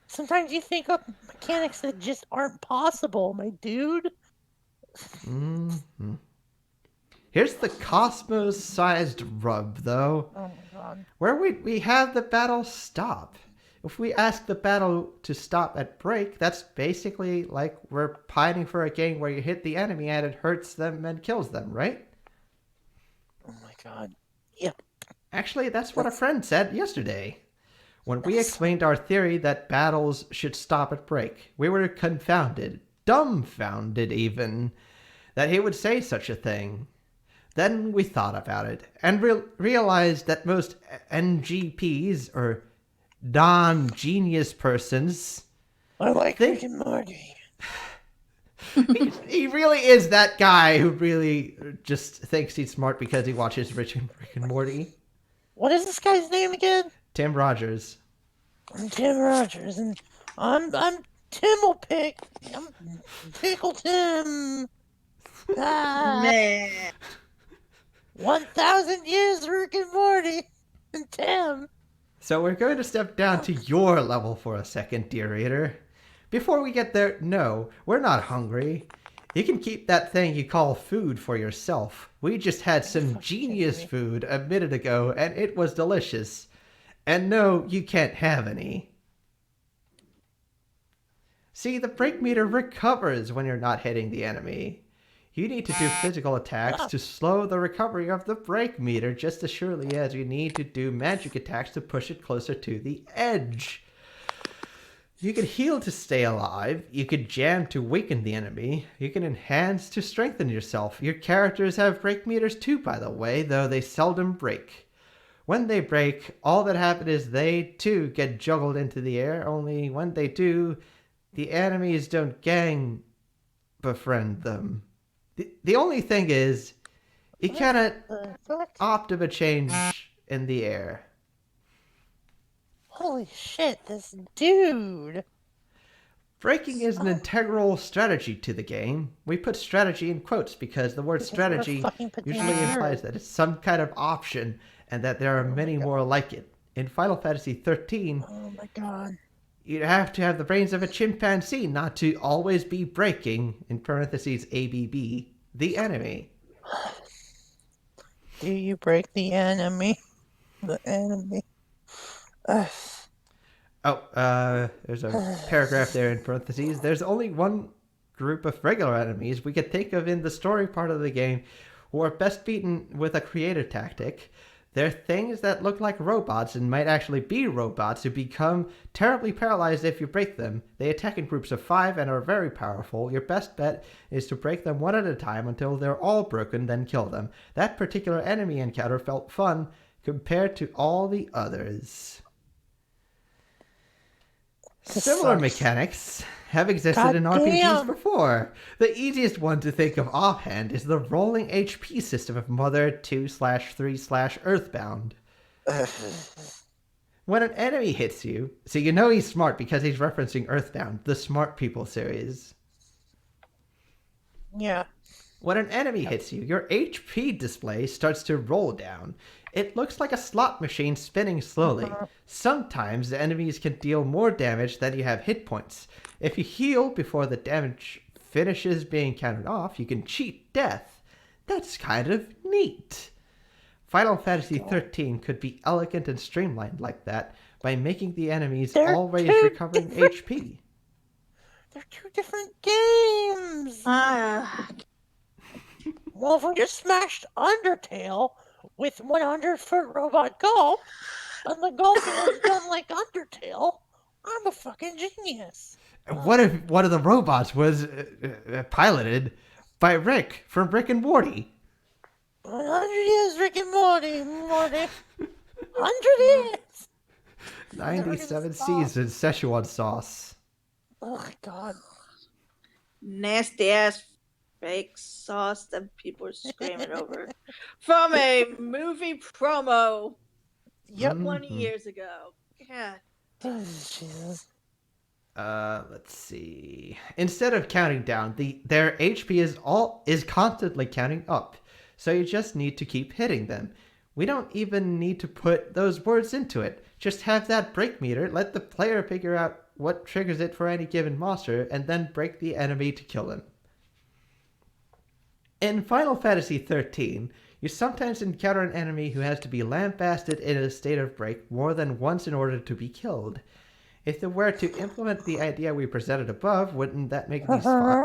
E: sometimes you think of mechanics that just aren't possible, my dude.
A: Mm-hmm. Here's the cosmos-sized rub, though.
E: Oh my god.
A: Where we have the battle stop. If we ask the battle to stop at break, that's basically like we're pining for a game where you hit the enemy and it hurts them and kills them, right?
E: Oh my god. Yep.
A: Actually, that's what a friend said yesterday. When we explained our theory that battles should stop at break, we were confounded, dumbfounded even, that he would say such a thing. Then we thought about it and realized that most NGPs, or non-genius persons,
E: I like Rick and Morty.
A: he really is that guy who really just thinks he's smart because he watches Rick and Morty.
E: What is this guy's name again?
A: Tim Rogers.
E: I'm Tim Rogers, and I'm Tim'll-Pick. I'm Pickle Tim. Ah,
C: Man.
E: 1,000 years Rick and Morty and Tim.
A: So we're going to step down to your level for a second, dear reader. Before we get there, no, we're not hungry. You can keep that thing you call food for yourself. We just had some genius food a minute ago, and it was delicious. And no, you can't have any. See, the break meter recovers when you're not hitting the enemy. You need to do physical attacks to slow the recovery of the break meter just as surely as you need to do magic attacks to push it closer to the edge. You can heal to stay alive, you can jam to weaken the enemy, you can enhance to strengthen yourself. Your characters have break meters too, by the way, though they seldom break. When they break, all that happens is they too get juggled into the air, only when they do, the enemies don't gang befriend them. The only thing is, you cannot opt of a change in the air.
E: Holy shit, this dude.
A: Breaking is an integral strategy to the game. We put strategy in quotes because the word strategy usually implies that it's some kind of option and that there are many more like it. In Final Fantasy XIII,
E: Oh my god.
A: you'd have to have the brains of a chimpanzee not to always be breaking, in parentheses ABB, the enemy.
E: Do you break the enemy? The enemy.
A: There's a paragraph there in parentheses. There's only one group of regular enemies we could think of in the story part of the game who are best beaten with a creative tactic. They're things that look like robots and might actually be robots who become terribly paralyzed if you break them. They attack in groups of 5 and are very powerful. Your best bet is to break them one at a time until they're all broken, then kill them. That particular enemy encounter felt fun compared to all the others. Similar mechanics have existed in RPGs before. The easiest one to think of offhand is the rolling HP system of Mother 2/3/Earthbound. When an enemy hits you, so you know he's smart because he's referencing Earthbound, the Smart People series.
E: Yeah.
A: When an enemy hits you, your HP display starts to roll down. It looks like a slot machine spinning slowly. Sometimes the enemies can deal more damage than you have hit points. If you heal before the damage finishes being counted off, you can cheat death. That's kind of neat. Final Fantasy XIII could be elegant and streamlined like that by making the enemies always recovering HP.
E: They're two different games. Well, if we just smashed Undertale with 100-foot robot golf, and the golf was done like Undertale, I'm a fucking genius.
A: What if one of the robots was piloted by Rick from Rick and Morty?
E: 100 years, Rick and Morty. 100 years.
A: 97 seasons, Szechuan sauce.
E: Oh, God.
C: Nasty ass fake sauce that people are screaming over from a movie promo 20 years ago. God.
E: Oh, Jesus.
A: Let's see. Instead of counting down, their HP is constantly counting up. So you just need to keep hitting them. We don't even need to put those words into it. Just have that break meter, let the player figure out what triggers it for any given monster, and then break the enemy to kill him. In Final Fantasy XIII, you sometimes encounter an enemy who has to be lambasted in a state of break more than once in order to be killed. If they were to implement the idea we presented above, wouldn't that make these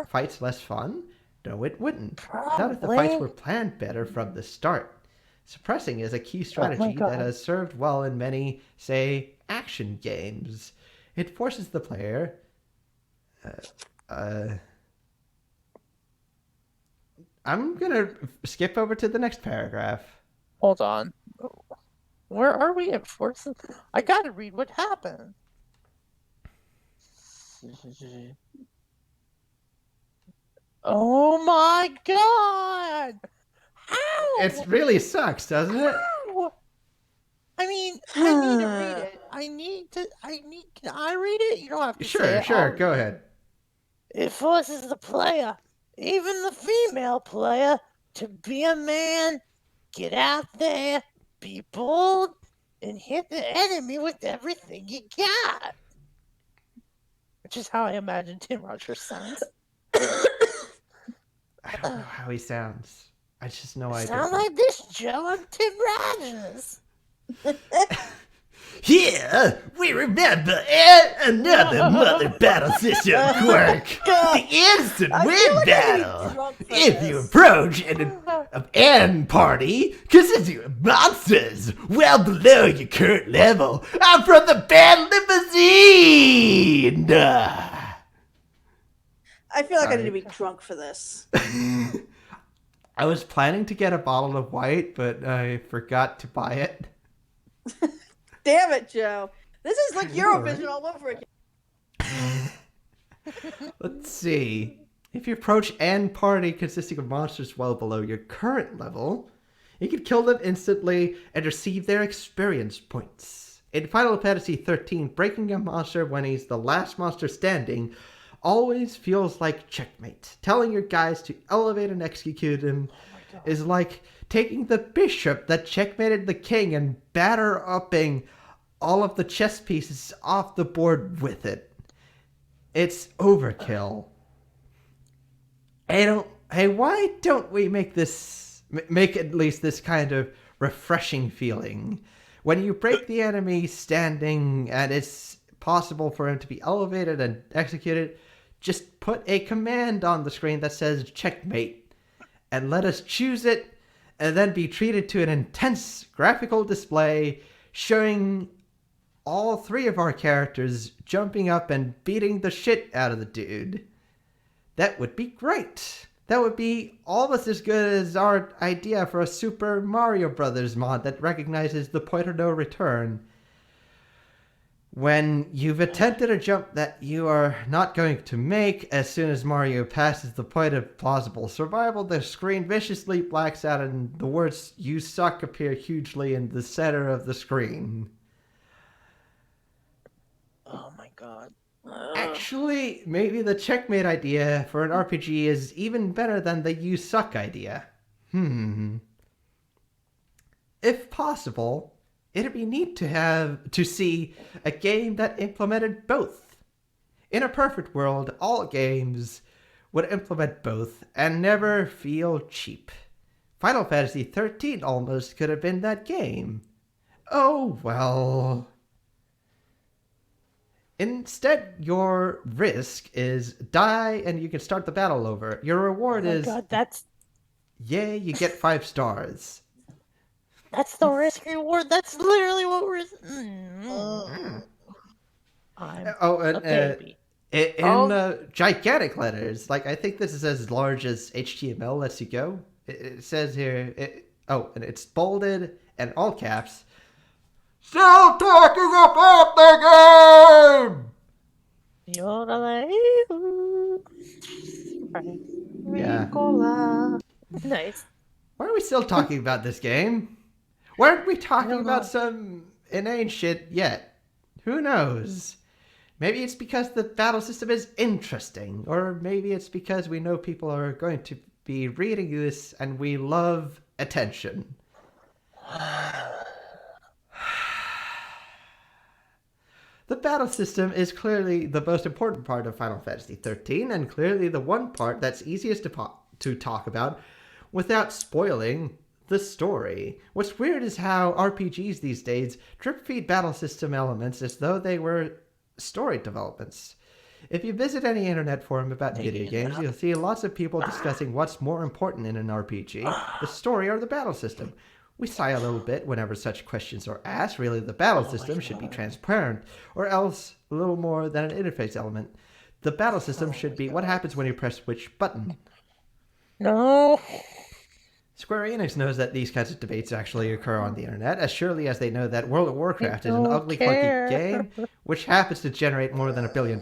A: fights less fun? No, it wouldn't. Not if the fights were planned better from the start. Suppressing is a key strategy that has served well in many, say, action games. It forces the player... I'm gonna skip over to the next paragraph.
E: Hold on. Where are we at forces? I gotta read what happened. Oh my god! How?
A: It really sucks, doesn't it?
E: How? I need to read it. Can I read it? You don't have to say it.
A: Sure, go ahead.
E: It forces the player, even the female player, to be a man, get out there, be bold, and hit the enemy with everything you got. Which is how I imagine Tim Rogers sounds.
A: I don't know how he sounds. I just know I
E: sound like this, Joe. I'm Tim Rogers.
A: Here, we remember yet another Mother Battle System quirk. The instant win battle. If you approach an party consisting of monsters well below your current level, I'm from the band Limousine.
C: I feel like I need to be drunk for this.
A: I was planning to get a bottle of white, but I forgot to buy it.
C: Damn it, Joe. This is like Eurovision all over again.
A: Let's see. If you approach an party consisting of monsters well below your current level, you can kill them instantly and receive their experience points. In Final Fantasy XIII, breaking a monster when he's the last monster standing always feels like checkmate. Telling your guys to elevate and execute him is like taking the bishop that checkmated the king and batter-upping all of the chess pieces off the board with it. It's overkill. Hey, why don't we make at least this kind of refreshing feeling? When you break the enemy standing and it's possible for him to be elevated and executed, just put a command on the screen that says checkmate and let us choose it and then be treated to an intense graphical display showing all three of our characters jumping up and beating the shit out of the dude. That would be great. That would be almost as good as our idea for a Super Mario Brothers mod that recognizes the point of no return. When you've attempted a jump that you are not going to make, as soon as Mario passes the point of plausible survival, the screen viciously blacks out and the words "you suck" appear hugely in the center of the screen.
E: Oh my god.
A: Actually, maybe the checkmate idea for an RPG is even better than the "you suck" idea. If possible, it'd be neat to see a game that implemented both. In a perfect world, all games would implement both and never feel cheap. Final Fantasy XIII almost could have been that game. Oh well. Instead, your risk is die and you can start the battle over. Your reward is...
E: Oh my god,
A: yay, you get 5 stars.
E: That's the risk reward. That's literally what we're... I'm a baby.
A: In gigantic letters. Like, I think this is as large as HTML lets you go. It says here... and it's bolded and all caps. Still talking about the game! Yeah.
E: Nice.
A: Why are we still talking about this game? Why aren't we talking about some inane shit yet? Who knows? Maybe it's because the battle system is interesting, or maybe it's because we know people are going to be reading this and we love attention. The battle system is clearly the most important part of Final Fantasy XIII, and clearly the one part that's easiest to talk about, without spoiling the story. What's weird is how RPGs these days drip feed battle system elements as though they were story developments. If you visit any internet forum about video games, you'll see lots of people discussing what's more important in an RPG, the story or the battle system. We sigh a little bit whenever such questions are asked. Really, the battle system should be transparent, or else a little more than an interface element. The battle system should be what happens when you press which button.
E: No.
A: Square Enix knows that these kinds of debates actually occur on the internet, as surely as they know that World of Warcraft is an ugly, clunky game, which happens to generate more than $1 billion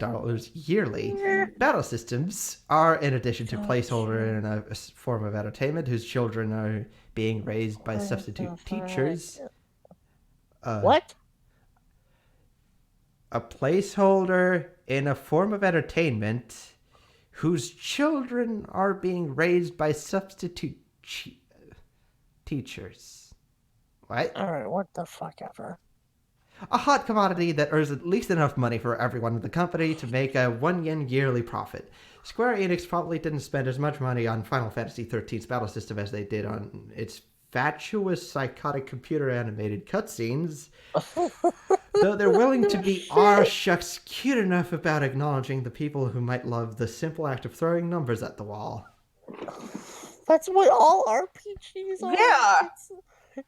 A: yearly. Battle systems are, in addition to placeholder in a form of entertainment, whose children are being raised by substitute teachers.
E: What?
A: A placeholder in a form of entertainment, whose children are being raised by substitute teachers. What?
E: Alright, what the fuck ever.
A: A hot commodity that earns at least enough money for everyone in the company to make a 1 yen yearly profit. Square Enix probably didn't spend as much money on Final Fantasy XIII's battle system as they did on its fatuous, psychotic computer-animated cutscenes, though they're willing to be shucks cute enough about acknowledging the people who might love the simple act of throwing numbers at the wall.
E: That's what all RPGs are.
C: Yeah.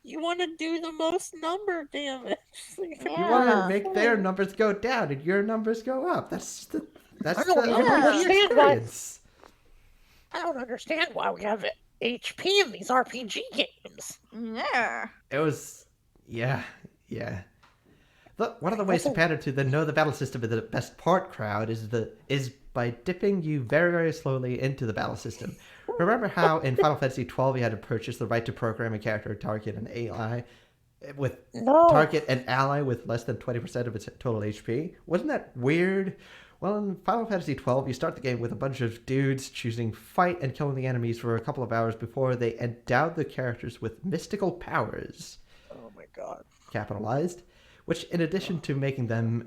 E: You want to do the most number damage.
A: You want to make their numbers go down and your numbers go up. That's the experience.
E: I don't understand why we have HP in these RPG games.
C: Yeah.
A: It was, yeah. One of the ways to pander to the know the battle system is the best part crowd is by dipping you very, very slowly into the battle system. Remember how in Final Fantasy XII you had to purchase the right to program a character target an ally with less than 20% of its total HP? Wasn't that weird? Well, in Final Fantasy XII, you start the game with a bunch of dudes choosing fight and killing the enemies for a couple of hours before they endowed the characters with mystical powers.
E: Oh my god.
A: Capitalized. Which, in addition to making them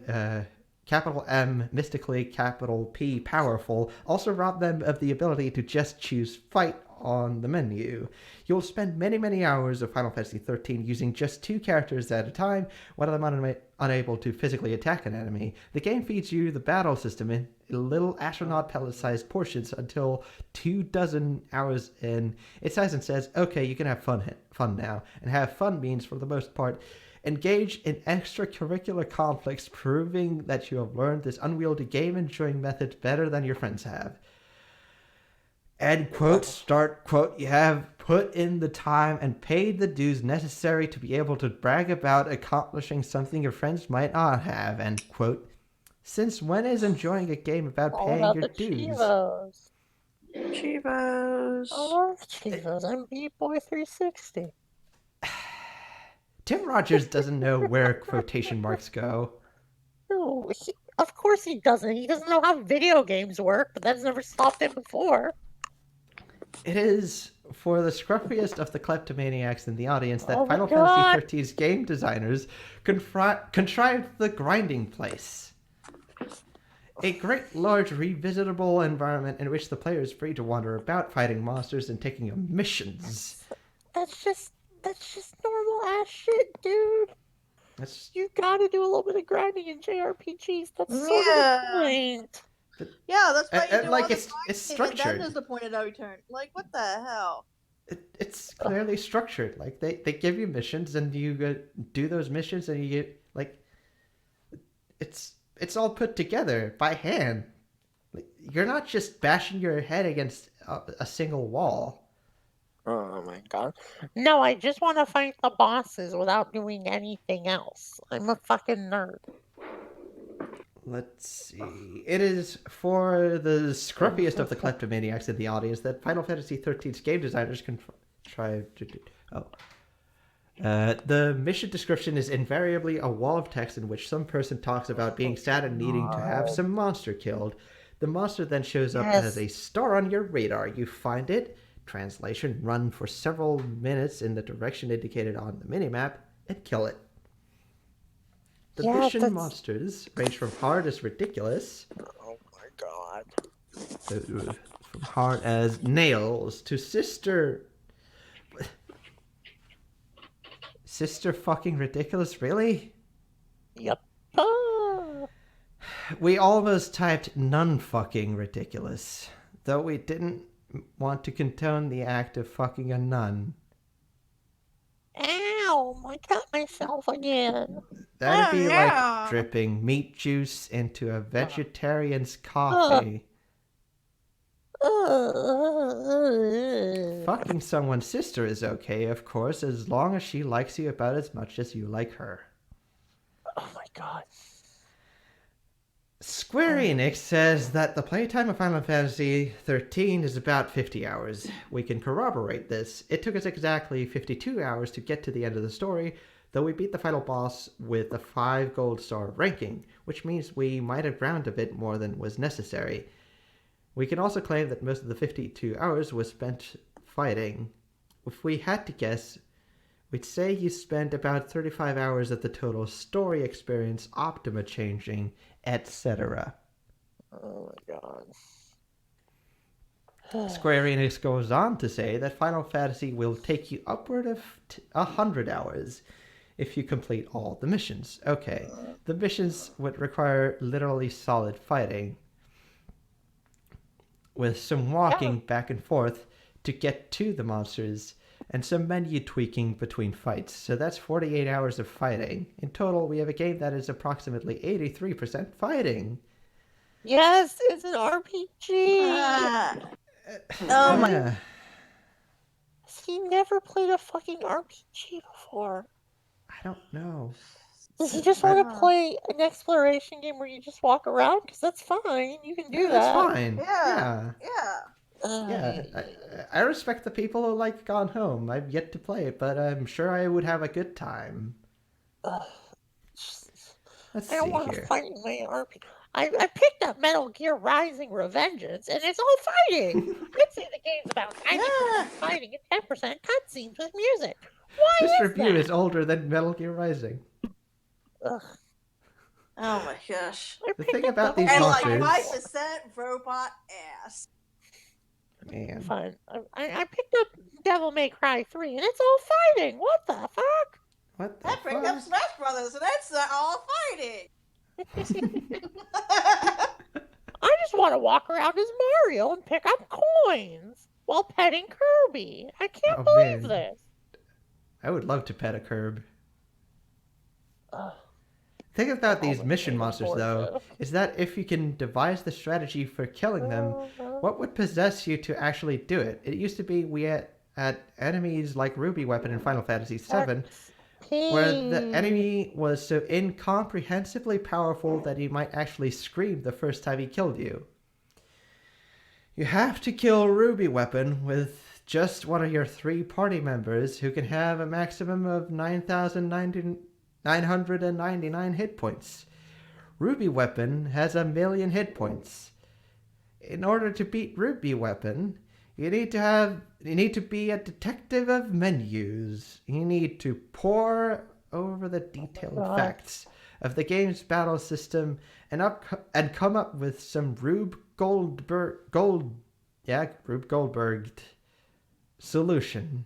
A: capital M, mystically capital P, powerful, also rob them of the ability to just choose fight on the menu. You'll spend many, many hours of Final Fantasy XIII using just 2 characters at a time, one of them unable to physically attack an enemy. The game feeds you the battle system in little astronaut pellet-sized portions until 24 hours in. It sighs and says, okay, you can have fun now. And have fun means, for the most part, engage in extracurricular conflicts, proving that you have learned this unwieldy game-enjoying method better than your friends have. End quote, start quote, you have put in the time and paid the dues necessary to be able to brag about accomplishing something your friends might not have, end quote. Since when is enjoying a game about paying your dues?
C: Chivos.
E: I love Chivos. I'm Beat Boy 360.
A: Tim Rogers doesn't know where quotation marks go.
E: No, of course he doesn't. He doesn't know how video games work, but that's never stopped him before.
A: It is for the scruffiest of the kleptomaniacs in the audience that Final Fantasy XIII's game designers contrived the grinding place. A great, large, revisitable environment in which the player is free to wander about, fighting monsters and taking on missions.
E: That's just normal ass shit, dude. You gotta do a little bit of grinding in JRPGs. That's sort of the point.
C: Yeah, that's why you do
A: like
C: all the
A: it's
C: grinding,
A: structured.
C: and then there's the point of no return. Like, what the hell?
A: It's clearly structured. Like they give you missions and you do those missions and you get like it's all put together by hand. Like, you're not just bashing your head against a single wall.
E: Oh my god. No, I just want to fight the bosses without doing anything else. I'm a fucking nerd.
A: Let's see. It is for the scruffiest of the kleptomaniacs in the audience that Final Fantasy XIII's game designers contrived to do. The mission description is invariably a wall of text in which some person talks about being sad and needing to have some monster killed. The monster then shows up as a star on your radar. You find it, translation, run for several minutes in the direction indicated on the minimap, and kill it. The mission monsters range from hard as ridiculous.
E: Oh my god.
A: From hard as nails to sister Sister fucking ridiculous, really?
E: Yep. Ah.
A: We almost typed nun fucking ridiculous, though we didn't want to condone the act of fucking a nun.
E: Ow! I cut myself again.
A: That'd
C: Oh,
A: be
C: no.
A: like dripping meat juice into a vegetarian's coffee. Fucking someone's sister is okay, of course, as long as she likes you about as much as you like her.
E: Oh my god.
A: Square Enix says that the playtime of Final Fantasy XIII is about 50 hours. We can corroborate this. It took us exactly 52 hours to get to the end of the story, though we beat the final boss with a 5 gold star ranking, which means we might have ground a bit more than was necessary. We can also claim that most of the 52 hours was spent fighting. If we had to guess, we'd say you spent about 35 hours of the total story experience, Optima changing, etc.
E: Oh my god.
A: Square Enix goes on to say that Final Fantasy will take you upward of 100 hours if you complete all the missions. Okay, the missions would require literally solid fighting, with some walking back and forth to get to the monsters, and some menu tweaking between fights. So that's 48 hours of fighting. In total, we have a game that is approximately 83% fighting.
E: Yes, it's an RPG.
C: Oh my.
A: Yeah.
E: He never played a fucking RPG before.
A: I don't know.
E: Does he just want to play an exploration game where you just walk around? Because that's fine. You can do
A: Yeah,
E: that.
A: that's fine.
C: Yeah.
A: I respect the people who like Gone Home. I've yet to play it, but I'm sure I would have a good time. Let's
E: I don't
A: see
E: want to
A: here.
E: fight in my RPG. I picked up Metal Gear Rising Revengeance, and it's all fighting. I'd say the game's about 90% fighting and 10% cutscenes with music. Why
A: This
E: is
A: review
E: that?
A: is older than Metal Gear Rising.
E: Ugh.
C: Oh my gosh.
E: I
A: The
E: picked
A: thing
E: up
A: about
E: the
A: these
C: And
E: whole
C: like
A: monsters-
C: 5% robot ass.
A: Man.
E: Fine. I picked up Devil May Cry 3, and it's all fighting. What the fuck?
A: What the
C: I picked up
A: fuck?
C: Smash Brothers, and that's all fighting.
E: I just want to walk around as Mario and pick up coins while petting Kirby. I can't
A: Oh,
E: believe
A: man.
E: this.
A: I would love to pet a curb.
E: Ugh.
A: Thing about
E: All
A: these
E: the
A: mission
E: things
A: monsters,
E: for
A: though, is that if you can devise the strategy for killing them, what would possess you to actually do it? It used to be we had enemies like Ruby Weapon in Final Fantasy VII, where the enemy was so incomprehensibly powerful that he might actually scream the first time he killed you. You have to kill Ruby Weapon with just one of your 3 party members who can have a maximum of 9,999 hit points. Ruby Weapon has 1,000,000 hit points. In order to beat Ruby Weapon, you need to be a detective of menus. You need to pore over the detailed facts of the game's battle system and come up with some Rube Goldberg solution.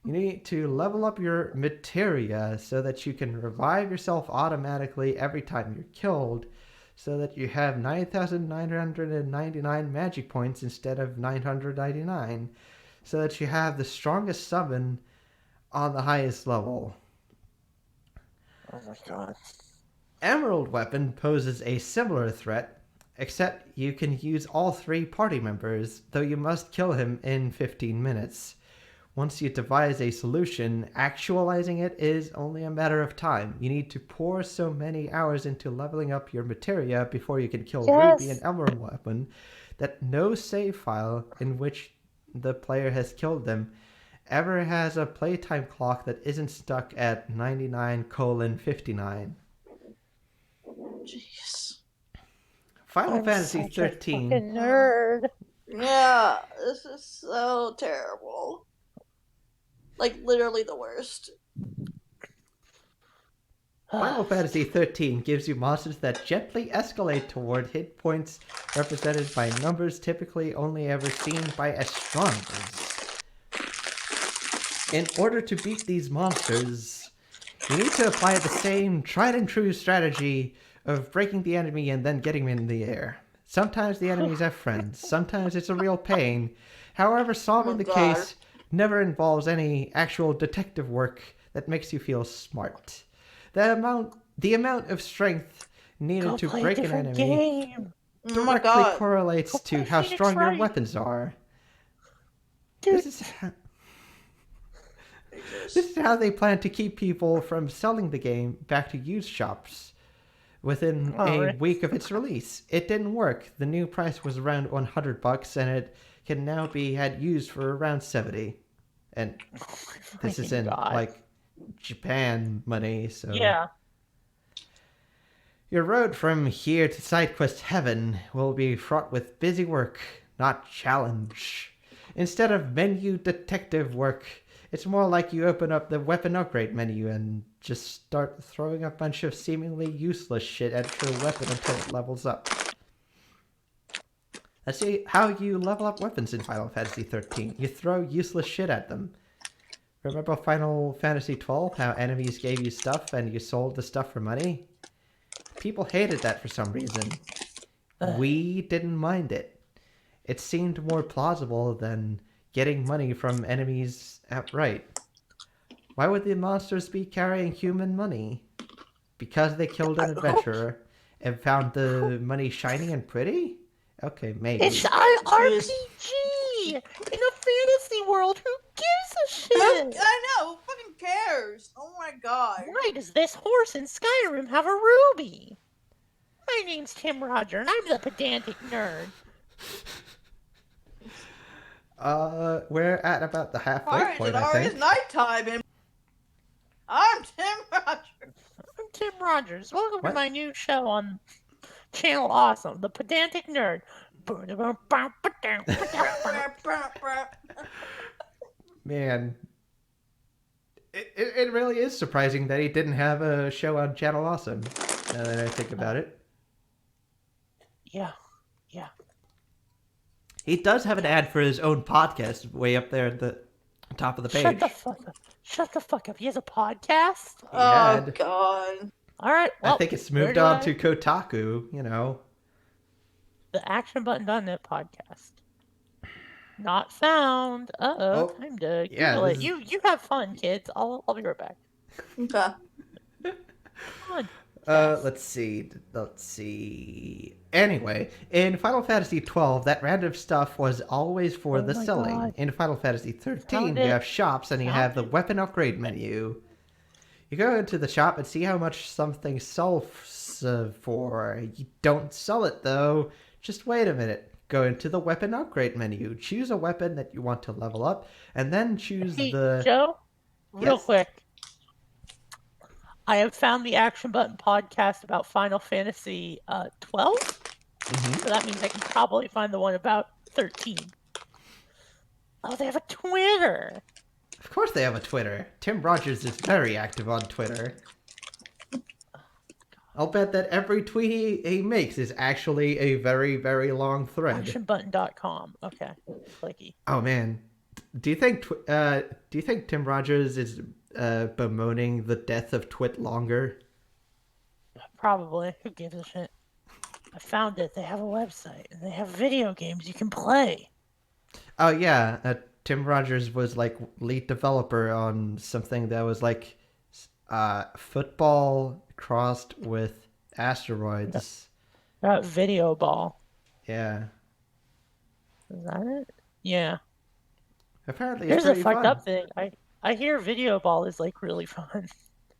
A: You need to level up your materia so that you can revive yourself automatically every time you're killed, so that you have 9,999 magic points instead of 999, so that you have the strongest summon on the highest level.
E: Oh my god.
A: Emerald Weapon poses a similar threat, except you can use all 3 party members, though you must kill him in 15 minutes. Once you devise a solution, actualizing it is only a matter of time. You need to pour so many hours into leveling up your materia before you can kill Ruby and Emerald Weapon that no save file in which the player has killed them ever has a playtime clock that isn't stuck at 99:59.
C: Jeez.
A: Final Fantasy
E: such a
A: XIII.
E: fucking nerd.
C: Yeah, this is so terrible. Like, literally the worst.
A: Final Fantasy XIII gives you monsters that gently escalate toward hit points represented by numbers typically only ever seen by astronomers. In order to beat these monsters, You need to apply the same tried and true strategy of breaking the enemy and then getting him in the air. Sometimes the enemies have friends, sometimes it's a real pain. However, solving the case never involves any actual detective work that makes you feel smart. The amount of strength needed to break an enemy
E: game.
A: directly correlates to how
E: Phoenix
A: strong your
E: Wright.
A: weapons are.
E: Dude.
A: This is how they plan to keep people from selling the game back to used shops within a week of its release. It didn't work. The new price was around $100 and it can now be had used for around 70. And this is in like Japan money, so
E: Yeah.
A: Your road from here to SideQuest Heaven will be fraught with busy work, not challenge. Instead of menu detective work, it's more like you open up the weapon upgrade menu and just start throwing a bunch of seemingly useless shit at your weapon until it levels up. Let's see how you level up weapons in Final Fantasy XIII. You throw useless shit at them. Remember Final Fantasy XII, how enemies gave you stuff and you sold the stuff for money? People hated that for some reason. We didn't mind it. It seemed more plausible than getting money from enemies outright. Why would the monsters be carrying human money? Because they killed an adventurer and found the money shiny and pretty? Okay, maybe.
E: It's an RPG! In a fantasy world, who gives a shit?
C: I know, who fucking cares? Oh my god.
E: Why does this horse in Skyrim have a ruby? My name's Tim Roger, and I'm the pedantic nerd.
A: We're at about the halfway point, I think.
C: It's nighttime, and I'm Tim Rogers.
E: I'm Tim Rogers. Welcome to my new show on Channel Awesome, the pedantic nerd.
A: Man, it really is surprising that he didn't have a show on Channel Awesome, now that I think about it.
E: Yeah.
A: He does have an ad for his own podcast way up there at the top of the page.
E: Shut the fuck up. Shut the fuck up. He has a podcast?
C: Oh, God.
E: All right, well,
A: I think it's moved on to Kotaku, you know.
E: The ActionButton.net podcast. Not found. Uh-oh. Time to Google it. You have fun, kids. I'll be right back.
C: Okay.
E: Fun.
A: Let's see. Anyway, in Final Fantasy XII, that random stuff was always for the selling.
E: God.
A: In Final Fantasy XIII, you have shops and you have the weapon upgrade menu. You go into the shop and see how much something sells for. You don't sell it, though. Just wait a minute. Go into the weapon upgrade menu. Choose a weapon that you want to level up, and then choose the...
E: Joe, real quick. I have found the Action Button podcast about Final Fantasy XII. Mm-hmm. So that means I can probably find the one about 13. Oh, they have a Twitter.
A: Of course they have a Twitter. Tim Rogers is very active on Twitter. I'll bet that every tweet he makes is actually a very, very long thread.
E: Actionbutton.com. Okay. Clicky.
A: Oh, man. Do you think Tim Rogers is bemoaning the death of Twit longer?
E: Probably. Who gives a shit? I found it. They have a website and they have video games you can play.
A: Oh yeah, Tim Rogers was like lead developer on something that was like football crossed with asteroids.
E: Video ball.
A: Yeah.
E: Is that it? Yeah.
A: Apparently,
E: it's
A: pretty
E: a fucked
A: fun.
E: up thing. I hear video ball is like really fun.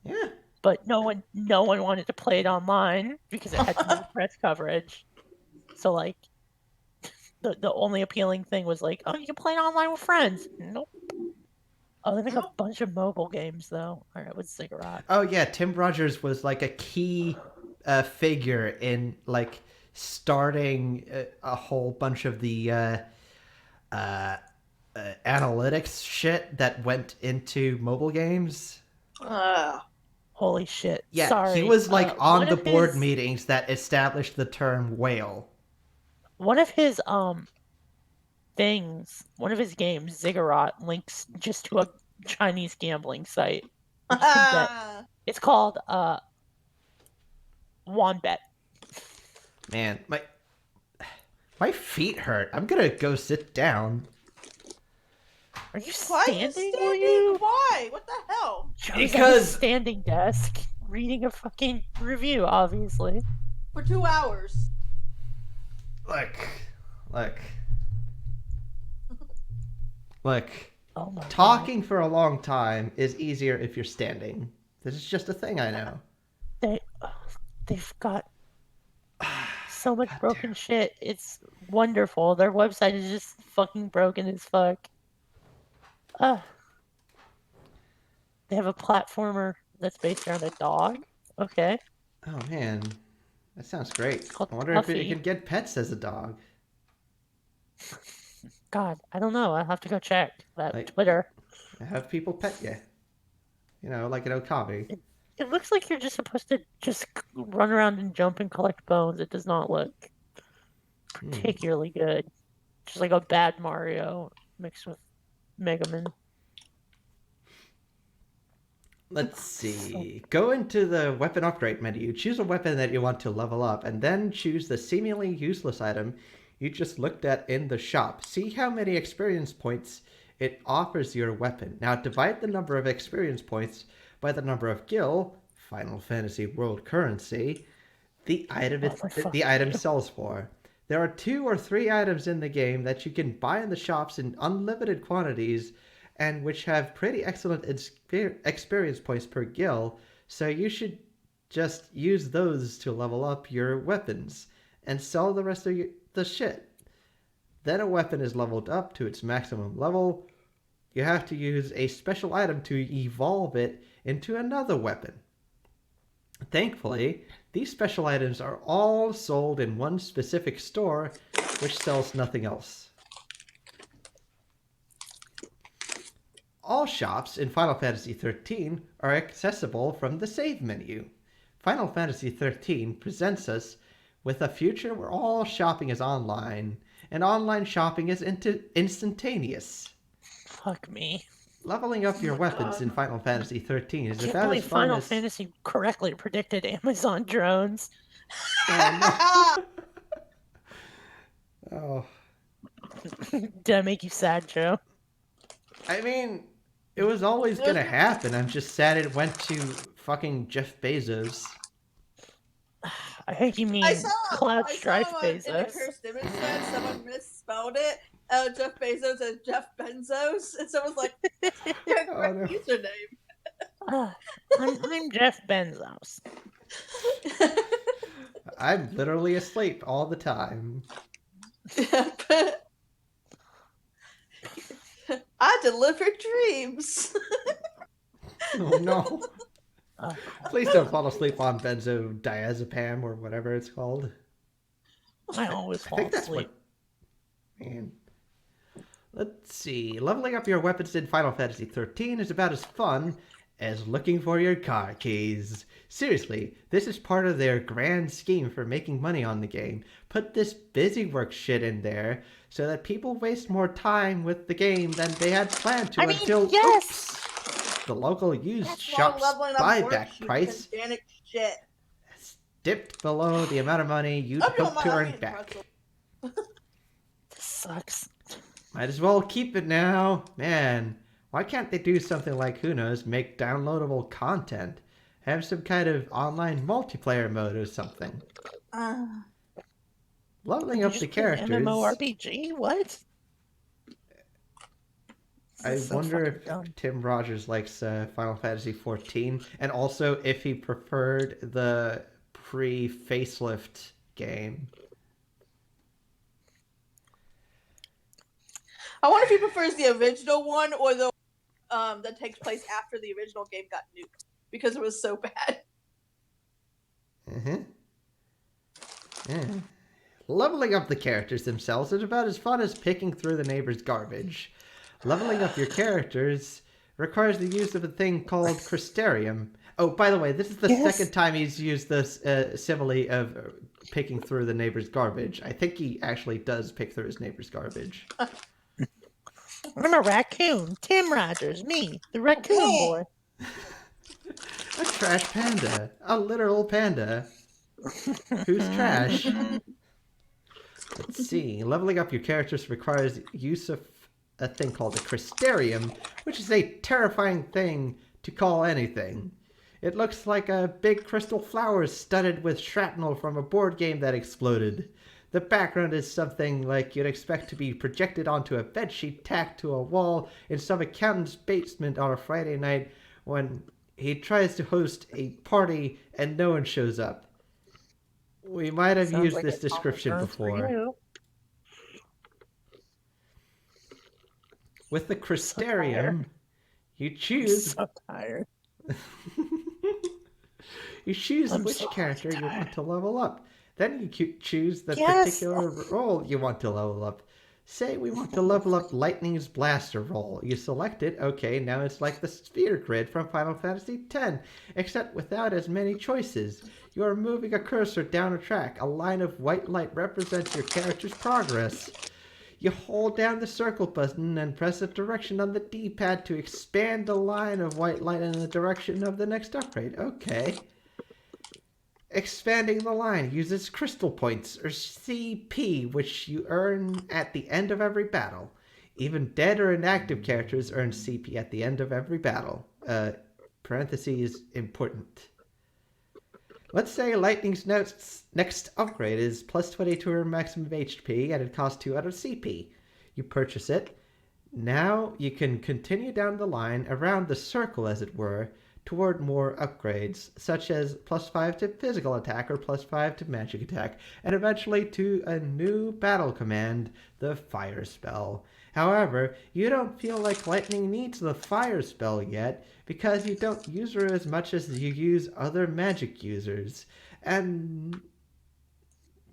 A: Yeah.
E: But no one wanted to play it online because it had no press coverage. So like, the only appealing thing was like, oh, you can play it online with friends. Nope. Oh, they make a bunch of mobile games though. All right, with Ziggurat.
A: Oh yeah, Tim Rogers was like a key figure in like starting a whole bunch of the analytics shit that went into mobile games.
E: Holy shit.
A: Yeah,
E: sorry.
A: He was like on the board
E: his...
A: meetings that established the term whale.
E: One of his things, one of his games, Ziggurat, links just to a Chinese gambling site. You can bet It's called Wombat.
A: Man, my feet hurt. I'm gonna go sit down.
E: Are you
C: Why are you
E: standing?
C: standing? Why? What the hell?
E: Joe's at his
A: Because-
E: standing desk reading a fucking review, obviously.
C: For 2 hours.
A: Look.
E: Oh my
A: Talking for a long time is easier if you're standing. This is just a thing I know.
E: God. They've got so much
A: God
E: broken
A: damn.
E: shit. It's wonderful. Their website is just fucking broken as fuck. They have a platformer that's based around a dog. Okay.
A: Oh man, that sounds great.
E: Called
A: I wonder if
E: Puffy.
A: you can get pets as a dog.
E: God, I don't know. I'll have to go check that
A: Like-
E: Twitter.
A: Have people pet you. You know, like an Okami.
E: It looks like you're just supposed to just run around and jump and collect bones. It does not look particularly good. Just like a bad Mario mixed with Mega Man.
A: Let's see. Go into the weapon upgrade menu, choose a weapon that you want to level up, and then choose the seemingly useless item you just looked at in the shop. See how many experience points it offers your weapon. Now divide the number of experience points by the number of gil, Final Fantasy World currency, the item sells for. There are 2 or 3 items in the game that you can buy in the shops in unlimited quantities and which have pretty excellent experience points per gil, so you should just use those to level up your weapons and sell the rest of the shit. Then a weapon is leveled up to its maximum level. You have to use a special item to evolve it into another weapon. Thankfully, these special items are all sold in one specific store, which sells nothing else. All shops in Final Fantasy XIII are accessible from the save menu. Final Fantasy XIII presents us with a future where all shopping is online, and online shopping is instantaneous.
E: Fuck me.
A: Leveling up your weapons in Final Fantasy XIII is
E: Can't
A: about
E: believe
A: as fun
E: Final
A: as...
E: Fantasy correctly predicted Amazon drones.
A: Oh.
E: Did I make you sad, Joe?
A: I mean, it was always gonna happen. I'm just sad it went to fucking Jeff Bezos.
E: I think you mean Cloud Strife
C: in the
E: Bezos.
C: cursed image thread, someone misspelled it. Jeff Bezos as Jeff Benzos, and someone's like, "That's not your correct username."
E: I'm Jeff Benzos.
A: I'm literally asleep all the time.
C: I deliver dreams.
A: Oh no. Please don't fall asleep on benzodiazepam or whatever it's called.
E: I always
A: I
E: fall
A: think that's
E: asleep.
A: what... Man. Let's see. Leveling up your weapons in Final Fantasy XIII is about as fun as looking for your car keys. Seriously, this is part of their grand scheme for making money on the game. Put this busy work shit in there so that people waste more time with the game than they had planned to until oops, the local used shop's buyback price
C: Shit.
A: dipped below the amount of money you'd hope to earn back.
E: This sucks.
A: Might as well keep it now. Man, why can't they do something like, who knows, make downloadable content? Have some kind of online multiplayer mode or something. Leveling up the characters.
E: MMORPG? What?
A: I wonder if Tim Rogers likes Final Fantasy XIV, and also if he preferred the pre-facelift game.
C: I wonder if he prefers the original one or the that takes place after the original game got nuked because it was so bad.
A: Yeah. Leveling up the characters themselves is about as fun as picking through the neighbor's garbage. Leveling up your characters requires the use of a thing called Crystarium. Oh, by the way, this is the second time he's used this simile of picking through the neighbor's garbage. I think he actually does pick through his neighbor's garbage.
E: I'm a raccoon. Tim Rogers, me, the raccoon boy.
A: A trash panda. A literal panda. Who's trash? Let's see. Leveling up your characters requires use of a thing called a Crystarium, which is a terrifying thing to call anything. It looks like a big crystal flower studded with shrapnel from a board game that exploded. The background is something like you'd expect to be projected onto a bedsheet tacked to a wall in some accountant's basement on a Friday night when he tries to host a party and no one shows up. We might have
E: Sounds
A: used
E: like
A: this
E: a Tom
A: description
E: Burns for
A: before.
E: you.
A: With the
E: tired.
A: Crystarium, you
E: I'm
A: choose
E: so tired.
A: you choose
E: I'm
A: which
E: so
A: character you
E: tired.
A: want to level up. Then you choose the
E: Yes!
A: particular role you want to level up. Say we want to level up Lightning's Blaster role. You select it. Okay, now it's like the sphere grid from Final Fantasy X, except without as many choices. You are moving a cursor down a track. A line of white light represents your character's progress. You hold down the circle button and press a direction on the D-pad to expand the line of white light in the direction of the next upgrade. Okay. Expanding the line uses crystal points, or CP, which you earn at the end of every battle. Even dead or inactive characters earn CP at the end of every battle. Parentheses important. Let's say Lightning's next upgrade is plus 20 to her maximum HP and it costs 200 CP. You purchase it. Now you can continue down the line around the circle, as it were, toward more upgrades, such as plus 5 to physical attack or plus 5 to magic attack, and eventually to a new battle command, the Fire Spell. However, you don't feel like Lightning needs the Fire Spell yet, because you don't use her as much as you use other magic users. And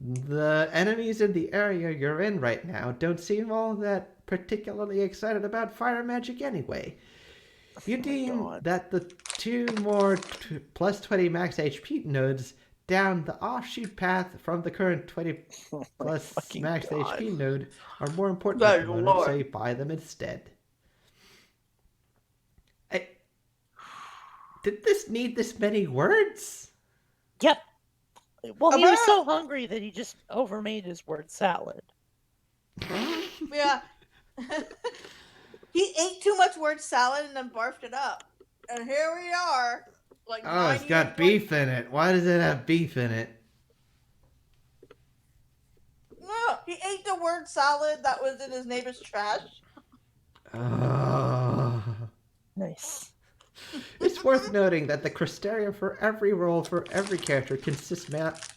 A: the enemies in the area you're in right now don't seem all that particularly excited about fire magic anyway. You deem that the two more plus 20 max HP nodes down the offshoot path from the current 20 plus max HP node are more important at the moment, so you buy them instead. Did this need this many words?
E: Yep. Well, he was so hungry that he just overmade his word salad.
C: Yeah. He ate too much word salad and then barfed it up. And here we are. Like,
A: oh, it's got beef in it. Why does it have beef in it?
C: No, he ate the word salad that was in his neighbor's trash.
A: Oh.
E: Nice.
A: It's worth noting that the Crystarium for every role for every character consists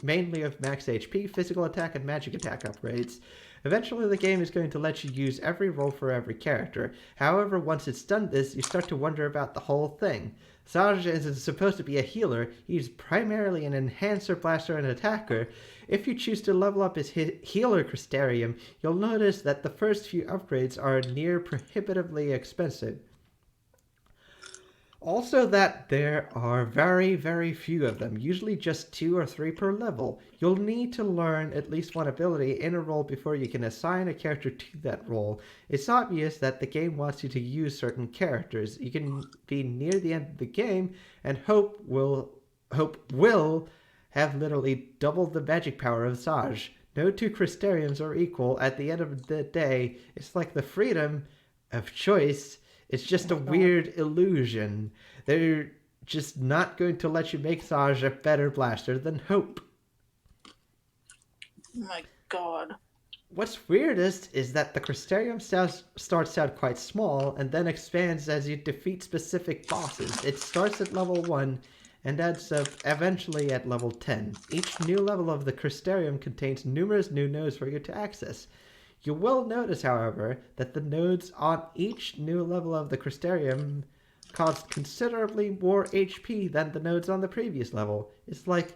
A: mainly of max HP, physical attack, and magic attack upgrades. Eventually, the game is going to let you use every role for every character. However, once it's done this, you start to wonder about the whole thing. Saj isn't supposed to be a healer. He's primarily an enhancer, blaster, and attacker. If you choose to level up his healer Crystarium, you'll notice that the first few upgrades are near prohibitively expensive. Also that there are very, very few of them, usually just 2 or 3 per level. You'll need to learn at least one ability in a role before you can assign a character to that role. It's obvious that the game wants you to use certain characters. You can be near the end of the game and Hope will have literally doubled the magic power of Saj. No two Crystariums are equal. At the end of the day, it's like the freedom of choice. It's just a weird illusion. They're just not going to let you make Saj a better blaster than Hope.
C: Oh my god.
A: What's weirdest is that the Crystarium starts out quite small and then expands as you defeat specific bosses. It starts at level 1 and adds up eventually at level 10. Each new level of the Crystarium contains numerous new nodes for you to access. You will notice, however, that the nodes on each new level of the Crystarium cost considerably more HP than the nodes on the previous level. It's like,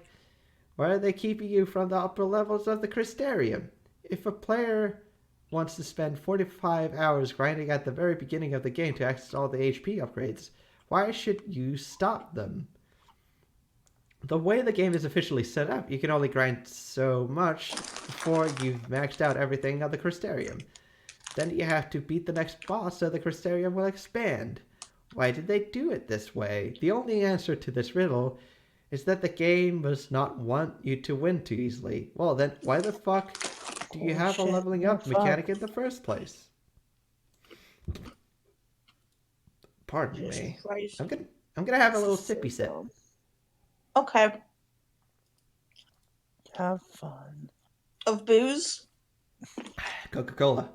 A: why are they keeping you from the upper levels of the Crystarium? If a player wants to spend 45 hours grinding at the very beginning of the game to access all the HP upgrades, why should you stop them? The way the game is officially set up, you can only grind so much before you've maxed out everything on the Crystarium. Then you have to beat the next boss so the Crystarium will expand. Why did they do it this way? The only answer to this riddle is that the game does not want you to win too easily. Well, then why the fuck do you have a leveling up mechanic in the first place? Pardon me.
C: Christ.
A: I'm gonna have a little sippy sip.
C: Okay.
E: Have fun.
C: Of booze?
A: Coca-Cola.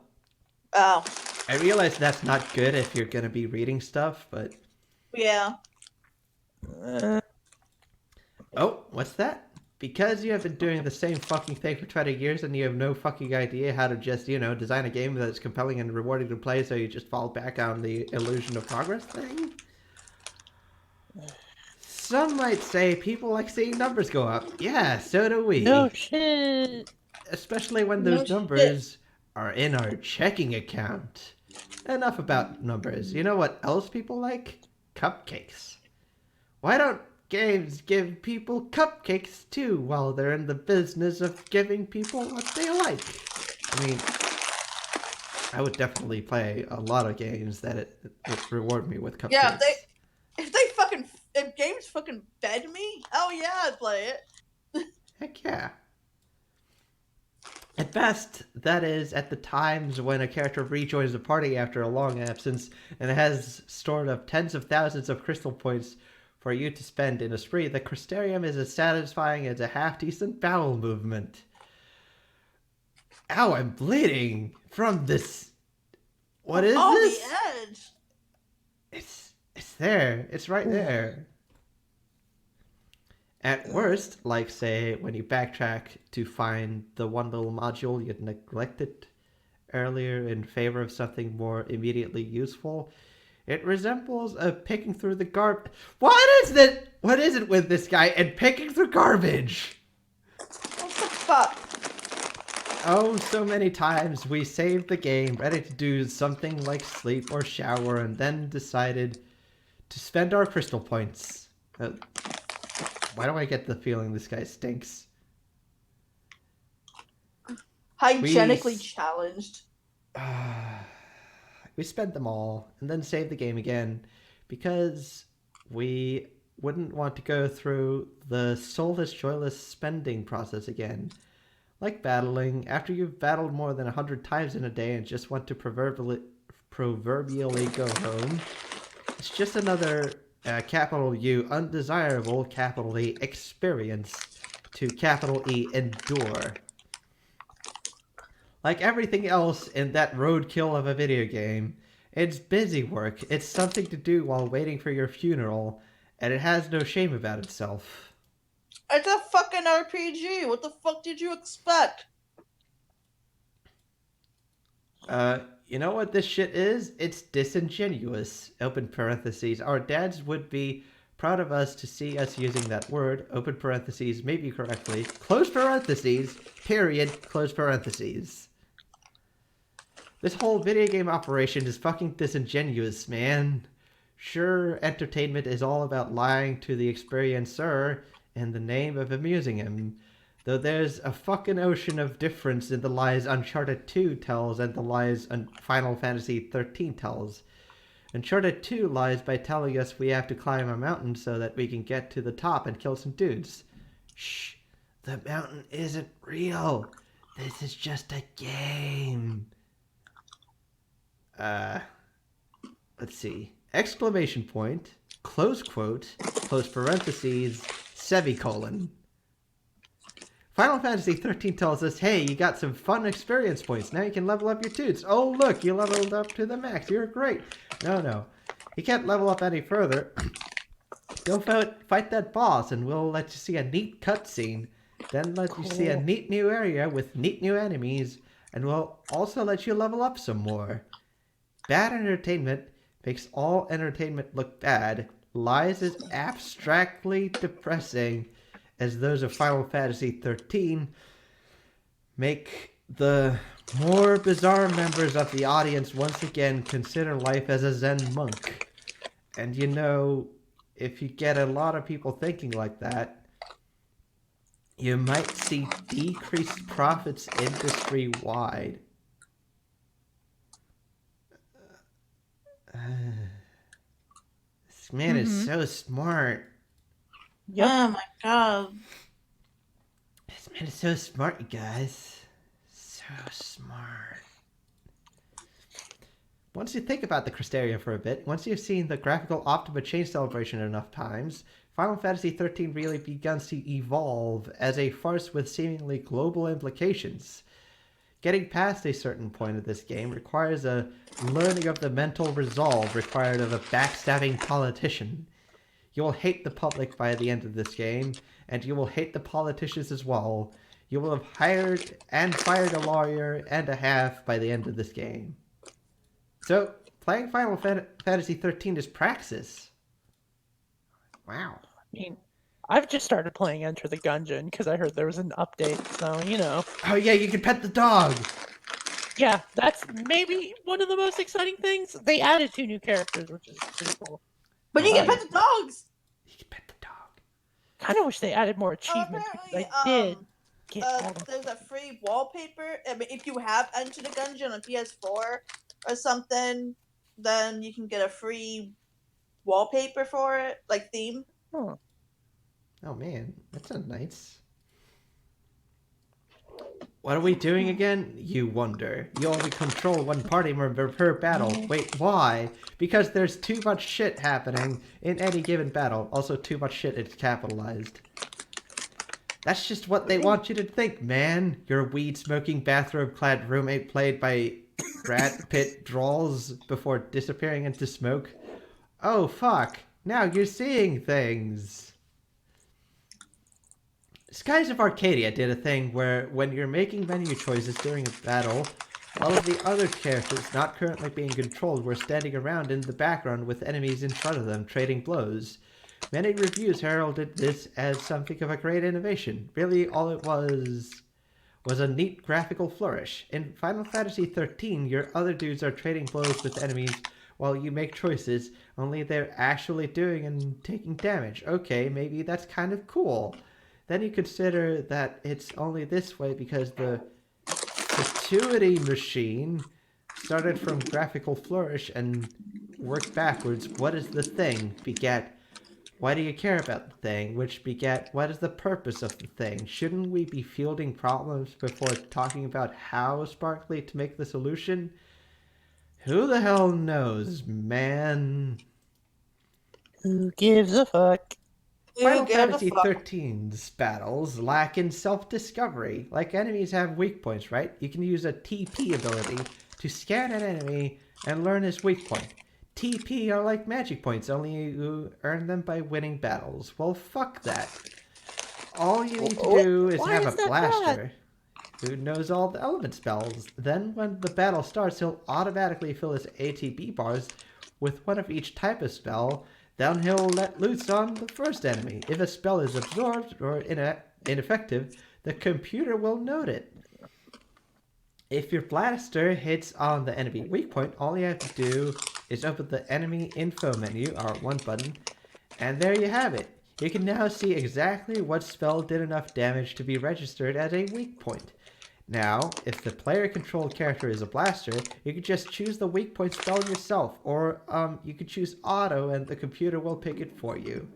C: Oh.
A: I realize that's not good if you're gonna be reading stuff, but...
C: Yeah.
A: Oh, what's that? Because you have been doing the same fucking thing for 20 years and you have no fucking idea how to just, design a game that's compelling and rewarding to play, so you just fall back on the illusion of progress thing? Some might say people like seeing numbers go up. Yeah, so do we.
E: No shit.
A: Especially when those numbers are in our checking account. Enough about numbers. You know what else people like? Cupcakes. Why don't games give people cupcakes too while they're in the business of giving people what they like? I mean, I would definitely play a lot of games that it would reward me with cupcakes.
C: Yeah, if games fucking fed me, oh yeah, I'd play it.
A: Heck yeah. At best, that is at the times when a character rejoins the party after a long absence and has stored up tens of thousands of crystal points for you to spend in a spree. The Crystarium is as satisfying as a half-decent bowel movement. Ow, I'm bleeding from this. What is this?
C: Oh, the edge.
A: It's there. It's right there. At worst, like say when you backtrack to find the one little module you'd neglected earlier in favor of something more immediately useful, it resembles a picking through the garbage. What is it with this guy and picking through garbage?
C: What the fuck?
A: Oh, so many times we saved the game, ready to do something like sleep or shower, and then decided to spend our crystal points. Why do I get the feeling this guy stinks?
C: Hygienically challenged.
A: We spent them all and then saved the game again because we wouldn't want to go through the soulless, joyless spending process again. Like battling, after you've battled more than 100 times in a day and just want to proverbially go home, it's just another capital U undesirable capital E experience to capital E endure. Like everything else in that roadkill of a video game, it's busy work. It's something to do while waiting for your funeral, and it has no shame about itself.
C: It's a fucking RPG. What the fuck did you expect?
A: You know what this shit is? It's disingenuous. Open parentheses. Our dads would be proud of us to see us using that word. Open parentheses, maybe correctly. Close parentheses. Period. Close parentheses. This whole video game operation is fucking disingenuous, man. Sure, entertainment is all about lying to the experiencer in the name of amusing him. Though there's a fucking ocean of difference in the lies Uncharted 2 tells and the lies Final Fantasy XIII tells. Uncharted 2 lies by telling us we have to climb a mountain so that we can get to the top and kill some dudes. Shh, the mountain isn't real. This is just a game. Let's see. Exclamation point, close quote, close parentheses, semicolon. Final Fantasy XIII tells us, hey, you got some fun experience points. Now you can level up your dudes. Oh, look, you leveled up to the max. You're great. No. You can't level up any further. Go fight that boss, and we'll let you see a neat cutscene. Then let you see a neat new area with neat new enemies, and we'll also let you level up some more. Bad entertainment makes all entertainment look bad. Lies is abstractly depressing as those of Final Fantasy XIII make the more bizarre members of the audience once again consider life as a Zen monk. And if you get a lot of people thinking like that, you might see decreased profits industry-wide. man is so smart.
E: Yep.
C: Oh my god.
A: This man is so smart, you guys. So smart. Once you think about the Crystarium for a bit, once you've seen the graphical Optima Chain celebration enough times, Final Fantasy XIII really begins to evolve as a farce with seemingly global implications. Getting past a certain point of this game requires a learning of the mental resolve required of a backstabbing politician. You will hate the public by the end of this game, and you will hate the politicians as well. You will have hired and fired a lawyer and a half by the end of this game. So, playing Final Fantasy XIII is praxis. Wow.
E: I mean, I've just started playing Enter the Gungeon because I heard there was an update, so, you know.
A: Oh yeah, you can pet the dog!
E: Yeah, that's maybe one of the most exciting things. They added 2 new characters, which is pretty cool.
C: But you can pet the dogs!
A: You can pet the dog.
E: Kind of wish they added more achievements, because I did get all of them.
C: There's a free wallpaper. I mean, if you have Enter the Gungeon on PS4 or something, then you can get a free wallpaper for it, like theme.
E: Huh.
A: Oh man, that sounds nice. What are we doing again? You wonder. You only control one party member per battle. Wait, why? Because there's too much shit happening in any given battle. Also, too much shit is capitalized. That's just what they want you to think, man. Your weed-smoking, bathrobe-clad roommate played by Brad Pitt draws before disappearing into smoke. Oh, fuck. Now you're seeing things. Skies of Arcadia did a thing where when you're making menu choices during a battle, all of the other characters not currently being controlled were standing around in the background with enemies in front of them trading blows. Many reviews heralded this as something of a great innovation. Really, all it was a neat graphical flourish. In Final Fantasy XIII, your other dudes are trading blows with enemies while you make choices, only they're actually doing and taking damage. Okay, maybe that's kind of cool. Then you consider that it's only this way because the gratuity machine started from graphical flourish and worked backwards. What is the thing? Beget, why do you care about the thing? Which beget, what is the purpose of the thing? Shouldn't we be fielding problems before talking about how sparkly to make the solution? Who the hell knows, man?
E: Who gives a fuck?
A: Final Fantasy XIII's battles lack in self-discovery. Like, enemies have weak points, right? You can use a TP ability to scan an enemy and learn his weak point. TP are like magic points, only you earn them by winning battles. Well, fuck that. All you need to do is have a blaster who knows all the element spells. Then when the battle starts, he'll automatically fill his ATB bars with one of each type of spell. Then he'll let loose on the first enemy. If a spell is absorbed or ineffective, the computer will note it. If your blaster hits on the enemy weak point, all you have to do is open the enemy info menu, R1 button, and there you have it. You can now see exactly what spell did enough damage to be registered as a weak point. Now, if the player-controlled character is a blaster, you can just choose the weak point spell yourself, or you could choose auto and the computer will pick it for you.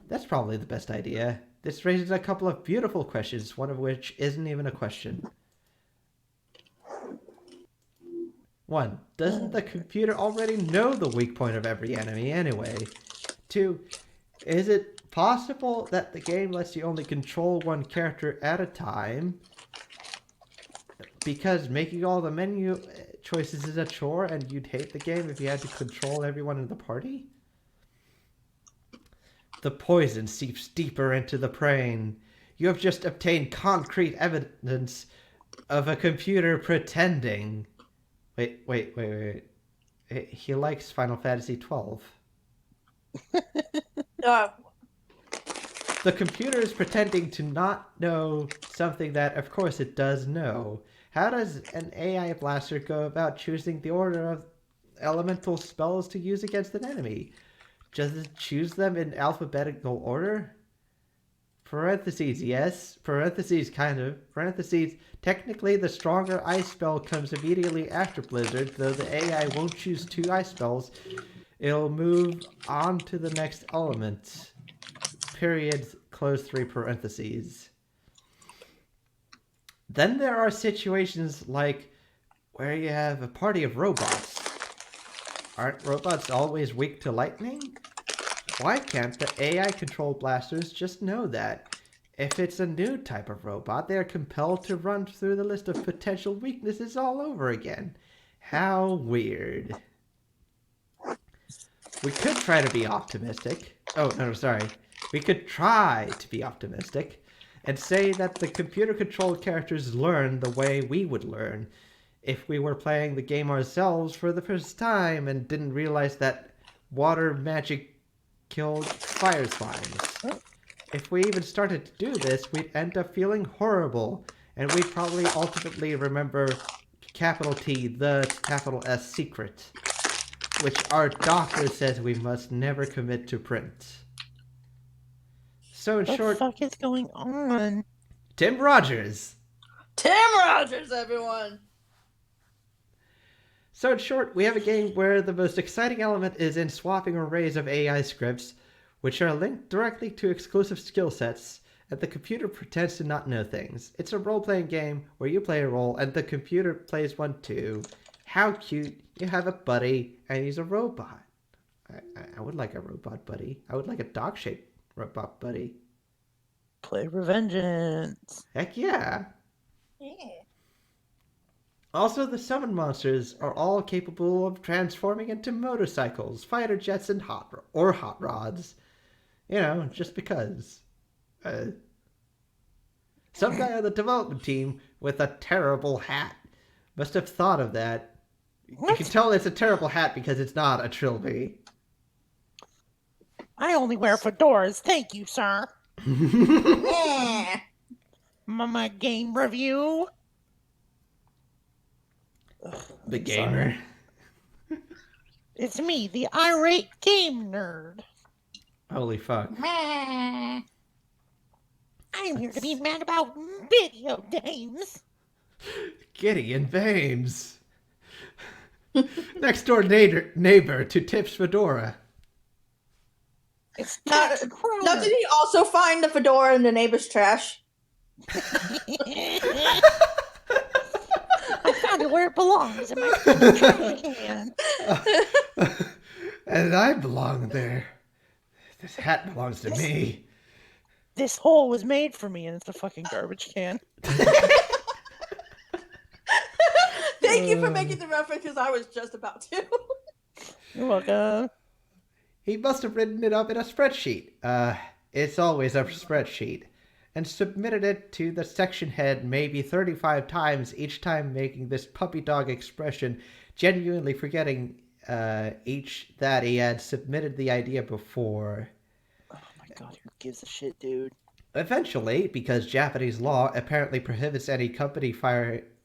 A: That's probably the best idea. This raises a couple of beautiful questions, one of which isn't even a question. 1. Doesn't the computer already know the weak point of every enemy anyway? 2. Is it possible that the game lets you only control one character at a time? Because making all the menu choices is a chore and you'd hate the game if you had to control everyone in the party? The poison seeps deeper into the brain. You have just obtained concrete evidence of a computer pretending. Wait. He likes Final Fantasy XII. The computer is pretending to not know something that, of course, it does know. How does an AI blaster go about choosing the order of elemental spells to use against an enemy? Does it choose them in alphabetical order? Parentheses, yes. Parentheses, kind of. Parentheses, technically the stronger ice spell comes immediately after Blizzard, though the AI won't choose 2 ice spells. it'll move on to the next element. Period, close 3 parentheses. Then there are situations like where you have a party of robots. Aren't robots always weak to lightning? Why can't the AI control blasters just know that? If it's a new type of robot, they are compelled to run through the list of potential weaknesses all over again. How weird. We could try to be optimistic. Oh, no, sorry. We could try to be optimistic and say that the computer-controlled characters learn the way we would learn if we were playing the game ourselves for the first time and didn't realize that water magic killed fire slimes. If we even started to do this, we'd end up feeling horrible, and we'd probably ultimately remember capital T, the capital S secret, which our doctor says we must never commit to print. So in
E: What
A: short,
E: the fuck is going on?
A: Tim Rogers.
C: Tim Rogers, everyone!
A: So in short, we have a game where the most exciting element is in swapping arrays of AI scripts, which are linked directly to exclusive skill sets, and the computer pretends to not know things. It's a role-playing game where you play a role and the computer plays one too. How cute. You have a buddy, and he's a robot. I would like a robot buddy. I would like a dog-shaped robot buddy.
E: Play Revengeance.
A: Heck yeah.
C: Yeah.
A: Also, the summon monsters are all capable of transforming into motorcycles, fighter jets, and hot rods. You know, just because. Some guy on the development team with a terrible hat must have thought of that.
E: What?
A: You can tell it's a terrible hat because it's not a trilby.
E: I only wear fedoras, thank you, sir.
C: Yeah.
E: Mama game review.
A: The gamer.
E: It's me, the irate game nerd.
A: Holy fuck.
E: I'm here to be mad about video games.
A: Gideon Vames. Next door neighbor to Tip's Fedora.
E: It's
C: Now,
E: Tax Crow.
C: now, did he also find the fedora in the neighbor's trash?
E: I found it where it belongs in my trash can.
A: And I belong there. This hat belongs to me.
E: This hole was made for me, and it's a fucking garbage can.
C: Thank you for making the reference, because I was just about to.
E: You're welcome.
A: He must have written it up in a spreadsheet. It's always a spreadsheet. And submitted it to the section head maybe 35 times, each time making this puppy dog expression, genuinely forgetting each that he had submitted the idea before.
E: Oh my god, who gives a shit, dude?
A: Eventually, because Japanese law apparently prohibits any company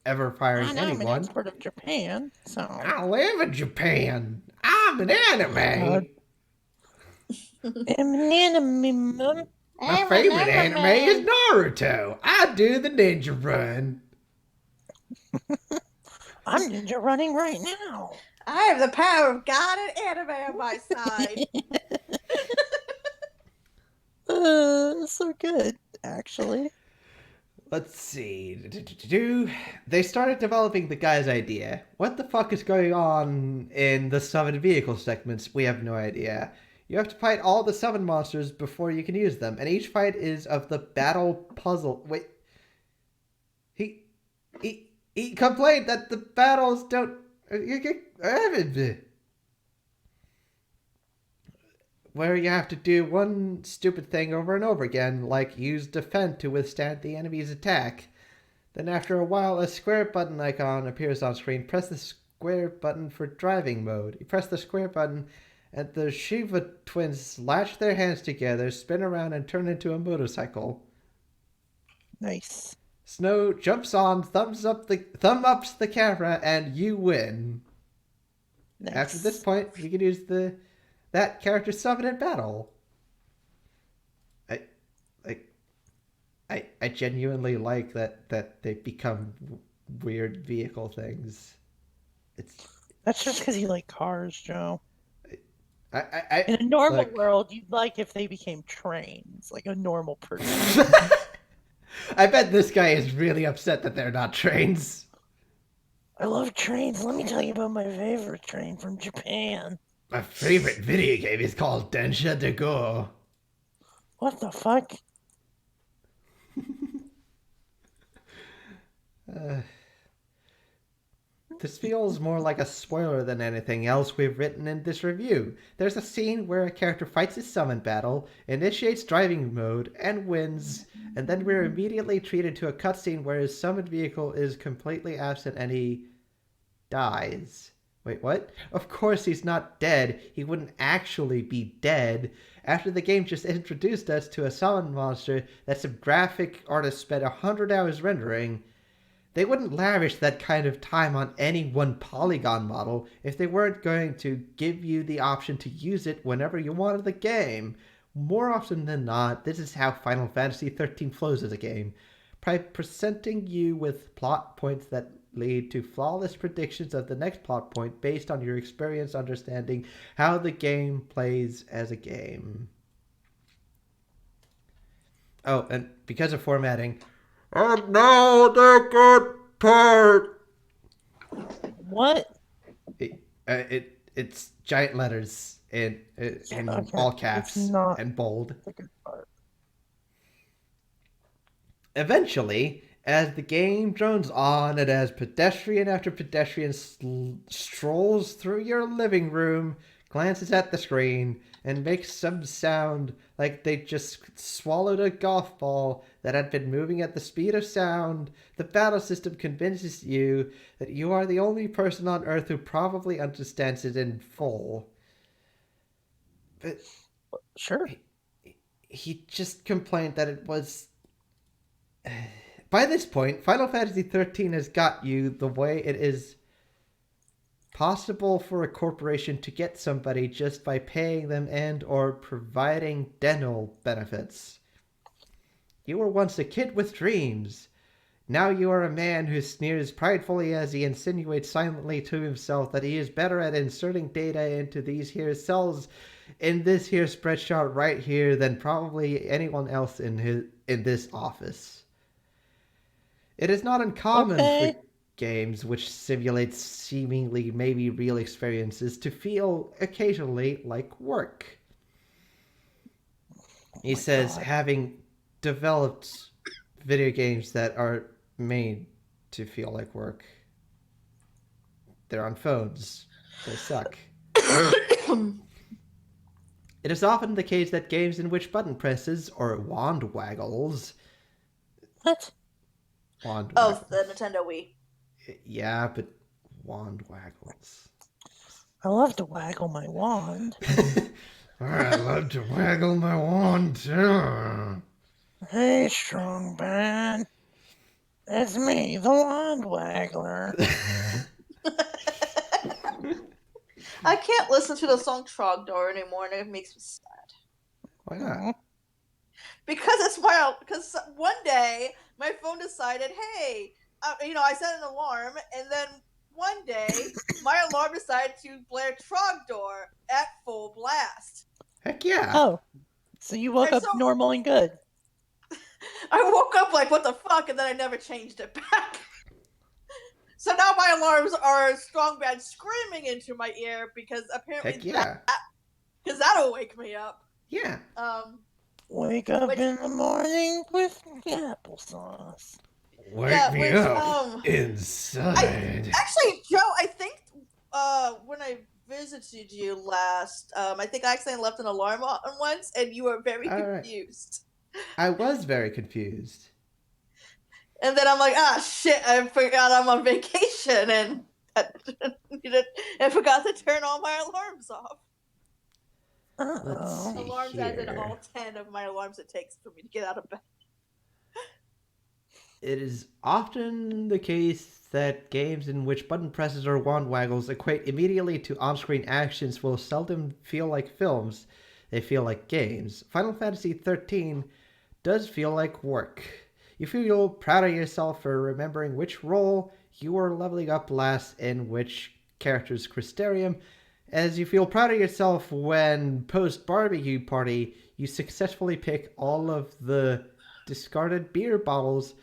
A: ever firing
E: I'm an
A: anyone.
E: expert of Japan, so...
A: I live in Japan. I'm an anime.
E: I'm an anime, mum.
A: My favorite anime is Naruto. I do the ninja run.
E: I'm ninja running right now.
C: I have the power of God and anime on my side.
E: So good, actually.
A: Let's see. They started developing the guy's idea. What the fuck is going on in the summoned vehicle segments? We have no idea. You have to fight all the summon monsters before you can use them, and each fight is of the battle puzzle. Wait. He complained that the battles don't... Where you have to do one stupid thing over and over again, like use defend to withstand the enemy's attack. Then after a while, a square button icon appears on screen. Press the square button for driving mode. You press the square button, and the Shiva twins latch their hands together, spin around, and turn into a motorcycle.
E: Nice.
A: Snow jumps on, thumb ups the camera, and you win.
E: Nice.
A: After this point, you can use that character summon in battle. I genuinely like that they become weird vehicle things.
E: That's just because you like cars, Joe. In a normal
A: look.
E: world, you'd like if they became trains, like a normal person.
A: I bet this guy is really upset that they're not trains.
E: I love trains. Let me tell you about my favorite train from Japan.
A: My favorite video game is called Densha de Go.
E: What the fuck?
A: This feels more like a spoiler than anything else we've written in this review. There's a scene where a character fights his summon battle, initiates driving mode, and wins, and then we're immediately treated to a cutscene where his summoned vehicle is completely absent and he dies. Wait, what? Of course he's not dead. He wouldn't actually be dead. After the game just introduced us to a summon monster that some graphic artist spent 100 hours rendering, they wouldn't lavish that kind of time on any one polygon model if they weren't going to give you the option to use it whenever you wanted the game. More often than not, this is how Final Fantasy XIII flows as a game, by presenting you with plot points that lead to flawless predictions of the next plot point based on your experience understanding how the game plays as a game. Oh, and because of formatting, and now the good part.
E: What?
A: It's giant letters in
E: Okay,
A: all caps
E: it's not
A: and bold.
E: the good part.
A: Eventually, as the game drones on and as pedestrian after pedestrian strolls through your living room, glances at the screen, and makes some sound like they just swallowed a golf ball that had been moving at the speed of sound, the battle system convinces you that you are the only person on Earth who probably understands it in full. But
E: Sure.
A: he just complained that it was... By this point, Final Fantasy XIII has got you the way it is possible for a corporation to get somebody just by paying them and or providing dental benefits. You were once a kid with dreams. Now you are a man who sneers pridefully as he insinuates silently to himself that he is better at inserting data into these here cells in this here spreadsheet right here than probably anyone else in this office. It is not uncommon for games which simulate seemingly maybe real experiences to feel occasionally like work. He says, having developed video games that are made to feel like work, they're on phones. They suck. It is often the case that games in which button presses or wand waggles...
E: What?
A: Wand
C: Oh,
A: waggles.
C: the Nintendo Wii.
A: Yeah, but wand waggles.
E: I love to waggle my wand.
A: I love to waggle my wand too.
E: Hey, strong man. It's me, the wand waggler.
C: I can't listen to the song Trogdor anymore, and it makes me sad.
A: Why not?
C: Because because one day my phone decided, hey, I set an alarm, and then one day my alarm decided to blare Trogdor at full blast.
A: Heck yeah.
E: Oh, so you woke up normal and good.
C: I woke up like, what the fuck, and then I never changed it back. So now my alarms are strong bad screaming into my ear because apparently
A: Heck yeah.
C: because that'll wake me up.
A: Yeah.
E: Wake up in the morning with applesauce.
A: Wake me up inside.
C: Actually, Joe, I think when I visited you last, I think I accidentally left an alarm on once, and you were very confused.
A: I was very confused.
C: And then I'm like, shit, I forgot I'm on vacation, and I forgot to turn all my alarms off.
A: Let's see
C: Alarms
A: here.
C: as in all 10 of my alarms it takes for me to get out of bed.
A: It is often the case that games in which button presses or wand waggles equate immediately to on-screen actions will seldom feel like films. They feel like games. Final Fantasy XIII does feel like work. You feel proud of yourself for remembering which role you were leveling up last in which character's Crystarium, as you feel proud of yourself when post-barbecue party, you successfully pick all of the discarded beer bottles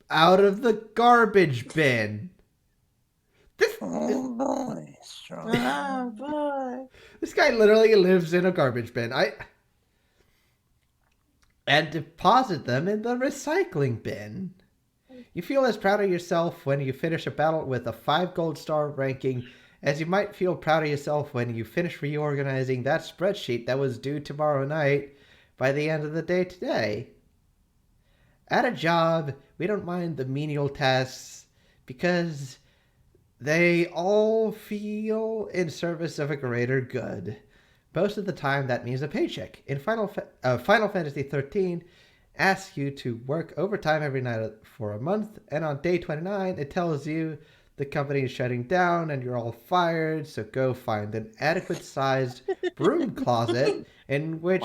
A: out of the garbage bin.
E: Oh boy, strong.
C: Oh boy.
A: This guy literally lives in a garbage bin. And deposit them in the recycling bin. You feel as proud of yourself when you finish a battle with a 5 gold star ranking as you might feel proud of yourself when you finish reorganizing that spreadsheet that was due tomorrow night by the end of the day today. At a job, we don't mind the menial tasks because they all feel in service of a greater good. Most of the time, that means a paycheck. In Final Fantasy XIII, asks you to work overtime every night for a month, and on day 29, it tells you the company is shutting down and you're all fired, so go find an adequate-sized broom closet in which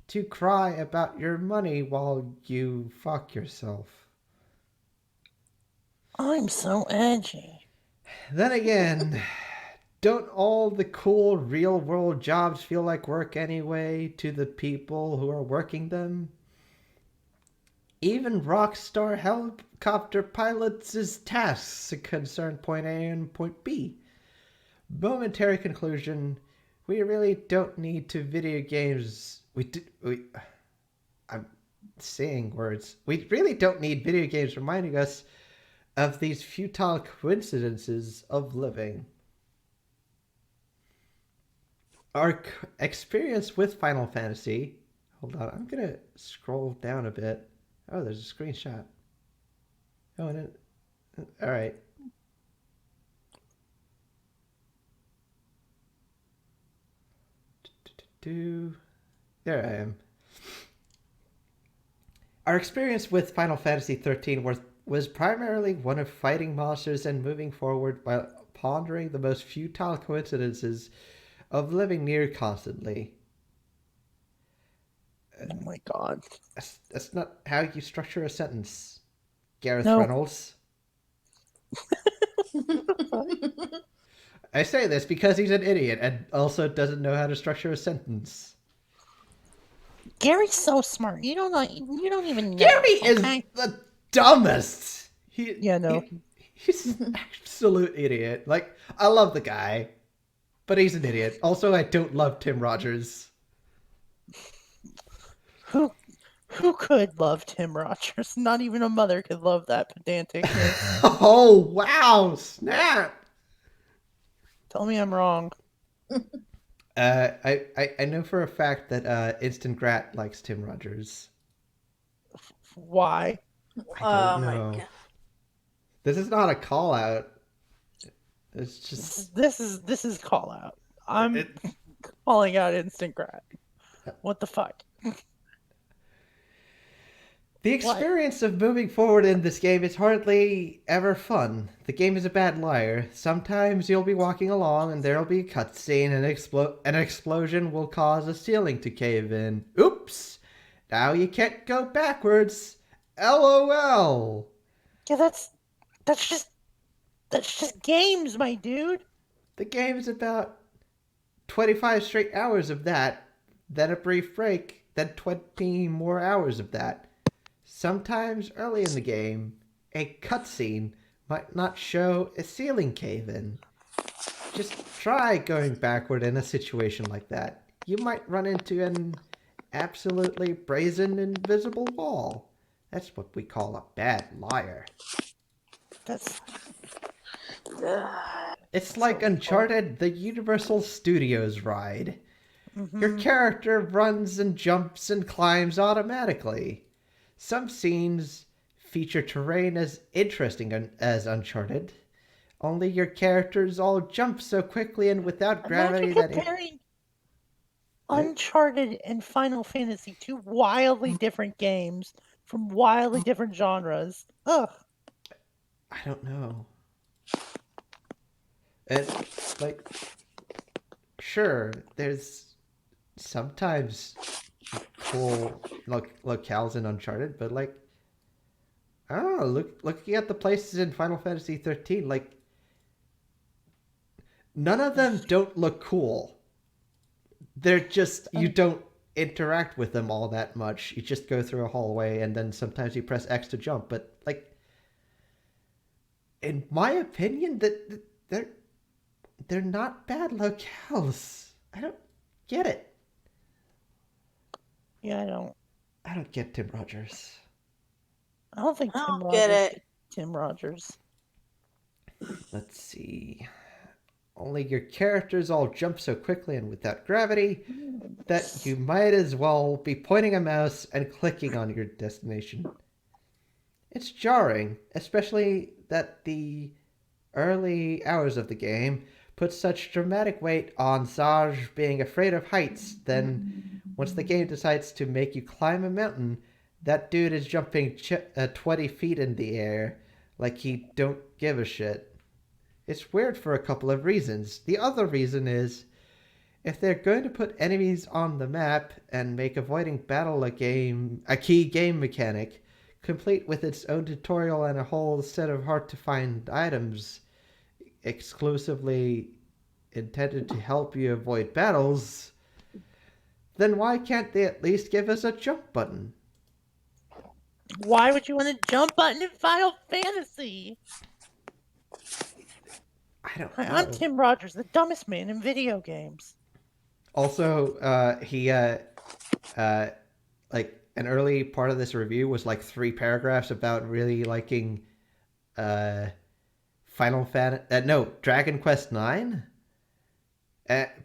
A: to cry about your money while you fuck yourself.
E: I'm so edgy.
A: Then again, don't all the cool real-world jobs feel like work anyway to the people who are working them? Even Rockstar helicopter pilots' tasks concern point A and point B. Momentary conclusion, we really don't need to video games... I'm saying words. We really don't need video games reminding us of these futile coincidences of living. Our experience with Final Fantasy... Hold on, I'm going to scroll down a bit. Oh, there's a screenshot. Oh, and it... All right. There I am. Our experience with Final Fantasy XIII was primarily one of fighting monsters and moving forward while pondering the most futile coincidences of living near constantly.
E: Oh my god.
A: That's not how you structure a sentence, Gareth
E: No.
A: Reynolds. I say this because he's an idiot and also doesn't know how to structure a sentence.
E: Gary's so smart. You don't even know.
A: Gary is
E: okay?
A: the dumbest.
E: Yeah, no.
A: He's an absolute idiot. Like, I love the guy, but he's an idiot. Also, I don't love Tim Rogers.
E: Who could love Tim Rogers? Not even a mother could love that pedantic.
A: Oh, wow. Snap.
E: Tell me I'm wrong.
A: I know for a fact that Instant Grat likes Tim Rogers.
E: Why?
A: I don't
C: my
A: know.
C: god.
A: This is not a call out. It's just
E: This is call out. I'm calling out Instant Grat. What the fuck?
A: the experience of moving forward in this game is hardly ever fun. The game is a bad liar. Sometimes you'll be walking along and there'll be a cutscene and an explosion will cause a ceiling to cave in. Oops! Now you can't go backwards. LOL.
E: Yeah, that's just games, my dude.
A: The game is about 25 straight hours of that, then a brief break, then 20 more hours of that. Sometimes early in the game, a cutscene might not show a ceiling cave-in. Just try going backward in a situation like that. You might run into an absolutely brazen invisible wall. That's what we call a bad liar. It's like Uncharted, the Universal Studios ride.
E: Mm-hmm.
A: Your character runs and jumps and climbs automatically. Some scenes feature terrain as interesting as Uncharted. Only your characters all jump so quickly and without gravity
E: Imagine comparing Uncharted and Final Fantasy, two wildly different games from wildly different genres. Ugh.
A: I don't know. And, like, sure, there's sometimes cool locales in Uncharted, but, like, I don't know, looking at the places in Final Fantasy XIII, like, none of them don't look cool. They're just, you don't interact with them all that much. You just go through a hallway and then sometimes you press X to jump. But, like, in my opinion, that they're not bad locales. I don't get it.
E: Yeah,
A: I don't get Tim Rogers.
E: I don't think
C: I
E: Tim
C: don't
E: Rogers.
C: get it.
E: Tim Rogers.
A: Let's see. Only your characters all jump so quickly and without gravity that you might as well be pointing a mouse and clicking on your destination. It's jarring, especially that the early hours of the game put such dramatic weight on Saj being afraid of heights. Then, once the game decides to make you climb a mountain, that dude is jumping 20 feet in the air like he don't give a shit. It's weird for a couple of reasons. The other reason is, if they're going to put enemies on the map and make avoiding battle a key game mechanic, complete with its own tutorial and a whole set of hard-to-find items exclusively intended to help you avoid battles, then why can't they at least give us a jump button?
E: Why would you want a jump button in Final Fantasy?
A: I don't
E: Hi,
A: know.
E: I'm Tim Rogers, the dumbest man in video games.
A: Also, he like an early part of this review was like 3 paragraphs about really liking Dragon Quest IX.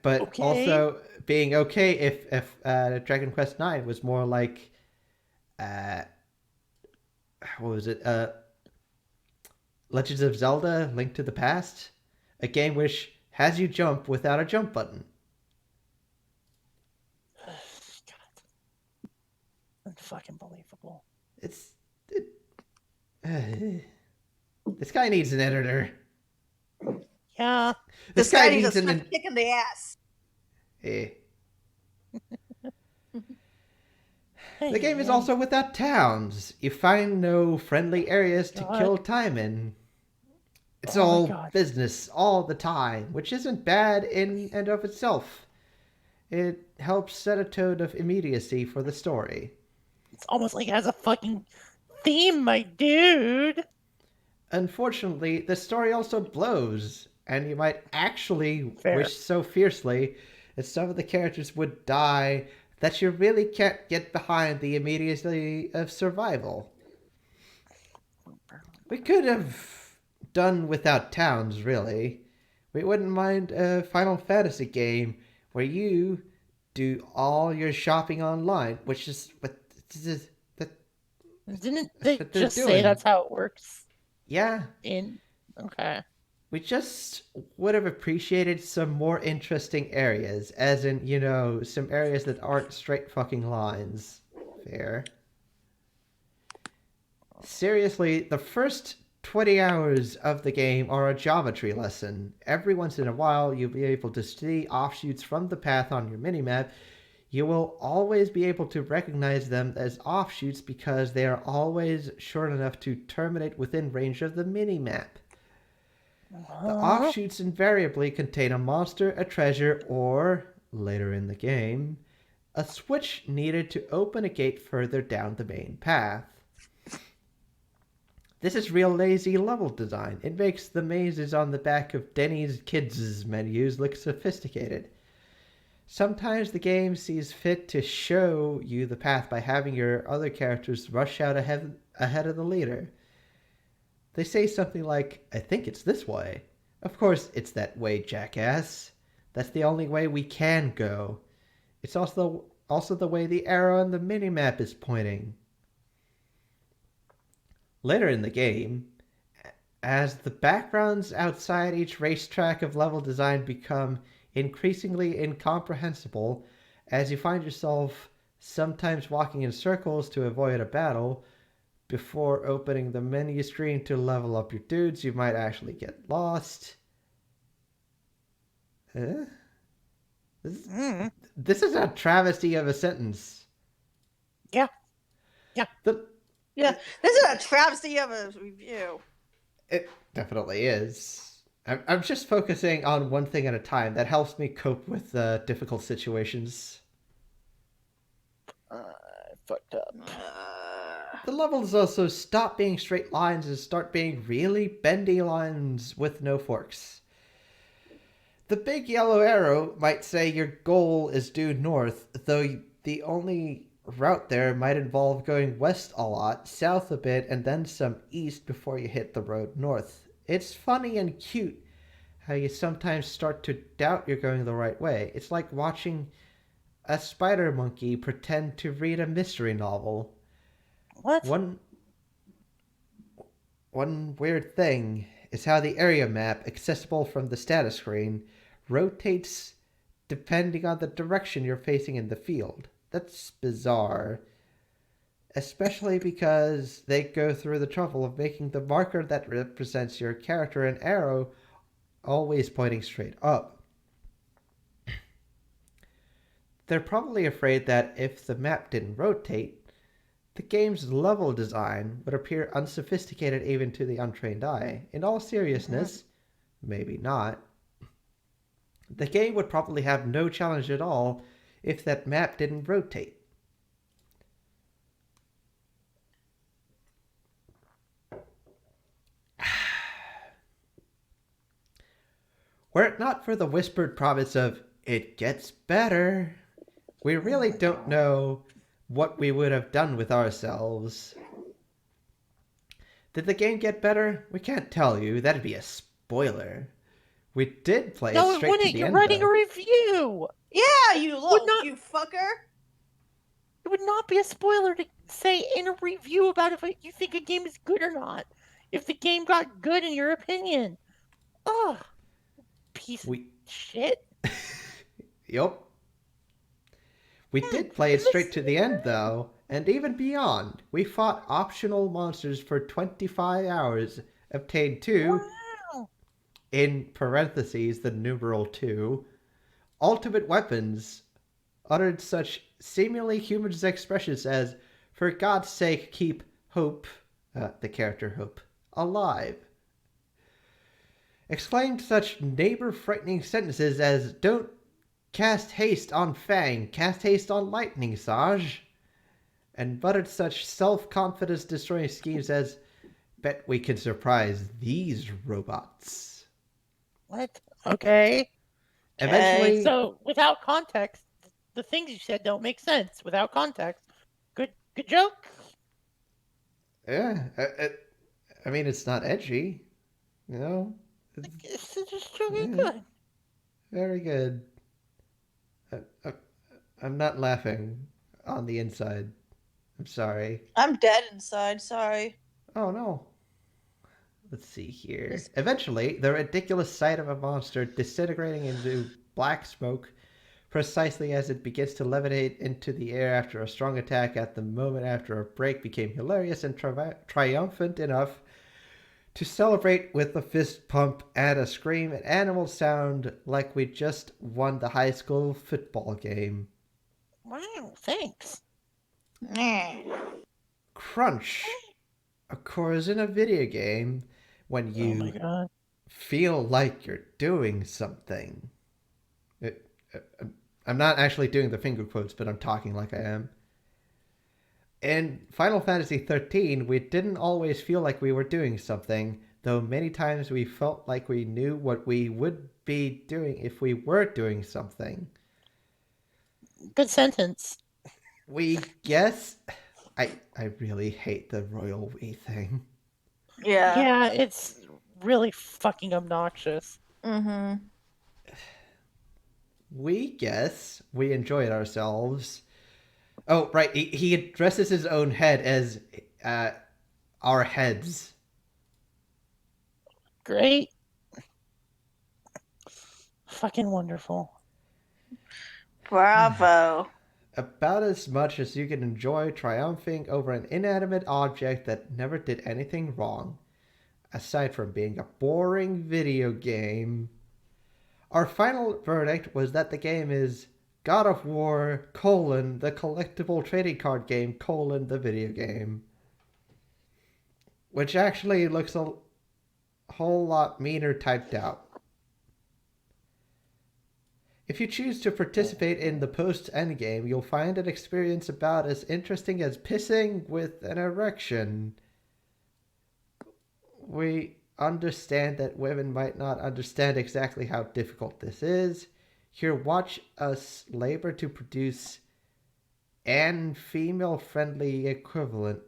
A: But
E: Okay.
A: also being okay if Dragon Quest IX was more like what was it? Legends of Zelda: Link to the Past, a game which has you jump without a jump button.
E: God. Unfucking believable.
A: This guy needs an editor.
E: Yeah.
A: This guy needs
C: a
A: an
C: kick in the ass.
A: The game is also without towns. You find no friendly areas to kill time in. It's all business all the time, which isn't bad in and of itself. It helps set a tone of immediacy for the story.
E: It's almost like it has a fucking theme, my dude.
A: Unfortunately, the story also blows, and you might actually wish so fiercely that some of the characters would die that you really can't get behind the immediacy of survival. We could have done without towns, really. We wouldn't mind a Final Fantasy game where you do all your shopping online, which is what...
E: Didn't they just say that's how it works?
A: Yeah.
E: Okay.
A: We just would have appreciated some more interesting areas, as in, some areas that aren't straight fucking lines. Fair. Seriously, the first 20 hours of the game are a geometry lesson. Every once in a while, you'll be able to see offshoots from the path on your minimap. You will always be able to recognize them as offshoots because they are always short enough to terminate within range of the minimap. The offshoots invariably contain a monster, a treasure, or, later in the game, a switch needed to open a gate further down the main path. This is real lazy level design. It makes the mazes on the back of Denny's Kids' menus look sophisticated. Sometimes the game sees fit to show you the path by having your other characters rush out ahead of the leader. They say something like, "I think it's this way." Of course it's that way, jackass. That's the only way we can go. It's also the way the arrow on the minimap is pointing. Later in the game, as the backgrounds outside each racetrack of level design become increasingly incomprehensible, as you find yourself sometimes walking in circles to avoid a battle, before opening the menu screen to level up your dudes, you might actually get lost. This is a travesty of a sentence.
E: Yeah.
C: This is a travesty of a review.
A: It definitely is. I'm just focusing on one thing at a time. That helps me cope with difficult situations.
E: I fucked up.
A: The levels also stop being straight lines and start being really bendy lines with no forks. The big yellow arrow might say your goal is due north, though the only route there might involve going west a lot, south a bit, and then some east before you hit the road north. It's funny and cute how you sometimes start to doubt you're going the right way. It's like watching a spider monkey pretend to read a mystery novel.
E: What?
A: One weird thing is how the area map, accessible from the status screen, rotates depending on the direction you're facing in the field. That's bizarre. Especially because they go through the trouble of making the marker that represents your character an arrow always pointing straight up. They're probably afraid that if the map didn't rotate, the game's level design would appear unsophisticated even to the untrained eye. In all seriousness, maybe not. The game would probably have no challenge at all if that map didn't rotate. Were it not for the whispered promise of, "It gets better," we really don't know what we would have done with ourselves. Did the game get better? We can't tell you. That'd be a spoiler. We did play
E: No,
A: it
E: it
A: straight to
E: wouldn't.
A: the
E: You're
A: end,
E: writing
A: though.
E: a review.
C: Yeah, you little
E: not-
C: you fucker.
E: It would not be a spoiler to say in a review about if you think a game is good or not. If the game got good in your opinion. Ugh. Piece of shit.
A: Yup. We did play it straight to the end, though, and even beyond. We fought optional monsters for 25 hours, obtained 2,
E: Wow.
A: in parentheses, the numeral 2, ultimate weapons, uttered such seemingly humorous expressions as, "For God's sake, keep Hope," the character Hope, "alive." Exclaimed such neighbor-frightening sentences as, "Don't cast haste on Fang, cast haste on Lightning, Saj," and muttered such self-confidence-destroying schemes as, "Bet we can surprise these robots."
E: What? Okay.
A: Eventually,
E: So, without context, the things you said don't make sense. Without context. Good joke.
A: yeah, I mean, it's not edgy, you know?
E: It's just really
A: Yeah.
E: good.
A: Very good. I'm not laughing on the inside. I'm sorry.
C: I'm dead inside. Sorry.
A: Oh no. Let's see here.
C: This-
A: Eventually, the ridiculous sight of a monster disintegrating into black smoke precisely as it begins to levitate into the air after a strong attack at the moment after a break became hilarious and triumphant enough to celebrate with a fist pump and a scream and animal sound like we just won the high school football game.
E: Wow, thanks.
A: Crunch occurs in a video game when
E: Oh my
A: you
E: god.
A: feel like you're doing something. I'm not actually doing the finger quotes, but I'm talking like I am. In Final Fantasy XIII, we didn't always feel like we were doing something, though many times we felt like we knew what we would be doing if we were doing something.
E: Good sentence.
A: We guess. I really hate the royal we thing.
C: Yeah.
E: Yeah, it's really fucking obnoxious.
C: Mm-hmm.
A: We guess we enjoyed ourselves. Oh, right. He addresses his own head as our heads.
E: Great. Fucking wonderful.
C: Bravo.
A: About as much as you can enjoy triumphing over an inanimate object that never did anything wrong, aside from being a boring video game. Our final verdict was that the game is God of War, the collectible trading card game, the video game. Which actually looks a whole lot meaner typed out. If you choose to participate in the post-endgame, you'll find an experience about as interesting as pissing with an erection. We understand that women might not understand exactly how difficult this is. Here, watch us labor to produce an female-friendly equivalent.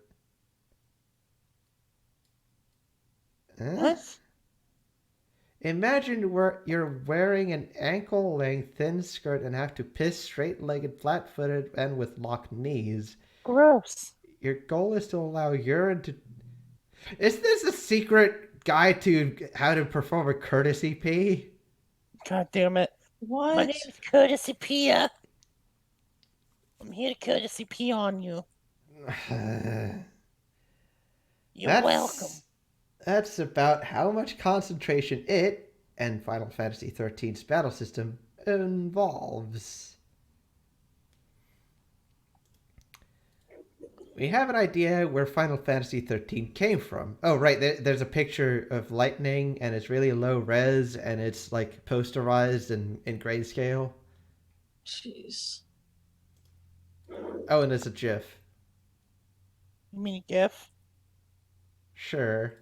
E: What?
A: Imagine you're wearing an ankle-length thin skirt and have to piss straight-legged, flat-footed, and with locked knees.
E: Gross.
A: Your goal is to allow urine to... Is this a secret guide to how to perform a courtesy pee?
E: God damn it.
C: What?
E: My name's Courtesy Pia. I'm here to courtesy pee on you. You're welcome.
A: That's about how much concentration it, and Final Fantasy XIII's battle system, involves. We have an idea where Final Fantasy XIII came from. Oh, right, there's a picture of lightning, and it's really low res, and it's like posterized in grayscale.
C: Jeez.
A: Oh, and there's a GIF.
E: You mean a GIF?
A: Sure.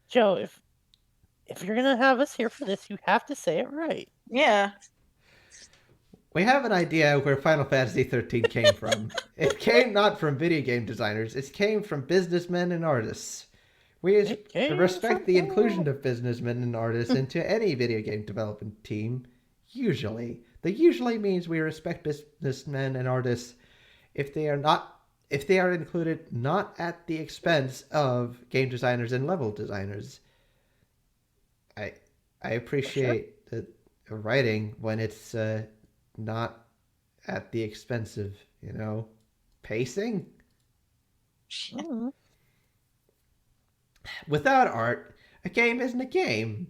E: Joe, if you're gonna have us here for this, you have to say it right.
C: Yeah.
A: We have an idea where Final Fantasy XIII came from. It came not from video game designers, it came from businessmen and artists. We respect the inclusion of businessmen and artists into any video game development team, usually. That usually means we respect businessmen and artists if they are included not at the expense of game designers and level designers. I appreciate the writing when it's not at the expense of, pacing.
E: Mm-hmm.
A: Without art, a game isn't a game.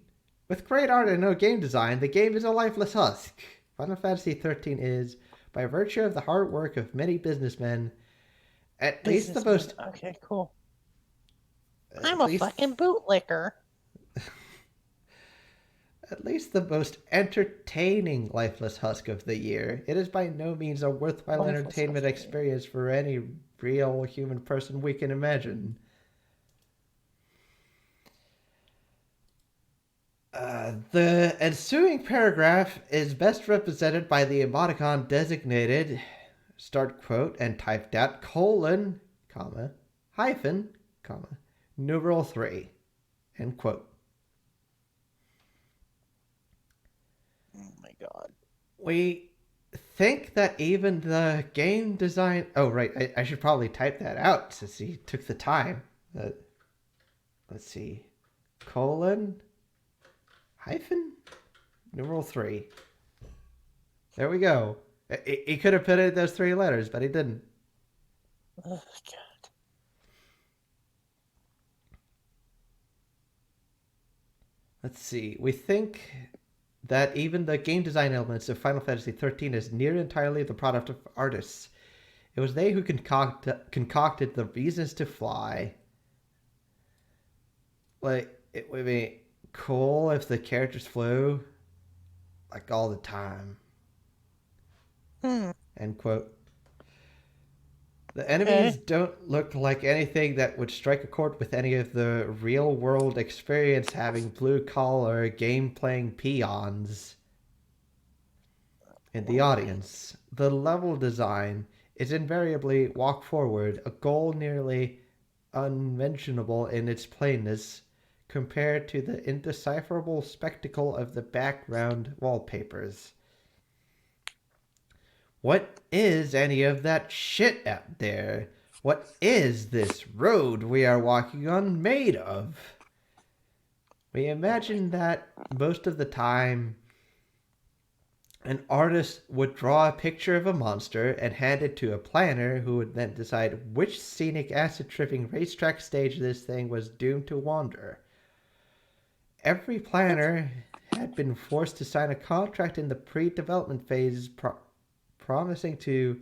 A: With great art and no game design, the game is a lifeless husk. Final Fantasy XIII is, by virtue of the hard work of many businessmen, at least the most...
E: Okay, cool. I'm a fucking bootlicker.
A: At least the most entertaining lifeless husk of the year. It is by no means a worthwhile entertainment experience for any real human person we can imagine. The ensuing paragraph is best represented by the emoticon designated start quote and typed out colon, comma, hyphen, comma, numeral 3, end quote.
E: Oh my god.
A: We think that even the game design... Oh, right, I should probably type that out since he took the time. Let's see. Colon, hyphen, numeral 3. There we go. He could have put in those 3 letters, but he didn't.
E: Oh, God.
A: Let's see. We think that even the game design elements of Final Fantasy XIII is near entirely the product of artists. It was they who concocted the reasons to fly. Like, it would be cool if the characters flew, like, all the time. End quote. The enemies don't look like anything that would strike a chord with any of the real-world experience having blue-collar, game-playing peons in the audience. The level design is invariably walk forward, a goal nearly unmentionable in its plainness compared to the indecipherable spectacle of the background wallpapers. What is any of that shit out there? What is this road we are walking on made of? We imagine that most of the time an artist would draw a picture of a monster and hand it to a planner who would then decide which scenic acid-tripping racetrack stage this thing was doomed to wander. Every planner had been forced to sign a contract in the pre-development phase promising to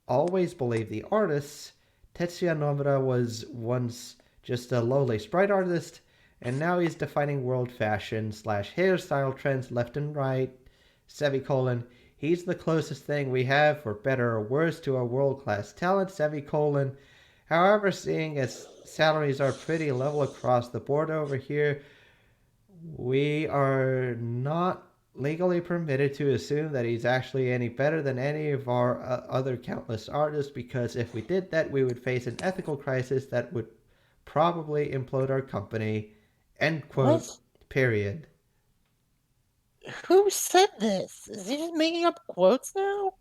A: always believe the artists. Tetsuya Nomura was once just a lowly sprite artist, and now he's defining world fashion / hairstyle trends left and right. Semicolon, he's the closest thing we have, for better or worse, to a world-class talent. Semicolon, however, seeing as salaries are pretty level across the board over here, we are not legally permitted to assume that he's actually any better than any of our other countless artists, because if we did that, we would face an ethical crisis that would probably implode our company. End quote.
E: What?
A: Period.
E: Who said this? Is he just making up quotes now?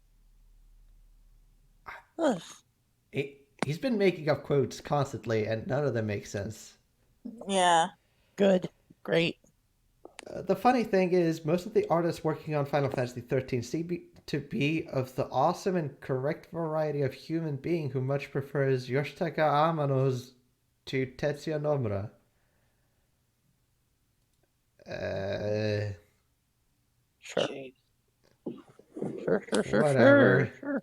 E: Ugh.
A: He's been making up quotes constantly, and none of them make sense.
C: Yeah.
E: Good. Great.
A: The funny thing is, most of the artists working on Final Fantasy XIII seem to be of the awesome and correct variety of human being who much prefers Yoshitaka Amano's to Tetsuya Nomura.
E: Sure.
C: Jeez.
E: Sure.
A: Whatever.
E: Sure.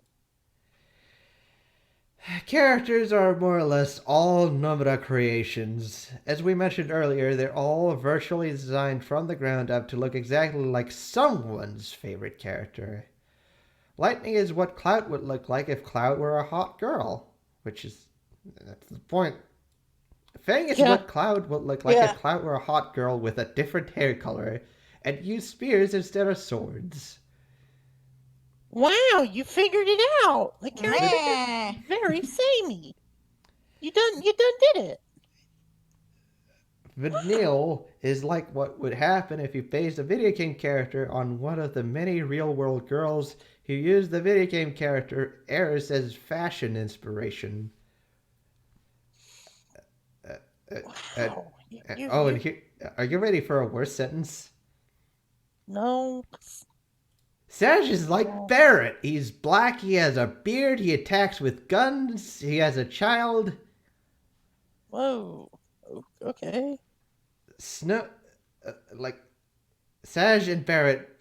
A: Characters are more or less all Nomura creations. As we mentioned earlier, they're all virtually designed from the ground up to look exactly like someone's favorite character. Lightning is what Cloud would look like if Cloud were a hot girl, that's the point. Fang is what Cloud would look like if Cloud were a hot girl with a different hair color and used spears instead of swords.
E: Wow, you figured it out. The character is very samey. You done did it.
A: Vanille is like what would happen if you based a video game character on one of the many real-world girls who used the video game character Eris as fashion inspiration.
E: Wow.
A: And here, are you ready for a worse sentence?
E: No.
A: Sage is like Barrett. He's black, he has a beard, he attacks with guns, he has a child.
E: Whoa. Okay.
A: Sage and Barrett,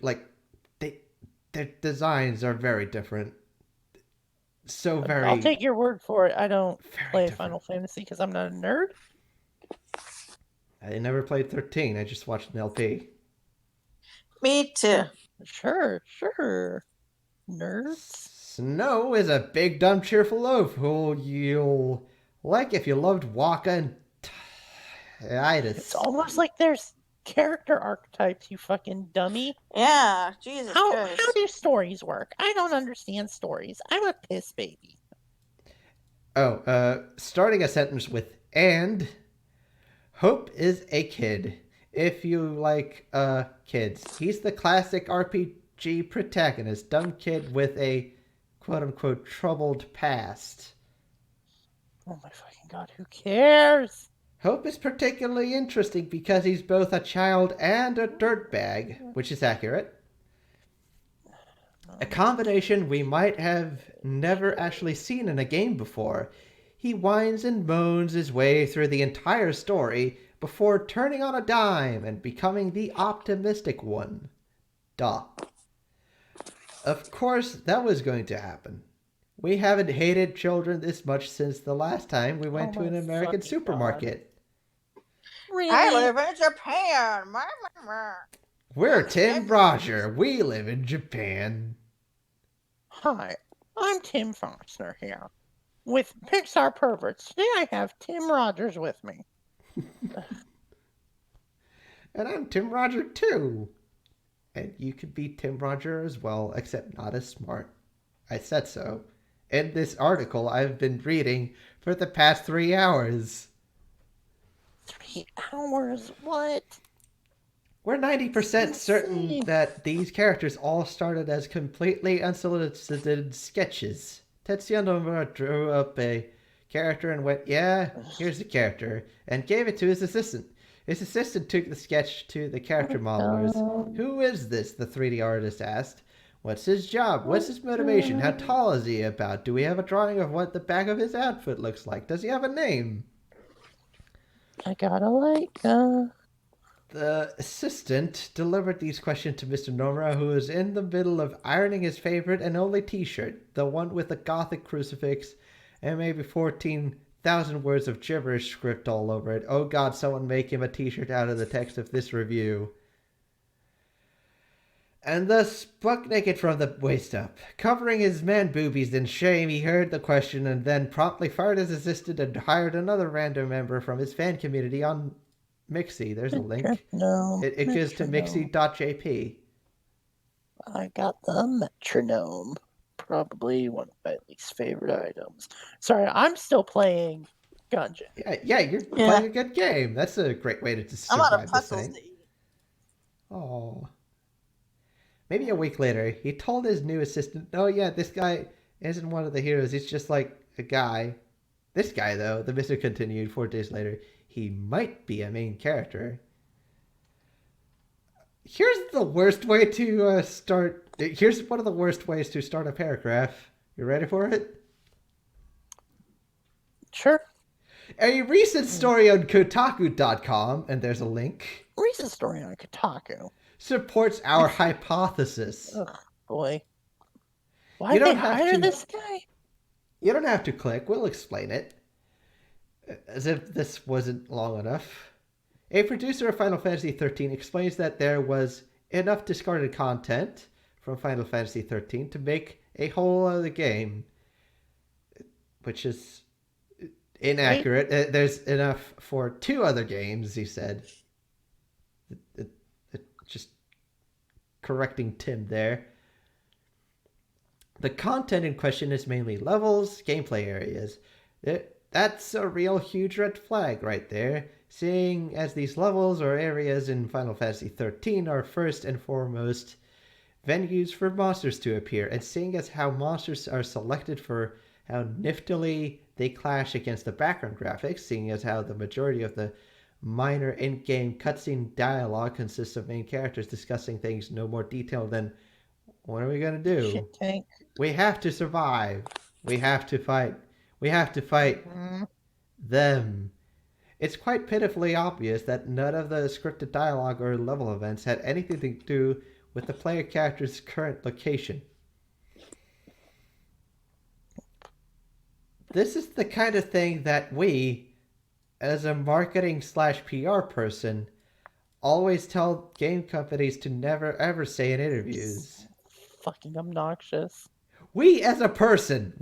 A: their designs are very different. So very...
E: I'll take your word for it. I don't play
A: different.
E: Final Fantasy because I'm not a nerd.
A: I never played 13, I just watched an LP.
C: Me too.
E: Sure. Nerds.
A: Snow is a big, dumb, cheerful loaf who you'll like if you loved Waka and Tidus.
E: It's almost like there's character archetypes, you fucking dummy.
C: Yeah, Jesus Christ.
E: How do stories work? I don't understand stories. I'm a piss baby.
A: Starting a sentence with "and." Hope is a kid. If you like kids, he's the classic RPG protagonist, dumb kid with a quote-unquote troubled past.
E: Oh my fucking god, who cares?
A: Hope is particularly interesting because he's both a child and a dirtbag, which is accurate. A combination we might have never actually seen in a game before. He whines and moans his way through the entire story before turning on a dime and becoming the optimistic one. Duh. Of course, that was going to happen. We haven't hated children this much since the last time we went to an American supermarket.
E: Really?
C: I live in Japan.
A: We're Tim Roger. We live in Japan.
E: Hi, I'm Tim Foxner here. With Pixar Perverts, today I have Tim Rogers with me.
A: And I'm Tim Roger too. And you could be Tim Roger as well, except not as smart. I said so. In this article I've been reading for the past 3 hours.
E: 3 hours? What?
A: We're 90% certain that these characters all started as completely unsolicited sketches. Tetsuya Nomura drew up a character and went, yeah, here's the character, and gave it to his assistant. His assistant took the sketch to the character modelers. Who is this? The 3D artist asked. What's his job? What's his motivation? How tall is he about? Do we have a drawing of what the back of his outfit looks like? Does he have a name?
E: I got a Leica.
A: The assistant delivered these questions to Mr. Nomura, who was in the middle of ironing his favorite and only t-shirt, the one with the gothic crucifix and maybe 14 1,000 words of gibberish script all over it. Oh god, someone make him a t-shirt out of the text of this review. And thus, buck naked from the waist up, covering his man boobies in shame, he heard the question and then promptly fired his assistant and hired another random member from his fan community on Mixi. There's a link. It goes to mixi.jp.
E: I got the metronome. Probably one of my least favorite items. Sorry, I'm still playing Gungeon.
A: Yeah, you're playing a good game. That's a great way to
C: I'm out of
A: survive this
C: pretzels
A: thing.
C: to eat.
A: Oh. Maybe a week later, he told his new assistant, oh yeah, this guy isn't one of the heroes. He's just like a guy. This guy, though, the mister continued 4 days later, he might be a main character. Here's the worst way to start. Here's one of the worst ways to start a paragraph. You ready for it?
E: Sure.
A: A recent story on Kotaku.com, and there's a link.
E: Recent story on Kotaku.
A: Supports our hypothesis.
E: Oh, boy. Why did they hire this guy?
A: You don't have to click. We'll explain it. As if this wasn't long enough. A producer of Final Fantasy XIII explains that there was enough discarded content from Final Fantasy XIII to make a whole other game. Which is inaccurate. There's enough for 2 other games, he said. Just correcting Tim there. The content in question is mainly levels, gameplay areas. That's a real huge red flag right there, seeing as these levels or areas in Final Fantasy XIII are first and foremost venues for monsters to appear, and seeing as how monsters are selected for how niftily they clash against the background graphics, seeing as how the majority of the minor in-game cutscene dialogue consists of main characters discussing things no more detailed than, what are we going to do?
E: Shit tank.
A: We have to survive. We have to fight. We have to fight them. It's quite pitifully obvious that none of the scripted dialogue or level events had anything to do with the player character's current location. This is the kind of thing that we, as a marketing/PR person, always tell game companies to never ever say in interviews.
E: Fucking obnoxious.
A: We as a person.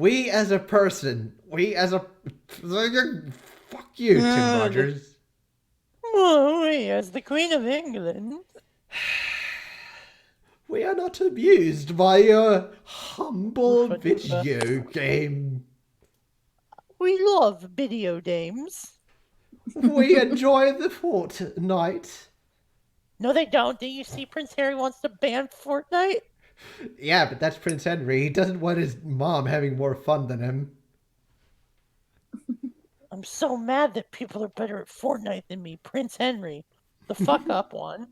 A: Fuck you, Tim Rogers.
E: We as the Queen of England.
A: We are not amused by your humble video game.
E: We love video games.
A: We enjoy the Fortnite.
E: No, they don't. Did you see Prince Harry wants to ban Fortnite?
A: Yeah, but that's Prince Henry. He doesn't want his mom having more fun than him.
E: I'm so mad that people are better at Fortnite than me. Prince Henry. The fuck up one.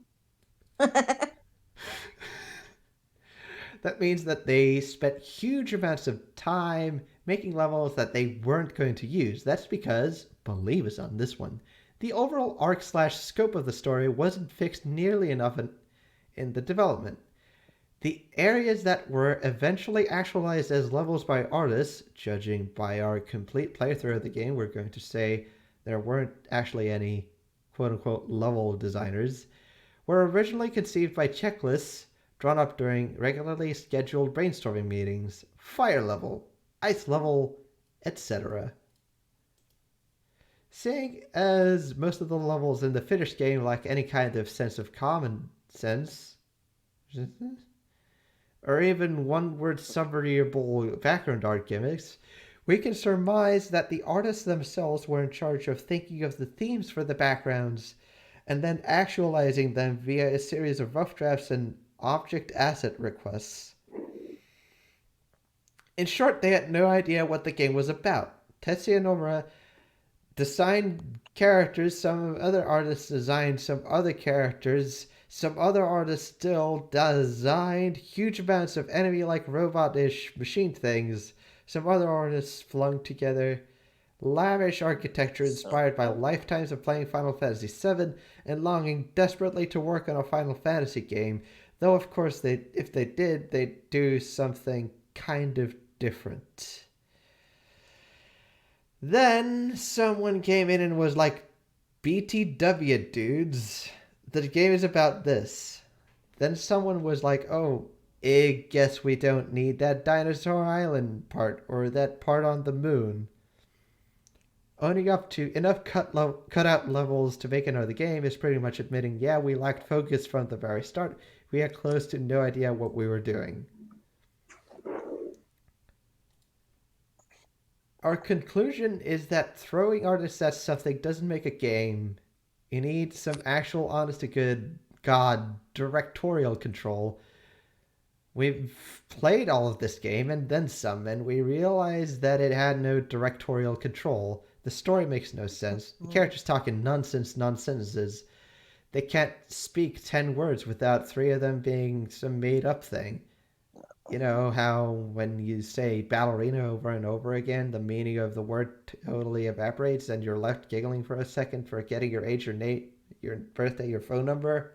A: That means that they spent huge amounts of time making levels that they weren't going to use. That's because, believe us on this one, the overall arc/scope of the story wasn't fixed nearly enough in the development. The areas that were eventually actualized as levels by artists, judging by our complete playthrough of the game, we're going to say there weren't actually any quote-unquote level designers, were originally conceived by checklists drawn up during regularly scheduled brainstorming meetings, fire level, ice level, etc. Seeing as most of the levels in the finished game lack any kind of sense of common sense, or even one-word summaryable background art gimmicks, we can surmise that the artists themselves were in charge of thinking of the themes for the backgrounds and then actualizing them via a series of rough drafts and object asset requests. In short, they had no idea what the game was about. Tetsuya Nomura designed characters, some other artists designed some other characters, some other artists still designed huge amounts of enemy-like robot-ish machine things, some other artists flung together lavish architecture inspired by lifetimes of playing Final Fantasy VII and longing desperately to work on a Final Fantasy game, though of course if they did, they'd do something kind of different. Then someone came in and was like, BTW dudes, the game is about this. Then someone was like, oh, I guess we don't need that Dinosaur Island part or that part on the moon. Owning up to enough cutout levels to make another game is pretty much admitting, yeah, we lacked focus from the very start. We had close to no idea what we were doing. Our conclusion is that throwing artists at something doesn't make a game. You need some actual honest to good god directorial control. We've played all of this game and then some, and we realized that it had no directorial control. The story makes no sense. The characters talking nonsenses. They can't speak 10 words without 3 of them being some made up thing. You know how when you say ballerina over and over again, the meaning of the word totally evaporates and you're left giggling for a second, forgetting your age, your birthday, your phone number?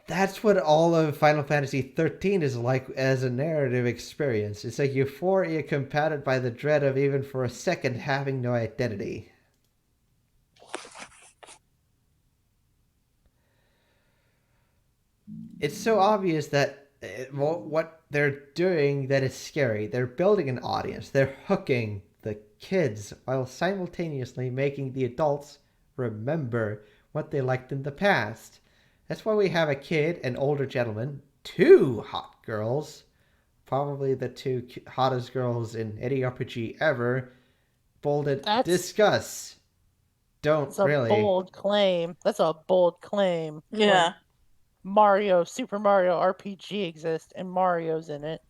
A: That's what all of Final Fantasy XIII is like as a narrative experience. It's a euphoria compounded by the dread of even for a second having no identity. It's so obvious that what they're doing that is scary. They're building an audience. They're hooking the kids while simultaneously making the adults remember what they liked in the past. That's why we have a kid, an older gentleman, 2 hot girls, probably the 2 hottest girls in any RPG ever. Bolded, discuss. Don't really.
E: That's a bold claim. That's a bold claim.
C: Yeah.
E: Mario, Super Mario RPG exists, and Mario's in it.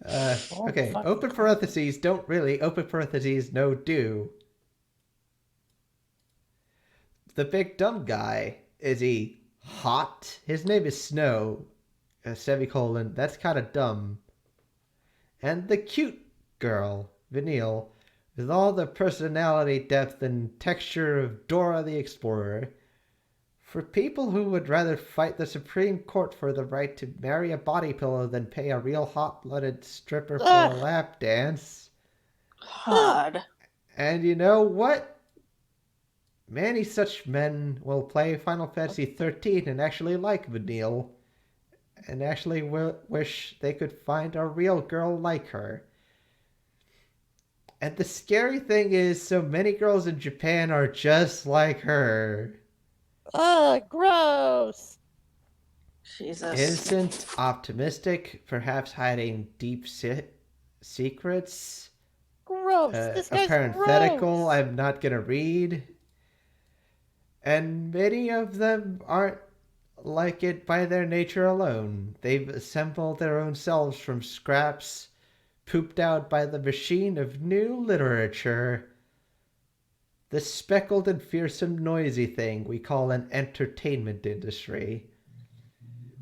A: Okay, open parentheses, don't really, open parentheses, no do. The big dumb guy, is he hot? His name is Snow, semicolon, that's kind of dumb. And the cute girl, Vanille, with all the personality depth and texture of Dora the Explorer. For people who would rather fight the Supreme Court for the right to marry a body pillow than pay a real hot-blooded stripper for a lap dance.
C: God.
A: And you know what? Many such men will play Final Fantasy XIII and actually like Vanille. And actually wish they could find a real girl like her. And the scary thing is, so many girls in Japan are just like her.
E: Gross!
C: Jesus.
A: Innocent, optimistic, perhaps hiding deep secrets.
E: Gross! This guy's
A: a parenthetical
E: gross.
A: I'm not gonna read. And many of them aren't like it by their nature alone. They've assembled their own selves from scraps pooped out by the machine of new literature. The speckled and fearsome noisy thing we call an entertainment industry.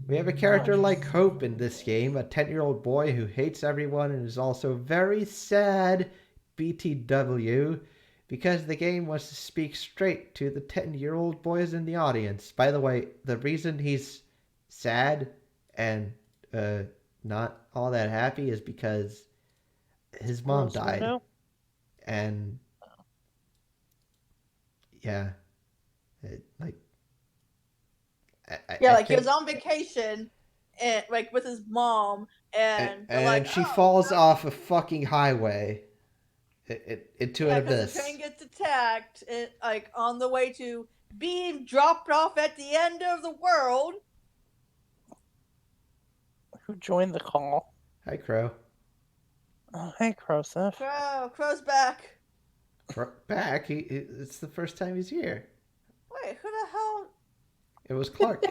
A: We have a character like Hope in this game, a 10-year-old boy who hates everyone and is also very sad, BTW, because the game wants to speak straight to the 10-year-old boys in the audience. By the way, the reason he's sad and not all that happy is because his mom died.
E: Widow?
A: And yeah,
C: He was on vacation, and like with his mom, and like,
A: she falls off a fucking highway into an abyss.
C: The train gets attacked, like on the way to being dropped off at the end of the world.
E: Who joined the call?
A: Hi, Crow.
E: Oh, hey, Crowseth.
C: Crow's back.
A: Back? It's the first time he's here.
C: Wait, who the hell?
A: It was Clark.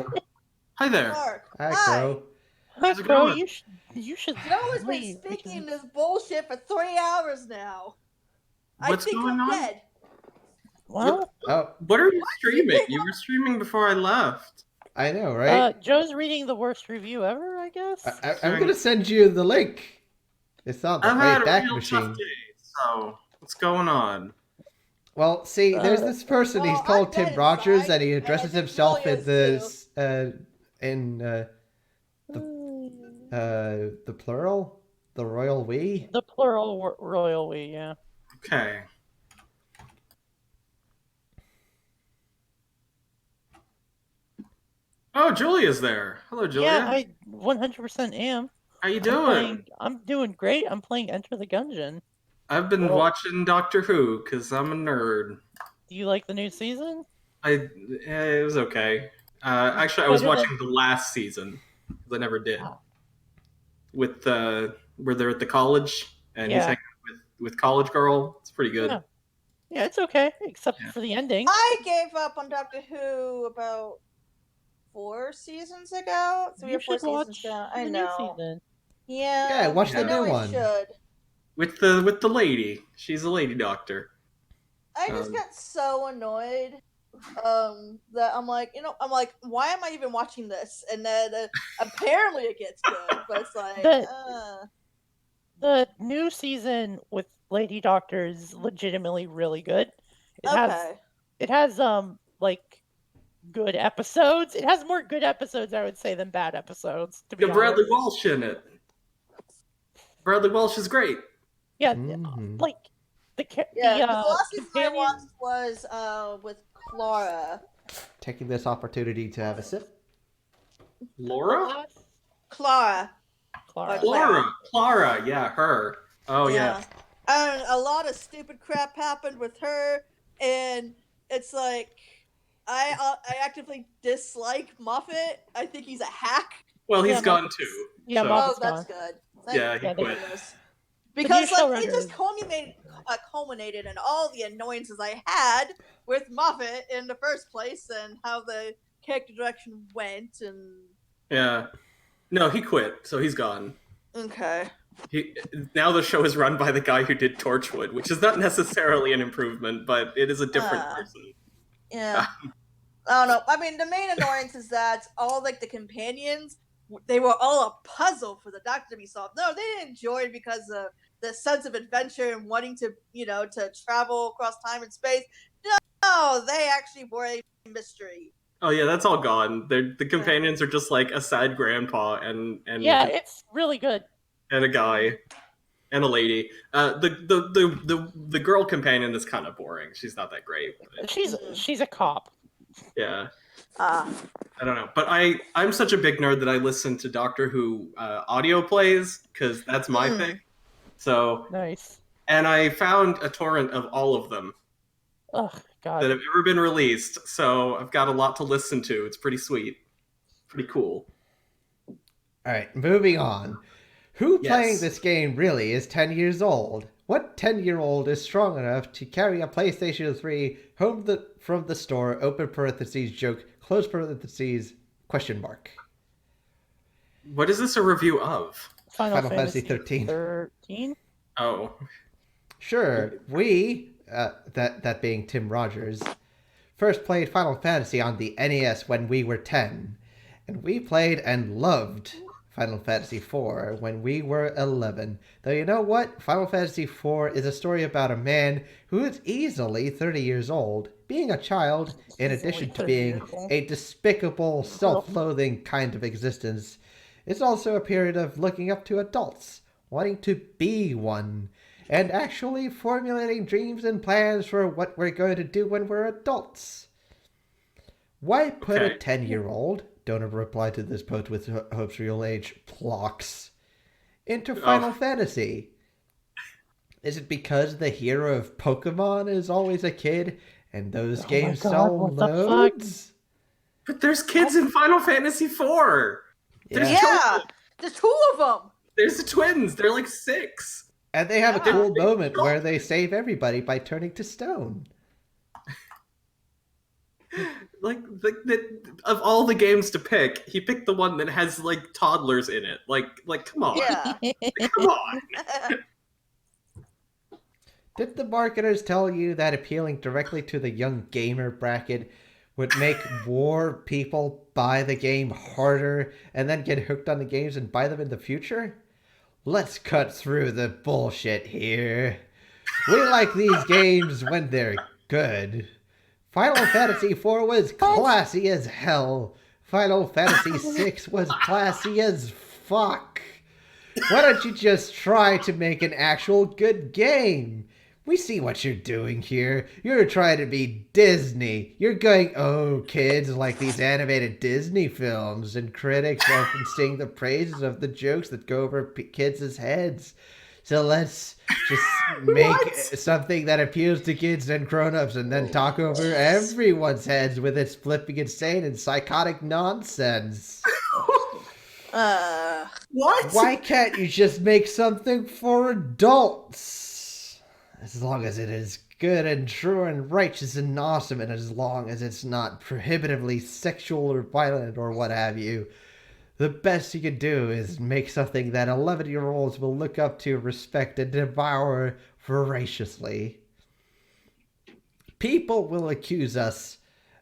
F: Hi there.
C: Clark.
A: Hi, Crow.
E: Hi,
F: it
E: Crow.
F: going?
E: You should.
C: Joe has been
E: leave,
C: speaking this bullshit for 3 hours now.
F: What's
C: I think
F: going
C: I'm
F: on?
C: dead.
E: Well,
F: What are you streaming? You were streaming before I left.
A: I know, right?
E: Joe's reading the worst review ever, I guess.
A: I'm going to send you the link. It's not the
F: I've had a
A: Wayback
F: real
A: Machine.
F: tough day, so what's going on?
A: Well, see, there's this person. He's called Tim Rogers, and he addresses himself in The plural? The royal we?
E: The plural royal we, yeah.
F: Okay. Oh, Julia's there. Hello, Julia.
E: Yeah, I 100% am.
F: How you doing?
E: I'm doing great. I'm playing Enter the Gungeon.
F: I've been
E: Well-
F: watching Doctor Who because I'm a nerd.
E: Do you like the new season?
F: It was okay. Actually, I was watching the last season because I never did.
E: Oh.
F: With where they're at the college and he's
E: Yeah.
F: hanging out with college girl. It's pretty good.
E: Yeah. Yeah, it's okay, except
F: Yeah.
E: for the ending.
C: I gave up on Doctor Who about 4 seasons ago. 3
E: You
C: or 4
E: should
C: seasons
E: watch
C: ago. I
E: the
C: know.
E: new season.
C: Yeah.
A: Yeah, watch the
C: I know
A: new
C: I
A: one.
C: should.
F: With the lady. She's a lady doctor.
C: I just get so annoyed that I'm like, why am I even watching this? And then apparently it gets good, but it's like,
E: The new season with Lady Doctor is legitimately really good. It has like good episodes. It has more good episodes, I would say, than bad episodes. To be
F: Got Bradley
E: honest.
F: Walsh in it. Bradley Walsh is great.
E: Yeah,
A: Mhm.
E: like the
C: last season I
E: companion.
C: watched was with Clara.
A: Taking this opportunity to have a sip.
F: Laura?
C: Clara.
F: Clara, yeah, her. Oh yeah.
C: And a lot of stupid crap happened with her, and it's like I actively dislike Moffat. I think he's a hack.
F: Well, he's
E: Yeah,
F: gone
E: Moffat's-
F: too.
E: yeah,
F: so-
E: Moffat's
C: that's
E: gone.
C: good.
F: Yeah, he
C: Thank
F: quit.
C: goodness.
E: The
C: Because
E: new
C: like it
E: showrunner
C: just
E: is-
C: culminated in all the annoyances I had with Moffat in the first place, and how the character direction went, and
F: Yeah. No, he quit, so he's gone.
C: okay.
F: Now the show is run by the guy who did Torchwood, which is not necessarily an improvement, but it is a different person.
C: Yeah. I don't know. I mean, the main annoyance is that all like the companions, they were all a puzzle for the Doctor to be solved. No, they didn't enjoy it because of the sense of adventure and wanting to, to travel across time and space. No, they actually were a mystery.
F: Oh yeah, that's all gone. The companions are just like a sad grandpa and
E: Yeah, it's really good.
F: and a guy and a lady. The girl companion is kind of boring. She's not that great. But,
E: She's a cop.
F: yeah. I don't know, but I'm such a big nerd that I listen to Doctor Who audio plays because that's my thing. So
E: Nice.
F: And I found a torrent of all of them
E: Oh God.
F: that have ever been released. So I've got a lot to listen to. It's pretty sweet, pretty cool.
A: All right, moving on. Who playing this game really is 10 years old? What 10-year-old is strong enough to carry a PlayStation 3 home from the store, open parentheses, joke, close parentheses, question mark?
F: What is this a review of?
A: Final Fantasy XIII.
E: 13?
F: Oh.
A: Sure, we, that being Tim Rogers, first played Final Fantasy on the NES when we were 10. And we played and loved Final Fantasy IV when we were 11. Though you know what? Final Fantasy IV is a story about a man who is easily 30 years old, being a child, in addition to being a despicable, self-loathing kind of existence. It's also a period of looking up to adults, wanting to be one, and actually formulating dreams and plans for what we're going to do when we're adults. Why put a 10-year-old, Donor replied to this post with Hope's real age, Plox, into Final Fantasy? Is it because the hero of Pokemon is always a kid and those games sell loads?
F: But there's kids in Final Fantasy IV.
C: Yeah, there's 2 of them.
F: There's the twins. They're like 6.
A: And they have a cool moment where they save everybody by turning to stone.
F: Like of all the games to pick, he picked the one that has like toddlers in it. Like come on.
C: Yeah.
F: Come on.
A: Did the marketers tell you that appealing directly to the young gamer bracket would make more people buy the game harder and then get hooked on the games and buy them in the future? Let's cut through the bullshit here. We like these games when they're good. Final Fantasy IV was classy as hell. Final Fantasy VI was classy as fuck? Why don't you just try to make an actual good game? We see what you're doing here. You're trying to be Disney. You're going, oh, kids like these animated Disney films, and critics often sing the praises of the jokes that go over kids' heads. So let's just make something that appeals to kids and grown-ups and then talk over everyone's heads with its flipping insane and psychotic nonsense.
F: What?
A: Why can't you just make something for adults? As long as it is good and true and righteous and awesome, and as long as it's not prohibitively sexual or violent or what have you, the best you can do is make something that 11-year-olds will look up to, respect, and devour voraciously. People will accuse us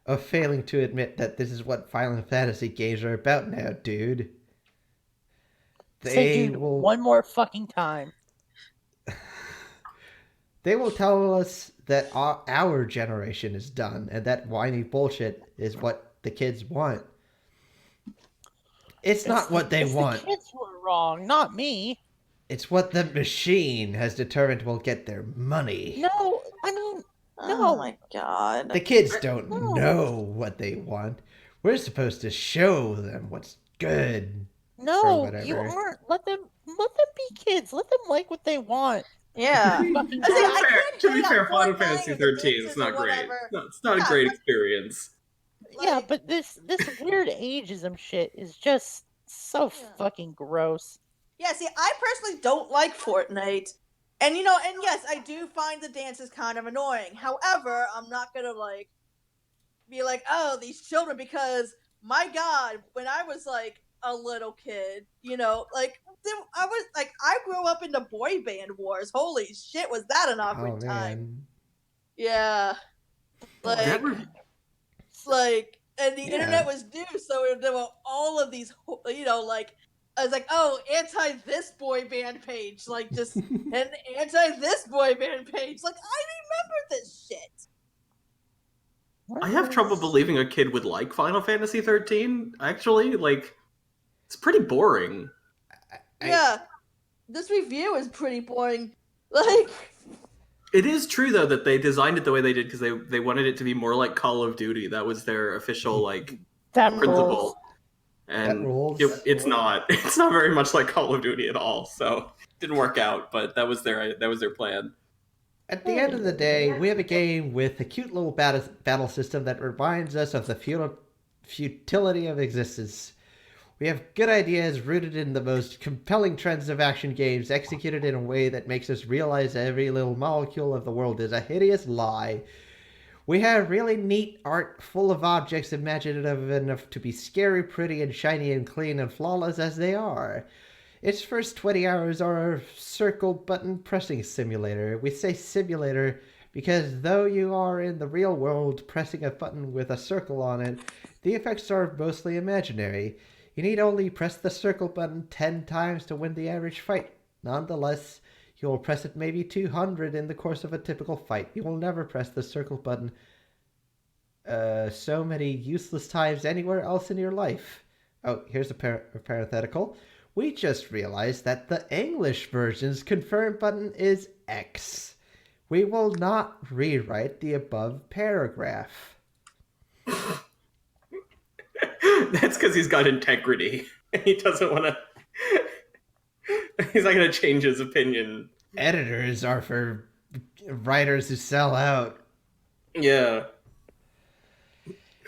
A: of failing to admit that this is what Final Fantasy games are about now, dude.
E: Say, dude, one more fucking time.
A: They will tell us that our generation is done and that whiny bullshit is what the kids want. It's not what they want.
E: The kids were wrong, not me.
A: It's what the machine has determined will get their money.
E: No, I mean, no.
C: Oh my god.
A: The kids don't know what they want. We're supposed to show them what's good.
E: No, you aren't. Let them be kids. Let them like what they want.
C: Yeah.
F: To be fair, Final Fantasy XIII is not great. No, it's not a great experience.
E: Yeah, but this weird ageism shit is just so fucking gross.
C: Yeah, see, I personally don't like Fortnite. And and yes, I do find the dances kind of annoying. However, I'm not gonna be like, oh, these children, because my god, when I was a little kid, I grew up in the boy band wars. Holy shit, was that an awkward time? Yeah. And the internet was new, so there were all of these, I was like, oh, anti this boy band page, just an anti this boy band page. I remember this shit.
F: I have trouble believing a kid would like Final Fantasy XIII, actually. It's pretty boring.
C: Yeah. This review is pretty boring.
F: It is true, though, that they designed it the way they did because they wanted it to be more like Call of Duty. That was their official, principle.
E: Rules.
F: And
A: that rules.
F: It's not. It's not very much like Call of Duty at all, so it didn't work out, but that was their plan.
A: At the end of the day, we have a game with a cute little battle system that reminds us of the futility of existence. We have good ideas rooted in the most compelling trends of action games, executed in a way that makes us realize every little molecule of the world is a hideous lie. We have really neat art full of objects imaginative enough to be scary, pretty, and shiny and clean and flawless as they are. Its first 20 hours are a circle button pressing simulator. We say simulator because though you are in the real world pressing a button with a circle on it, the effects are mostly imaginary. You need only press the circle button 10 times to win the average fight. Nonetheless, you will press it maybe 200 in the course of a typical fight. You will never press the circle button so many useless times anywhere else in your life. Oh, here's a parenthetical. We just realized that the English version's confirm button is X. We will not rewrite the above paragraph.
F: That's because he's got integrity. He doesn't want to... He's not going to change his opinion.
A: Editors are for writers who sell out.
F: Yeah.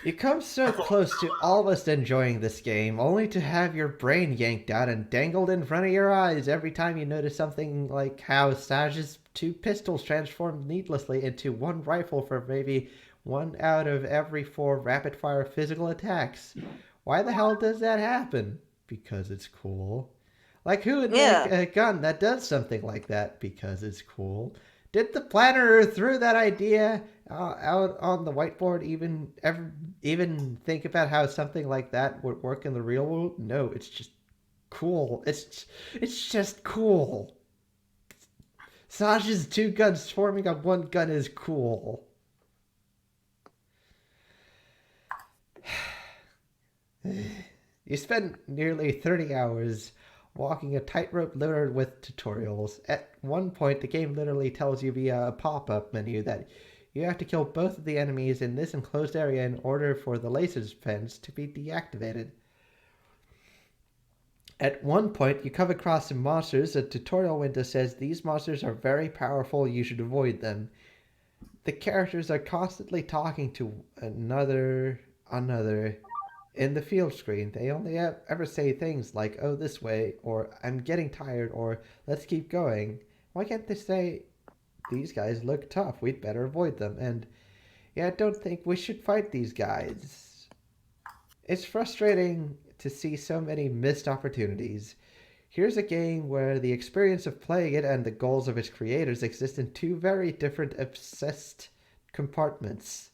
A: You come so close to almost enjoying this game, only to have your brain yanked out and dangled in front of your eyes every time you notice something like how Sage's 2 pistols transformed needlessly into 1 rifle for maybe 1 out of every 4 rapid-fire physical attacks. Why the hell does that happen? Because it's cool. Who would make a gun that does something like that? Because it's cool. Did the planner who threw that idea out on the whiteboard even think about how something like that would work in the real world? No, it's just cool. It's just cool. Sage's 2 guns forming on 1 gun is cool. You spend nearly 30 hours walking a tightrope littered with tutorials. At one point, the game literally tells you via a pop-up menu that you have to kill both of the enemies in this enclosed area in order for the laser fence to be deactivated. At one point, you come across some monsters. A tutorial window says these monsters are very powerful, you should avoid them. The characters are constantly talking to another in the field screen. They only ever say things like, oh, this way, or I'm getting tired, or let's keep going. Why can't they say, these guys look tough, we'd better avoid them, and yeah, I don't think we should fight these guys. It's frustrating to see so many missed opportunities. Here's a game where the experience of playing it and the goals of its creators exist in two very different obsessed compartments.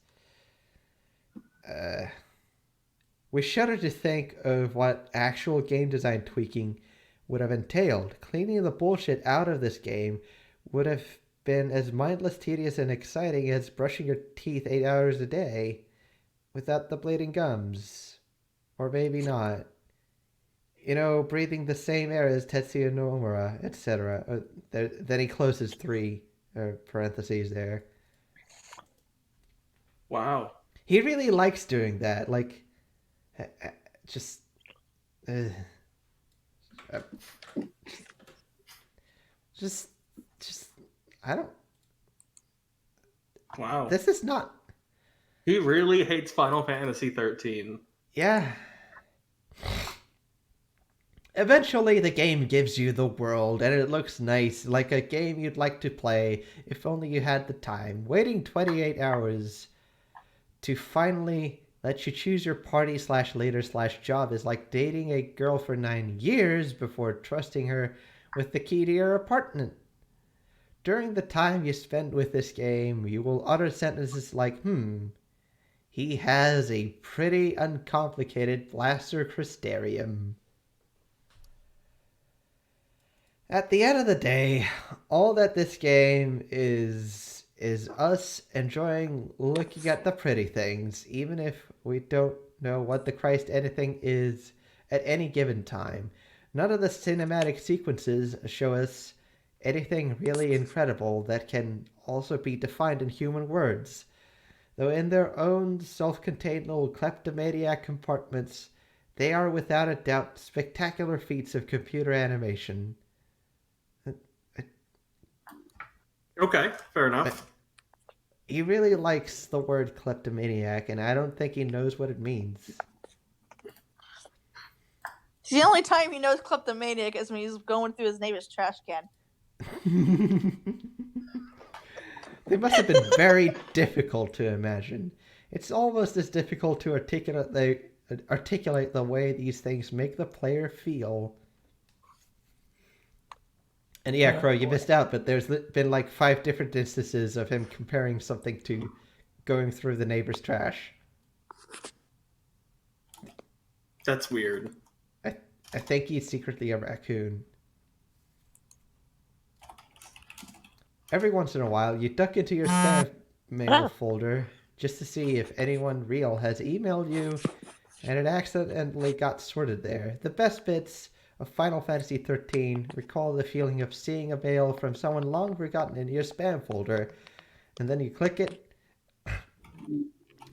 A: We shudder to think of what actual game design tweaking would have entailed. Cleaning the bullshit out of this game would have been as mindless, tedious, and exciting as brushing your teeth 8 hours a day without the bleeding gums. Or maybe not. You know, breathing the same air as Tetsuya Nomura, etc. Then he closes 3 parentheses there.
F: Wow.
A: He really likes doing that. Like, just I don't.
F: Wow.
A: This is not.
F: He really hates Final Fantasy XIII.
A: Yeah. Eventually, the game gives you the world, and it looks nice, like a game you'd like to play if only you had the time. Waiting 28 hours to finally let you choose your party/leader/job is like dating a girl for 9 years before trusting her with the key to your apartment. During the time you spend with this game, you will utter sentences like, he has a pretty uncomplicated blaster crystarium. At the end of the day, all that this game is us enjoying looking at the pretty things, even if we don't know what the Christ anything is at any given time. None of the cinematic sequences show us anything really incredible that can also be defined in human words. Though in their own self-contained little kleptomaniac compartments, they are without a doubt spectacular feats of computer animation.
F: Okay, fair enough.
A: But he really likes the word kleptomaniac, and I don't think he knows what it means.
C: The only time he knows kleptomaniac is when he's going through his neighbor's trash can.
A: They must have been very difficult to imagine. It's almost as difficult to articulate the way these things make the player feel. And yeah, Crow, you missed out, but there's been like 5 different instances of him comparing something to going through the neighbor's trash.
F: That's weird.
A: I think he's secretly a raccoon. Every once in a while, you duck into your spam mail folder just to see if anyone real has emailed you, and it accidentally got sorted there. The best bits of Final Fantasy XIII recall the feeling of seeing a mail from someone long forgotten in your spam folder, and then you click it,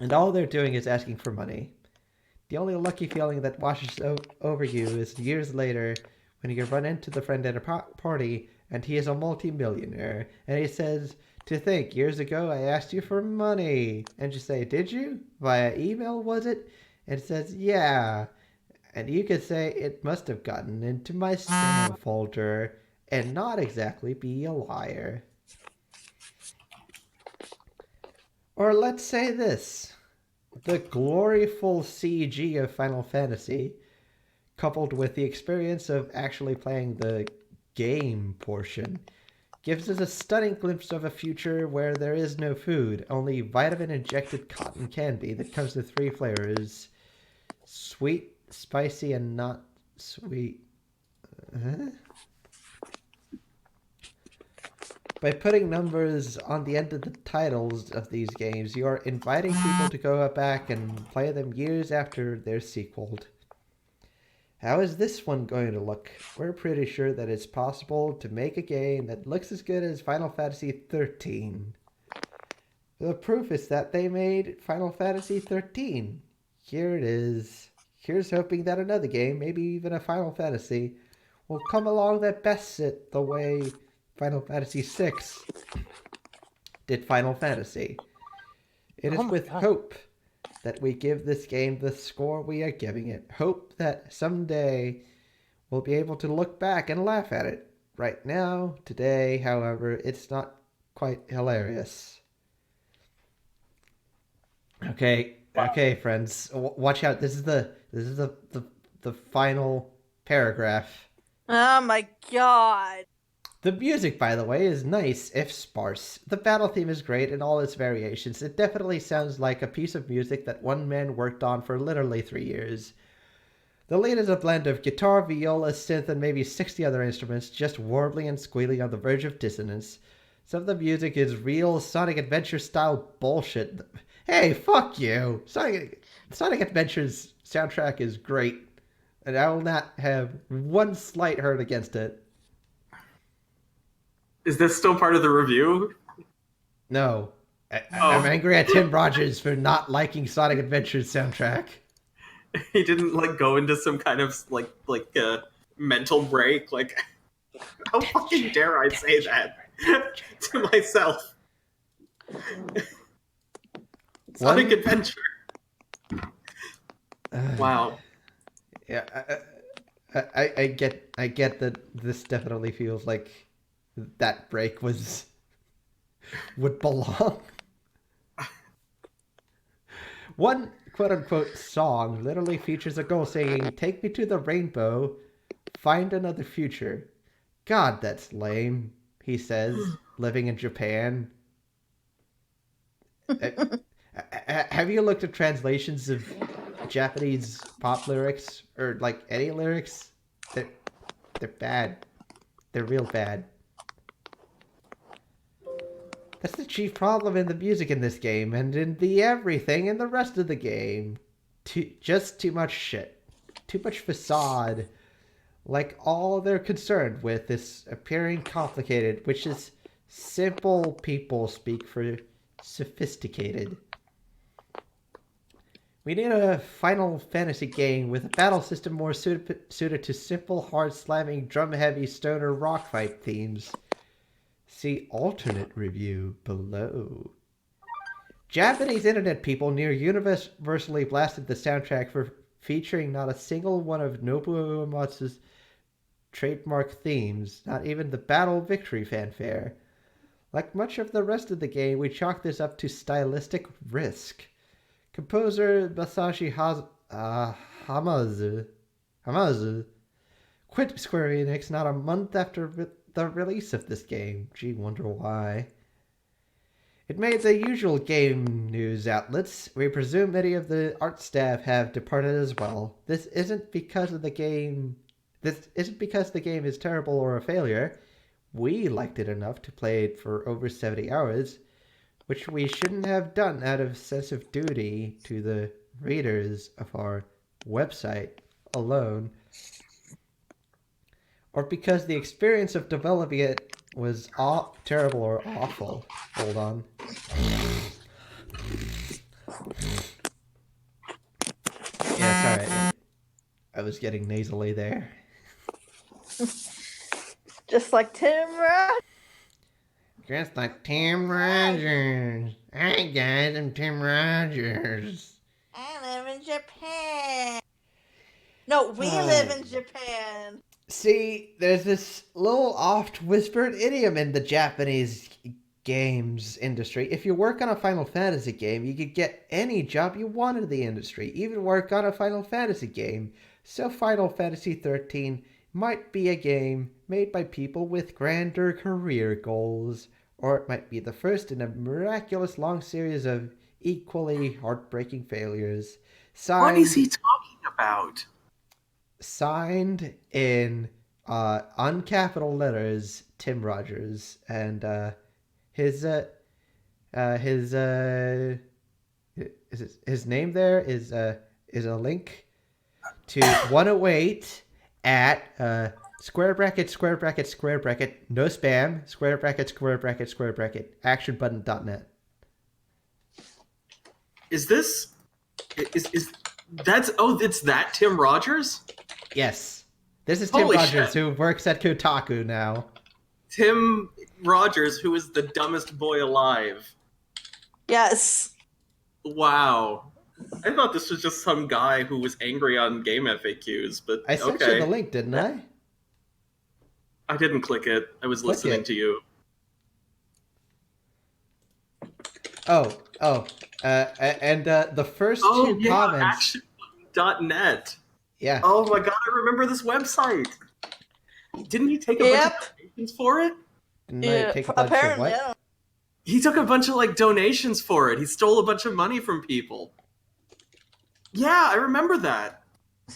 A: and all they're doing is asking for money. The only lucky feeling that washes over you is years later when you run into the friend at a party and he is a multi-millionaire, and he says, "To think, years ago I asked you for money." And you say, "Did you? Via email, was it?" And it says, "Yeah." And you could say, "It must have gotten into my spam folder," and not exactly be a liar. Or let's say this. The gloryful CG of Final Fantasy, coupled with the experience of actually playing the game portion, gives us a stunning glimpse of a future where there is no food, only vitamin-injected cotton candy that comes with 3 flavors: sweet, spicy, and not sweet. By putting numbers on the end of the titles of these games, you are inviting people to go back and play them years after they're sequeled. how is this one going to look? We're pretty sure that it's possible to make a game that looks as good as Final Fantasy XIII. The proof is that they made Final Fantasy XIII. Here it is. Here's hoping that another game, maybe even a Final Fantasy, will come along that bests it the way Final Fantasy VI did Final Fantasy. It is with hope that we give this game the score we are giving it. Hope that someday we'll be able to look back and laugh at it. Right now, today, however, it's not quite hilarious. Okay, okay, friends, watch out. This is the final paragraph.
C: Oh my god.
A: The music, by the way, is nice, if sparse. The battle theme is great in all its variations. It definitely sounds like a piece of music that one man worked on for literally 3 years. The lead is a blend of guitar, viola, synth, and maybe 60 other instruments, just warbling and squealing on the verge of dissonance. Some of the music is real Sonic Adventure-style bullshit. Hey, fuck you! Sonic Adventure's soundtrack is great, and I will not have one slight hurt against it.
F: Is this still part of the review?
A: No. I'm angry at Tim Rogers for not liking Sonic Adventure's soundtrack.
F: He didn't go into some kind of mental break. How fucking dare I say that to myself? Sonic Adventure. Wow.
A: Yeah, I get that this definitely feels like that break would belong. One quote-unquote song literally features a girl saying, "Take me to the rainbow, find another future." God, that's lame, he says, living in Japan. Have you looked at translations of Japanese pop lyrics, or any lyrics? They're bad. They're real bad. That's the chief problem in the music in this game, and in the everything in the rest of the game. Just too much shit. Too much facade. All they're concerned with is appearing complicated, which is simple people speak for sophisticated. We need a Final Fantasy game with a battle system more suited to simple, hard-slamming, drum-heavy, stoner rock fight themes. See alternate review below. Japanese internet people near universally blasted the soundtrack for featuring not a single one of Nobuo Uematsu's trademark themes, not even the battle victory fanfare. Like much of the rest of the game, we chalk this up to stylistic risk. Composer Masashi Hamazu quit Square Enix not a month after the release of this game. Gee, wonder why. It made the usual game news outlets. We presume many of the art staff have departed as well. This isn't because the game is terrible or a failure. We liked it enough to play it for over 70 hours, which we shouldn't have done out of sense of duty to the readers of our website alone, or because the experience of developing it was terrible or awful. Hold on. Yeah, sorry. I was getting nasally there.
C: Just like Tim Rogers.
A: Just like Tim Rogers. Hi guys, I'm Tim Rogers.
C: I live in Japan. No, we live in Japan.
A: See, there's this little oft-whispered idiom in the Japanese games industry. If you work on a Final Fantasy game, you could get any job you want in the industry, even work on a Final Fantasy game. So Final Fantasy XIII might be a game made by people with grander career goals, or it might be the first in a miraculous long series of equally heartbreaking failures.
F: What is he talking about?
A: Signed in uncapital letters, Tim Rogers, and his name there is a link. to 108 at square bracket, square bracket, square bracket, no spam, square bracket, square bracket, square bracket, actionbutton.net.
F: Is this is that's it's that Tim Rogers?
A: Yes. This is Tim
F: Holy
A: Rogers,
F: shit.
A: who works at Kotaku now.
F: Tim Rogers, who is the dumbest boy alive.
C: Yes.
F: Wow. I thought this was just some guy who was angry on game FAQs, but
A: I sent you the link, didn't I?
F: I didn't click it. I was
A: Click
F: listening
A: it.
F: to you.
A: And the first two comments.
F: Action.net.
A: Yeah.
F: Oh my god, I remember this website. Didn't he take a bunch of donations for it?
A: Didn't I take a bunch of what?
C: Yeah.
F: He took a bunch of donations for it. He stole a bunch of money from people. Yeah, I remember that.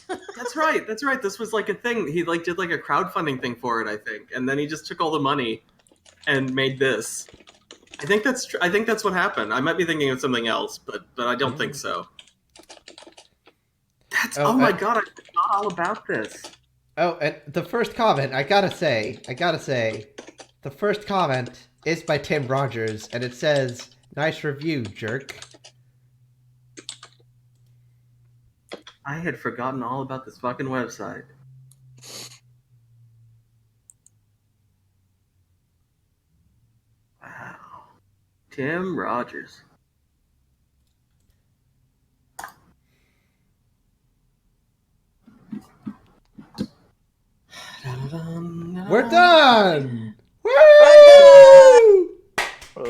F: That's right. That's right. This was a thing. He did a crowdfunding thing for it, I think, and then he just took all the money and made this. I think that's I think that's what happened. I might be thinking of something else, but I don't think so. That's oh my god! I forgot all about this.
A: Oh, and the first comment, I gotta say, the first comment is by Tim Rogers, and it says, "Nice review, jerk."
F: I had forgotten all about this fucking website. Wow. Tim Rogers.
A: We're done! Woo!
C: No,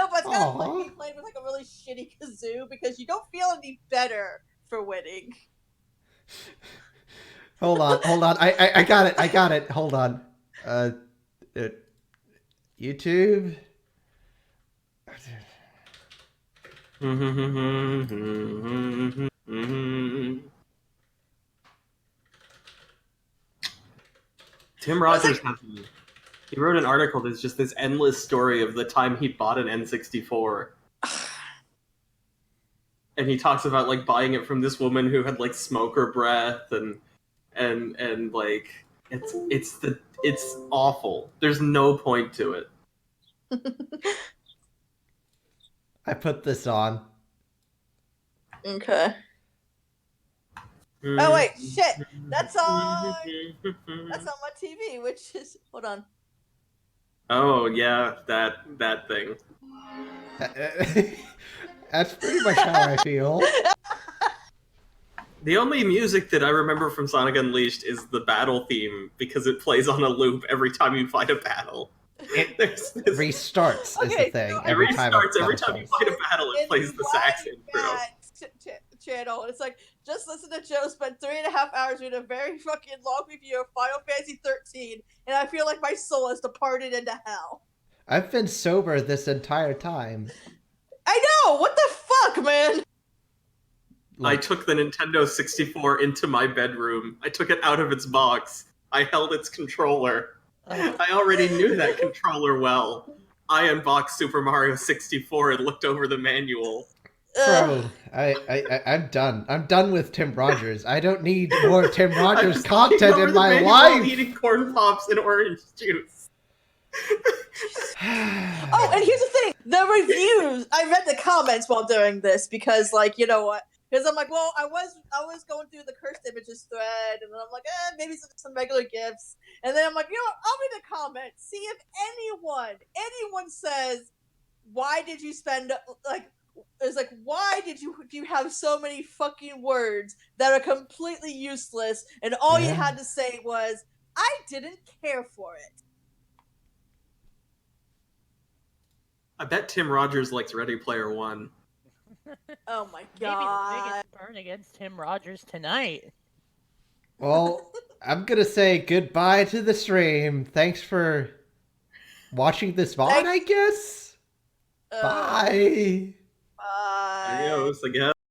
C: but it's kind of like me playing with a really shitty kazoo because you don't feel any better for winning.
A: Hold on. I got it. Hold on. YouTube.
F: Tim Rogers he wrote an article that's just this endless story of the time he bought an N64. And he talks about buying it from this woman who had smoker breath and it's awful. There's no point to it.
A: I put this on.
C: Okay. Oh wait, shit! That's on my TV, which is hold on.
F: Oh yeah, that thing.
A: That's pretty much how I feel.
F: The only music that I remember from Sonic Unleashed is the battle theme because it plays on a loop every time you fight a battle.
A: It restarts is the thing.
F: Every time you fight a battle, it plays the sax intro.
C: Channel. It's just listen to Joe spend 3.5 hours doing a very fucking long review of Final Fantasy XIII, and I feel like my soul has departed into hell.
A: I've been sober this entire time.
C: I know! What the fuck, man?
F: I took the Nintendo 64 into my bedroom. I took it out of its box. I held its controller. I already knew that controller well. I unboxed Super Mario 64 and looked over the manual.
A: Bro, I'm done. I'm done with Tim Rogers. I don't need more Tim Rogers content in my life.
F: Eating corn pops and orange juice.
C: Oh, and here's the thing: the reviews. I read the comments while doing this because, you know what? Because I'm well, I was going through the cursed images thread, and then I'm maybe some regular gifts, and then I'm you know what? I'll read the comments, see if anyone says, why did you spend it's why did you have so many fucking words that are completely useless, and all you had to say was, I didn't care for it.
F: I bet Tim Rogers likes Ready Player One.
C: Oh my god.
E: Maybe the biggest burn against Tim Rogers tonight.
A: Well, I'm gonna say goodbye to the stream. Thanks for watching this VOD, I guess. Bye.
C: Bye.
F: Adios again.